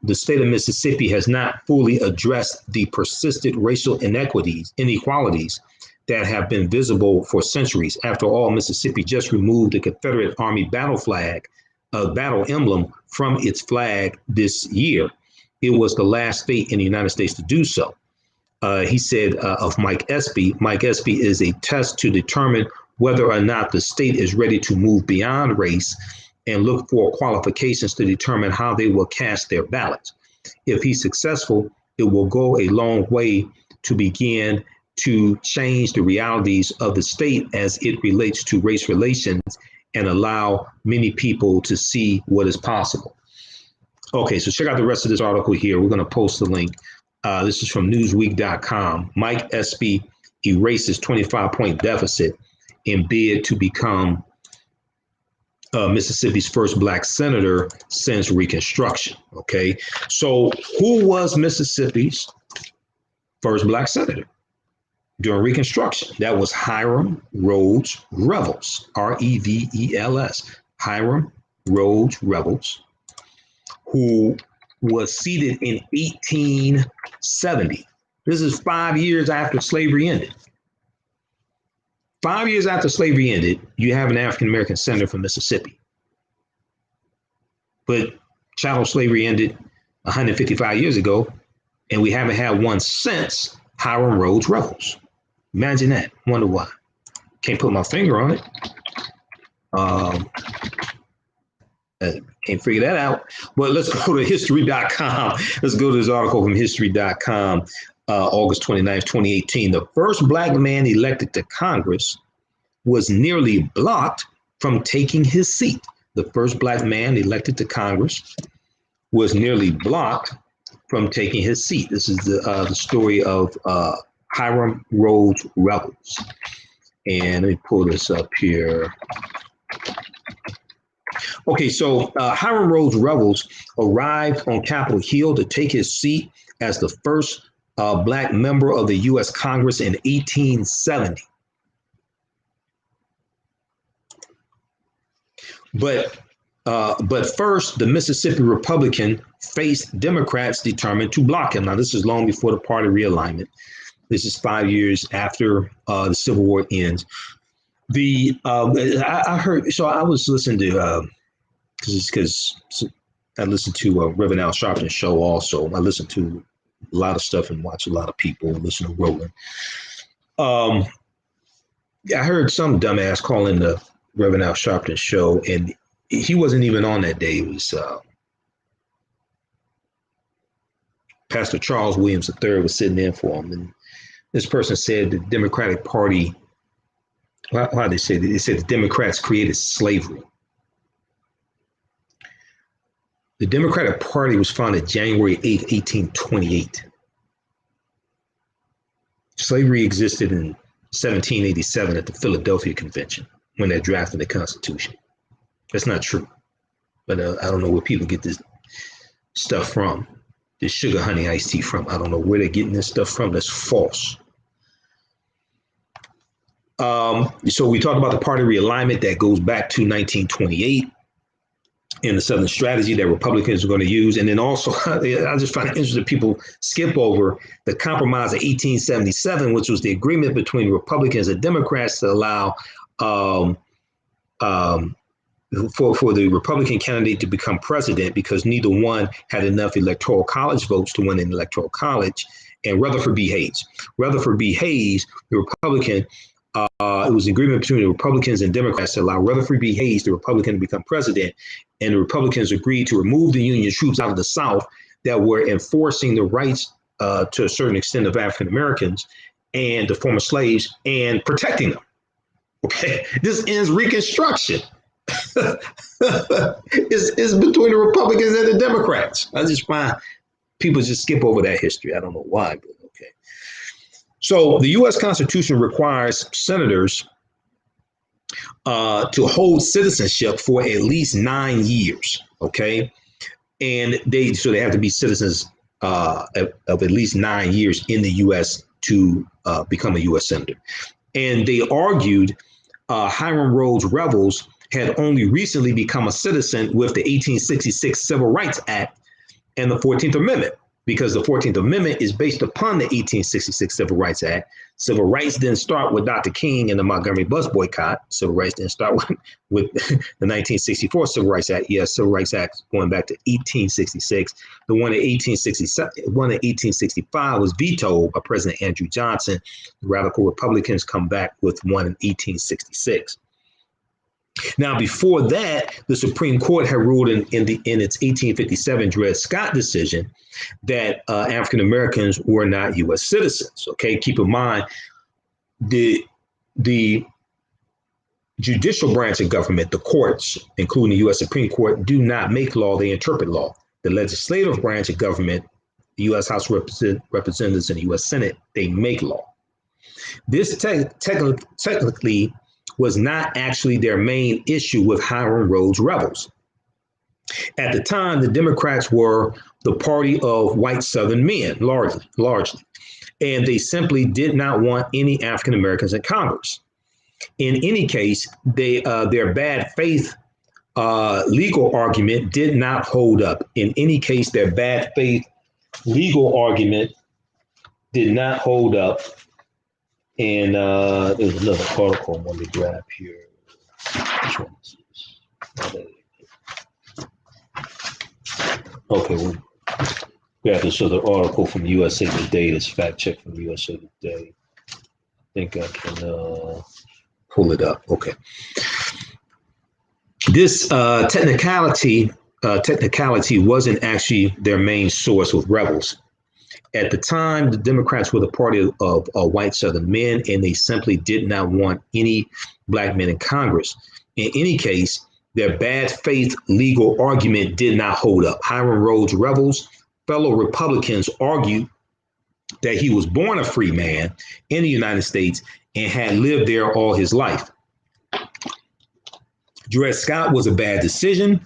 the state of Mississippi has not fully addressed the persistent racial inequalities that have been visible for centuries. After all, Mississippi just removed the Confederate Army battle emblem from its flag this year. It was the last state in the United States to do so. He said of Mike Espy, Mike Espy is a test to determine whether or not the state is ready to move beyond race and look for qualifications to determine how they will cast their ballots. If he's successful, it will go a long way to begin to change the realities of the state as it relates to race relations and allow many people to see what is possible. Okay, so check out the rest of this article here. We're going to post the link. This is from Newsweek.com. Mike Espy erases 25-point deficit in bid to become Mississippi's first Black senator since Reconstruction. Okay, so who was Mississippi's first Black senator during Reconstruction? That was Hiram Rhodes Revels, Revels, Hiram Rhodes Revels, who was seated in 1870. This is 5 years after slavery ended. 5 years after slavery ended, you have an African-American senator from Mississippi. But chattel slavery ended 155 years ago, and we haven't had one since Hiram Rhodes Revels. Imagine that. Wonder why. Can't put my finger on it. Can't figure that out. But let's go to history.com. Let's go to this article from history.com. August 29th, 2018, the first Black man elected to Congress was nearly blocked from taking his seat. The first Black man elected to Congress was nearly blocked from taking his seat. This is the story of Hiram Rhodes Revels. And let me pull this up here. Okay, so Hiram Rhodes Revels arrived on Capitol Hill to take his seat as the first Black member of the U.S. Congress in 1870. But first, the Mississippi Republican faced Democrats determined to block him. Now, this is long before the party realignment. This is 5 years after the Civil War ends. I heard, so I was listening to, because I listened to Reverend Al Sharpton's show also. I listened to a lot of stuff and watch a lot of people, listen to Roland. I heard some dumbass calling the Reverend Al Sharpton show, and he wasn't even on that day. It was Pastor Charles Williams III was sitting in for him, and this person said the Democratic Party, how they say that? They said the Democrats created slavery. The Democratic Party was founded January 8, 1828. Slavery existed in 1787 at the Philadelphia Convention when they drafted the Constitution. That's not true. But I don't know where people get this stuff from, this sugar honey iced tea from. I don't know where they're getting this stuff from. That's false. So we talked about the party realignment that goes back to 1928 and the Southern strategy that Republicans are going to use. And then also, I just find it interesting people skip over the compromise of 1877, which was the agreement between Republicans and Democrats to allow for the Republican candidate to become president because neither one had enough electoral college votes to win an electoral college. And Rutherford B. Hayes, the Republican, it was an agreement between the Republicans and Democrats to allow Rutherford B. Hayes, the Republican, to become president. And the Republicans agreed to remove the Union troops out of the South that were enforcing the rights to a certain extent of African Americans and the former slaves and protecting them. Okay, this ends Reconstruction. It's between the Republicans and the Democrats. I just find people just skip over that history. I don't know why, but okay. So the U.S. Constitution requires senators to hold citizenship for at least 9 years, okay? And they have to be citizens of at least 9 years in the U.S. to become a U.S. senator. And they argued Hiram Revels had only recently become a citizen with the 1866 Civil Rights Act and the 14th Amendment, because the 14th Amendment is based upon the 1866 Civil Rights Act. Civil rights didn't start with Dr. King and the Montgomery bus boycott. Civil rights didn't start with the 1964 Civil Rights Act. Yes, Civil Rights Act going back to 1866. The one in 1865 was vetoed by President Andrew Johnson. The radical Republicans come back with one in 1866. Now, before that, the Supreme Court had ruled in its 1857 Dred Scott decision that African Americans were not U.S. citizens. Okay, keep in mind the judicial branch of government, the courts, including the U.S. Supreme Court, do not make law; they interpret law. The legislative branch of government, the U.S. House of Representatives and the U.S. Senate, they make law. This technically was not actually their main issue with Hiram Revels. At the time, the Democrats were the party of white Southern men, largely, and they simply did not want any African Americans in Congress. In any case, their bad faith legal argument did not hold up. In any case, their bad faith legal argument did not hold up. And there's another article I want to grab here. Which one is this? Okay, we'll grab this other article from USA Today. This fact check from USA Today. I think I can pull it up. Okay. This technicality wasn't actually their main source with Revels. At the time, the Democrats were the party of white Southern men, and they simply did not want any black men in Congress. In any case, their bad faith legal argument did not hold up. Hiram Revels, fellow Republicans argued that he was born a free man in the United States and had lived there all his life. Dred Scott was a bad decision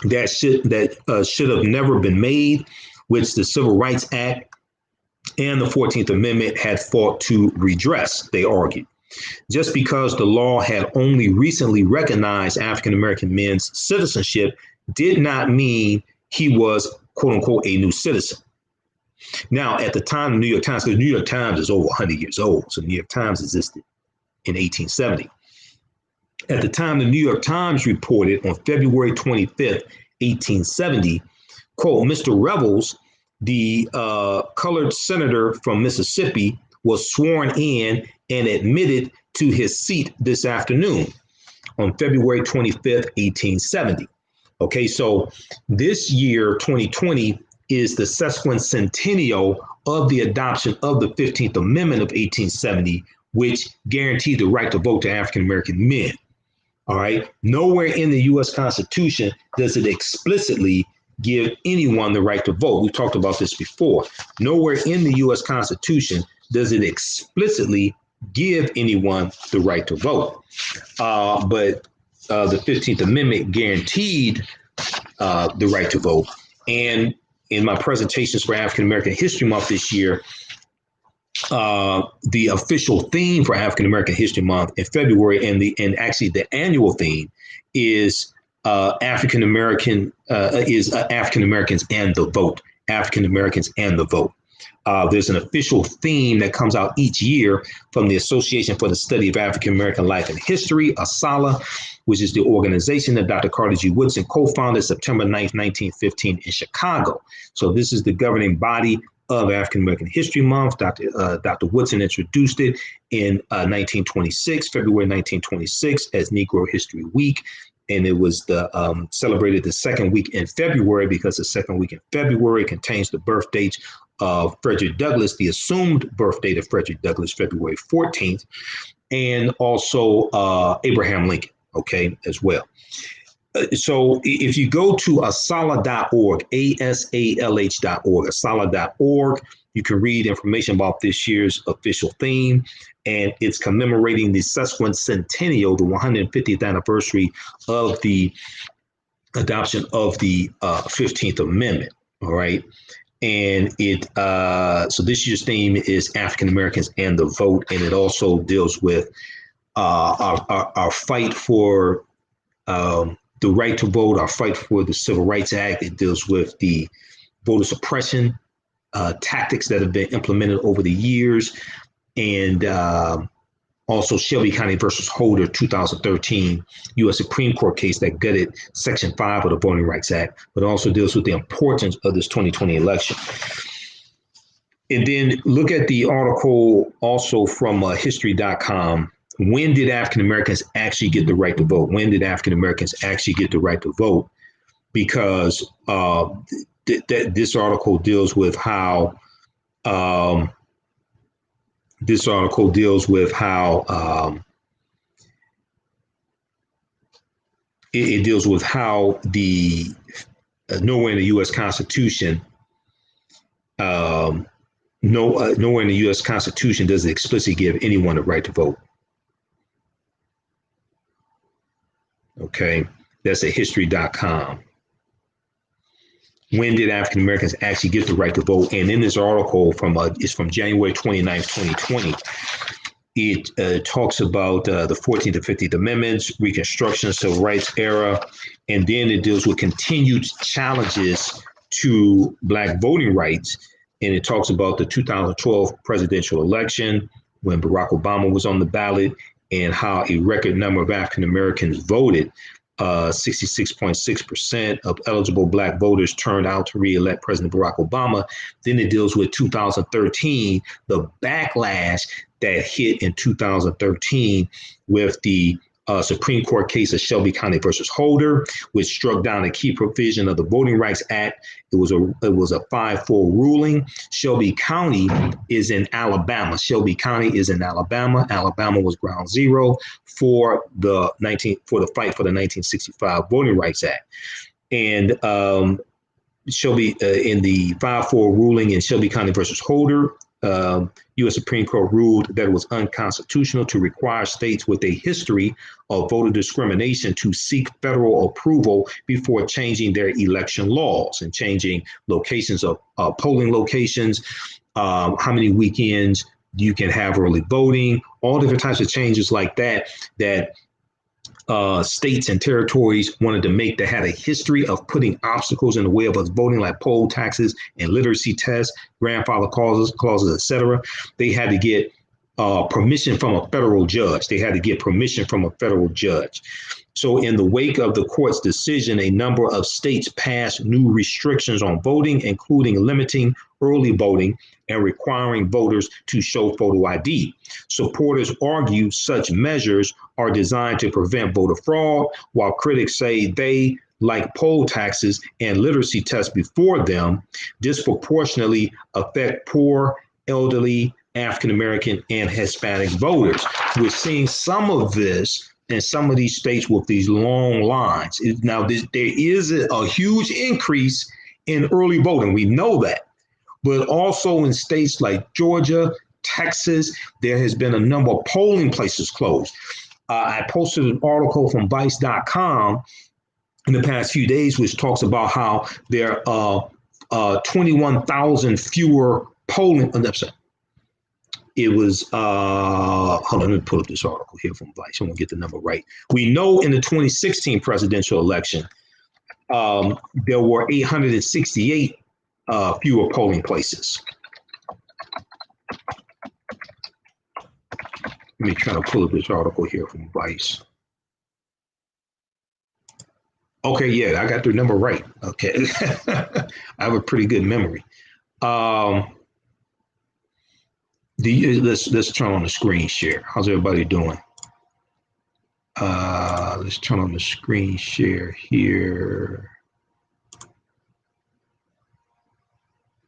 that should have never been made, which the Civil Rights Act and the 14th Amendment had fought to redress, they argued. Just because the law had only recently recognized African American men's citizenship did not mean he was, quote unquote, a new citizen. Now, at the time, the New York Times, because the New York Times is over 100 years old, so the New York Times existed in 1870. At the time, the New York Times reported on February 25th, 1870, quote, Mr. Revels, the colored senator from Mississippi, was sworn in and admitted to his seat this afternoon on February 25th, 1870. Okay, so this year, 2020, is the sesquicentennial of the adoption of the 15th Amendment of 1870, which guaranteed the right to vote to African American men. All right, nowhere in the U.S. Constitution does it explicitly give anyone the right to vote. We talked about this before. Nowhere in the U.S. Constitution does it explicitly give anyone the right to vote. But the 15th Amendment guaranteed the right to vote. And in my presentations for African American History Month this year, the official theme for African American History Month in February, and actually the annual theme is African Americans and the vote. African Americans and the vote. There's an official theme that comes out each year from the Association for the Study of African American Life and History, ASALH, which is the organization that Dr. Carter G. Woodson co-founded September 9th, 1915 in Chicago. So this is the governing body of African American History Month. Dr. Woodson introduced it in 1926, February 1926, as Negro History Week. And it was celebrated the second week in February, because the second week in February contains the birth date of Frederick Douglass, the assumed birth date of Frederick Douglass, February 14th, and also Abraham Lincoln, okay, as well. So if you go to asalh.org, ASALH.org, asalh.org, you can read information about this year's official theme, and it's commemorating the sesquicentennial, the 150th anniversary of the adoption of the 15th Amendment. All right. And it so this year's theme is African Americans and the vote, and it also deals with our fight for the right to vote, our fight for the Civil Rights Act. It deals with the voter suppression tactics that have been implemented over the years, and also Shelby County versus Holder 2013 U.S. Supreme Court case that gutted Section 5 of the Voting Rights Act, but also deals with the importance of this 2020 election. And then look at the article also from history.com. When did African Americans actually get the right to vote? When did African Americans actually get the right to vote? Because this article deals with how it deals with how the nowhere in the U.S. Constitution, nowhere in the U.S. Constitution does it explicitly give anyone the right to vote. Okay, that's at history.com. When did African Americans actually get the right to vote? And in this article it's from January 29th, 2020. It talks about the 14th and 15th Amendments, Reconstruction, Civil Rights era, and then it deals with continued challenges to Black voting rights. And it talks about the 2012 presidential election when Barack Obama was on the ballot and how a record number of African Americans voted. 66.6% of eligible Black voters turned out to re-elect President Barack Obama. Then it deals with 2013, the backlash that hit in 2013 with the Supreme Court case of Shelby County versus Holder, which struck down a key provision of the Voting Rights Act. It was a 5-4 ruling. Shelby County is in Alabama. Alabama was ground zero for the fight for the 1965 Voting Rights Act. And Shelby in the 5-4 ruling in Shelby County versus Holder, U.S. Supreme Court ruled that it was unconstitutional to require states with a history of voter discrimination to seek federal approval before changing their election laws and changing locations of polling locations, how many weekends you can have early voting, all different types of changes like that states and territories wanted to make that had a history of putting obstacles in the way of us voting, like poll taxes and literacy tests, grandfather clauses, etc. They had to get permission from a federal judge. So in the wake of the court's decision, a number of states passed new restrictions on voting, including limiting early voting and requiring voters to show photo ID. Supporters argue such measures are designed to prevent voter fraud, while critics say they, like poll taxes and literacy tests before them, disproportionately affect poor, elderly, African American, and Hispanic voters. We're seeing some of this in some of these states with these long lines. Now, there is a huge increase in early voting. We know that. But also in states like Georgia, Texas, there has been a number of polling places closed. I posted an article from Vice.com in the past few days, which talks about how there are 21,000 fewer polling. It was, hold on, let me pull up this article here from Vice. I'm going to get the number right. We know in the 2016 presidential election, there were 868 fewer polling places. Let me try to pull up this article here from Vice. Okay, yeah, I got the number right. Okay, I have a pretty good memory. Let's turn on the screen share. How's everybody doing? Let's turn on the screen share here.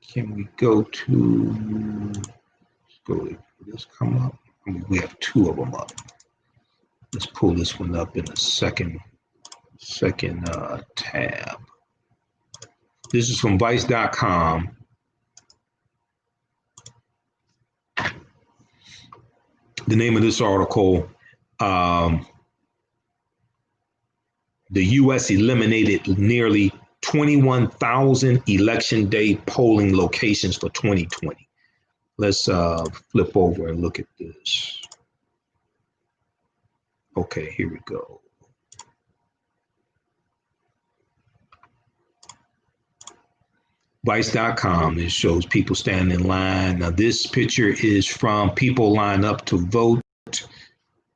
Can we go to? Let's go. Did this come up? We have two of them up. Let's pull this one up in a second tab. This is from Vice.com. The name of this article, the U.S. eliminated nearly 21,000 election day polling locations for 2020. Let's flip over and look at this. Okay, here we go. Vice.com, it shows people standing in line. Now, this picture is from people lined up to vote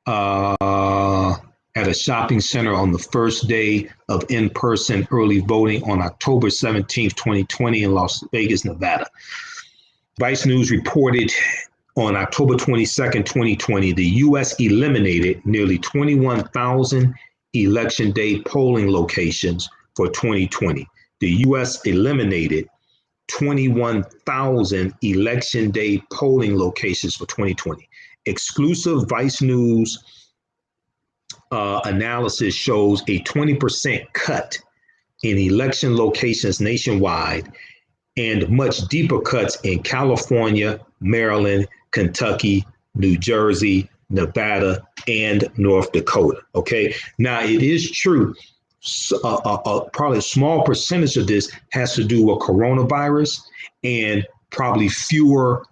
at a shopping center on the first day of in-person early voting on October 17th, 2020 in Las Vegas, Nevada. Vice News reported on October 22nd, 2020, the U.S. eliminated nearly 21,000 election day polling locations for 2020. The U.S. eliminated 21,000 election day polling locations for 2020. Exclusive Vice News analysis shows a 20% cut in election locations nationwide and much deeper cuts in California, Maryland, Kentucky, New Jersey, Nevada, and North Dakota. Okay, now it is true, probably a small percentage of this has to do with coronavirus and probably fewer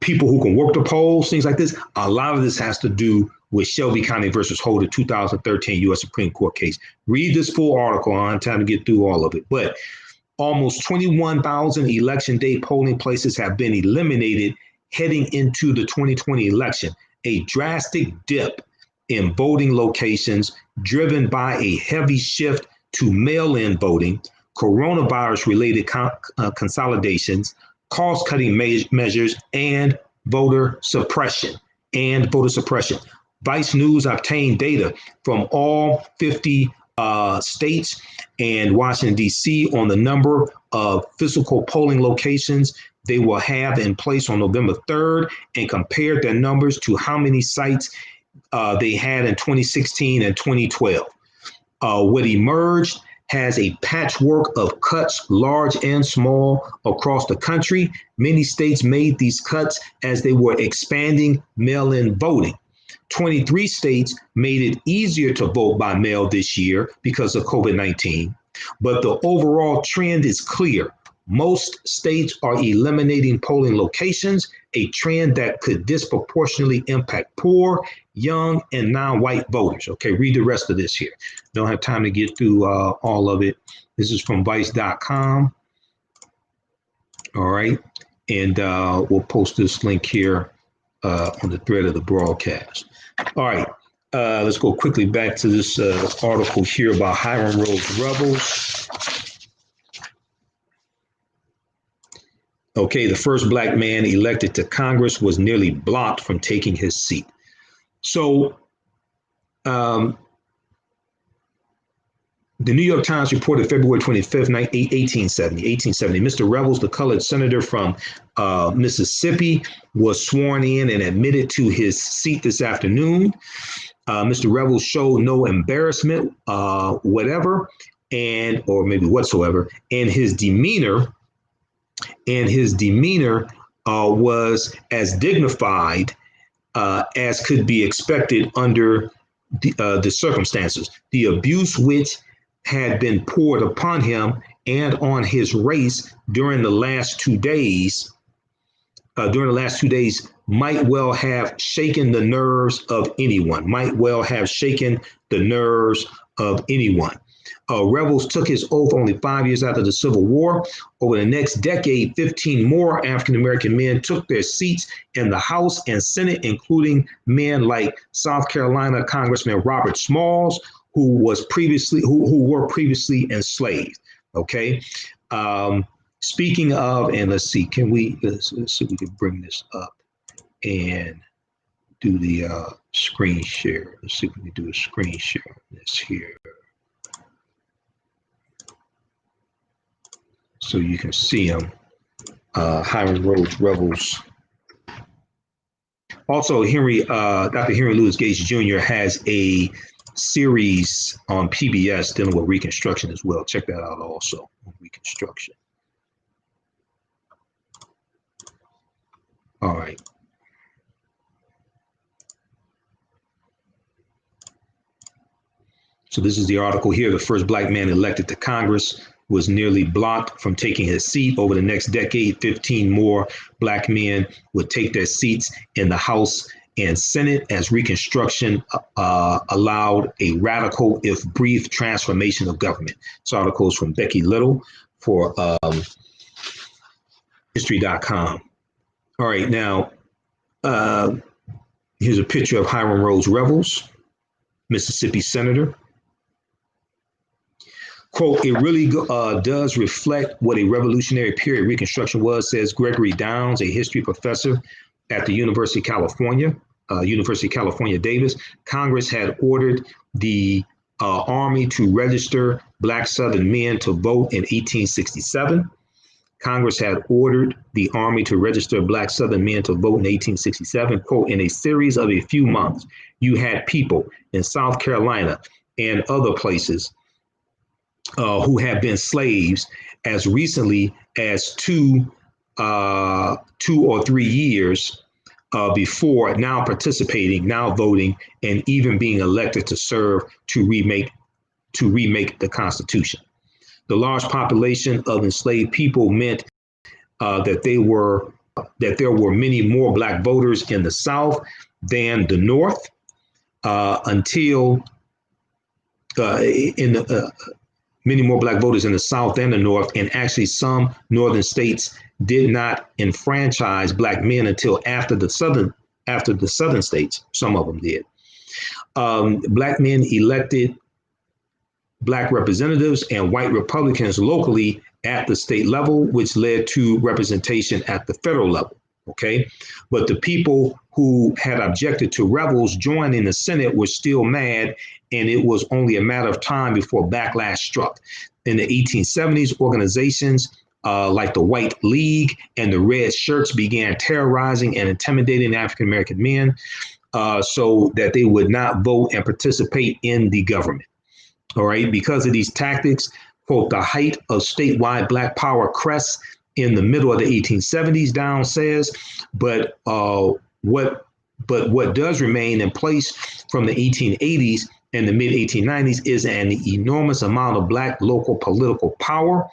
people who can work the polls, things like this. A lot of this has to do with Shelby County versus Holder 2013 U.S. Supreme Court case. Read this full article. I don't have time to get through all of it, but almost 21,000 election day polling places have been eliminated heading into the 2020 election, a drastic dip in voting locations driven by a heavy shift to mail-in voting, coronavirus-related consolidations, cost-cutting measures, and voter suppression. Vice News obtained data from all 50 states and Washington, D.C. on the number of physical polling locations they will have in place on November 3rd and compared their numbers to how many sites they had in 2016 and 2012. What emerged has a patchwork of cuts, large and small, across the country. Many states made these cuts as they were expanding mail-in voting. 23 states made it easier to vote by mail this year because of COVID-19, but the overall trend is clear. Most states are eliminating polling locations, a trend that could disproportionately impact poor, young, and non-white voters. Okay, read the rest of this here. Don't have time to get through all of it. This is from Vice.com. All right, and we'll post this link here on the thread of the broadcast. All right, let's go quickly back to this article here about Hiram R's Revels. Okay, the first Black man elected to Congress was nearly blocked from taking his seat. So the New York Times reported February 25th, 1870, Mr. Revels, the colored senator from Mississippi, was sworn in and admitted to his seat this afternoon. Mr. Revels showed no embarrassment whatever, or maybe whatsoever, and his demeanor was as dignified as could be expected under the circumstances. The abuse which had been poured upon him and on his race during the last 2 days might well have shaken the nerves of anyone. Revels took his oath only 5 years after the Civil War. Over the next decade, 15 more African-American men took their seats in the House and Senate, including men like South Carolina Congressman Robert Smalls, who were previously enslaved. Okay. Speaking of, and let's see if we can bring this up and do the screen share. Let's see if we can do a screen share on this here, so you can see him. Hiram Rhodes Revels. Also, Dr. Henry Louis Gates Jr. has a series on PBS dealing with Reconstruction as well. Check that out also, Reconstruction. All right. So this is the article here. The first black man elected to Congress was nearly blocked from taking his seat. Over the next decade, 15 more black men would take their seats in the House and Senate as Reconstruction allowed a radical, if brief, transformation of government. This article is from Becky Little for History.com. All right, now, here's a picture of Hiram Rose Revels, Mississippi senator. Quote, it really does reflect what a revolutionary period Reconstruction was, says Gregory Downs, a history professor at the University of California, Davis. Congress had ordered the Army to register black Southern men to vote in 1867. Congress had ordered the Army to register black Southern men to vote in 1867. Quote, in a series of a few months, you had people in South Carolina and other places who have been slaves as recently as two or 3 years before, now participating, now voting, and even being elected to serve to remake the Constitution. The large population of enslaved people meant that there were many more black voters in the South than the North many more black voters in the South than the North, and actually some northern states did not enfranchise black men until after the southern states. Some of them did. Black men elected black representatives and white Republicans locally at the state level, which led to representation at the federal level. Okay, but the people who had objected to Revels joining the Senate were still mad, and it was only a matter of time before backlash struck. In the 1870s, organizations like the White League and the Red Shirts began terrorizing and intimidating African American men so that they would not vote and participate in the government. All right, because of these tactics, quote, the height of statewide black power crests in the middle of the 1870s, Downs says, but what does remain in place from the 1880s and the mid 1890s is an enormous amount of black local political power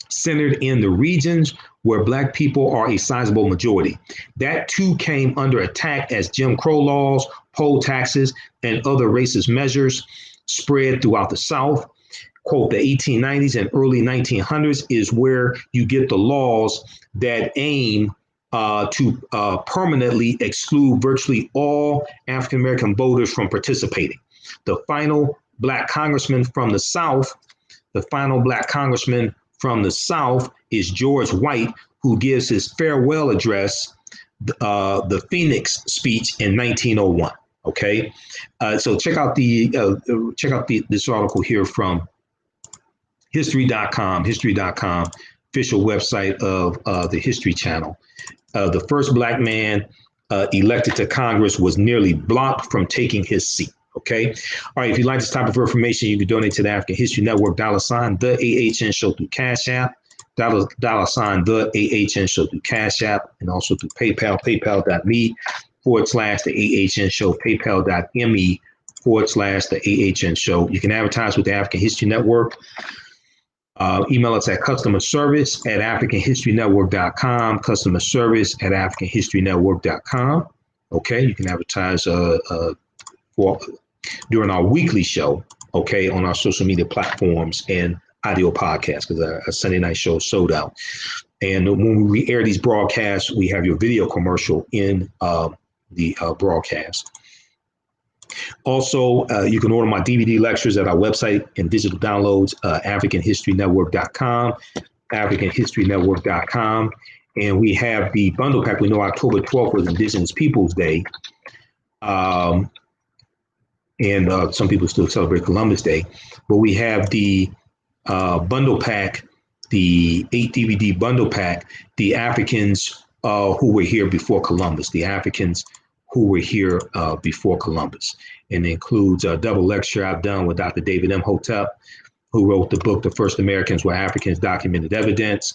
centered in the regions where black people are a sizable majority. That too came under attack as Jim Crow laws, poll taxes, and other racist measures spread throughout the South. Quote, the 1890s and early 1900s is where you get the laws that aim to permanently exclude virtually all African-American voters from participating. The final black congressman from the South, is George White, who gives his farewell address, the Phoenix speech in 1901. Okay, so check out this article here from History.com, official website of the History Channel. The first black man elected to Congress was nearly blocked from taking his seat. Okay. All right. If you'd like this type of information, you can donate to the African History Network, $ the AHN Show through Cash App, $ the AHN Show through Cash App, and also through PayPal, paypal.me /the AHN Show, paypal.me /the AHN Show. You can advertise with the African History Network. Email us at customerservice@africanhistorynetwork.com, customerservice@africanhistorynetwork.com. Okay, you can advertise during our weekly show, okay, on our social media platforms and audio podcasts, because our Sunday night show is sold out. And when we air these broadcasts, we have your video commercial in the broadcast. Also, you can order my DVD lectures at our website and digital downloads, africanhistorynetwork.com. And we have the bundle pack. We know October 12th was Indigenous Peoples Day. And some people still celebrate Columbus Day. But we have the bundle pack, the 8 DVD bundle pack, the Africans who were here before Columbus, And it includes a double lecture I've done with Dr. David Imhotep, who wrote the book, The First Americans Were Africans, Documented Evidence.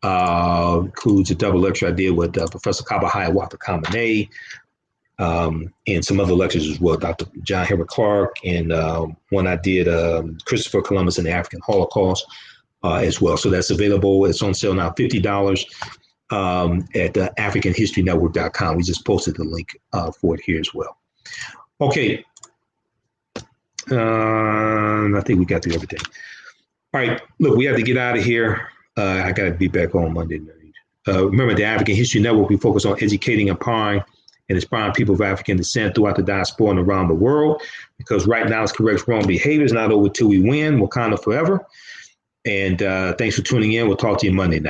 Includes a double lecture I did with Professor Kabahaya Watakamane, and some other lectures as well, Dr. John Herbert Clark, and one I did, Christopher Columbus and the African Holocaust as well. So that's available. It's on sale now, $50 at AfricanHistoryNetwork.com. We just posted the link for it here as well. Okay. I think we got through everything. All right. Look, we have to get out of here. I got to be back on Monday night. Remember, the African History Network, we focus on educating, empowering, and inspiring people of African descent throughout the diaspora and around the world, because right now it's correct wrong behavior. It's not over till we win. Wakanda forever. And thanks for tuning in. We'll talk to you Monday night.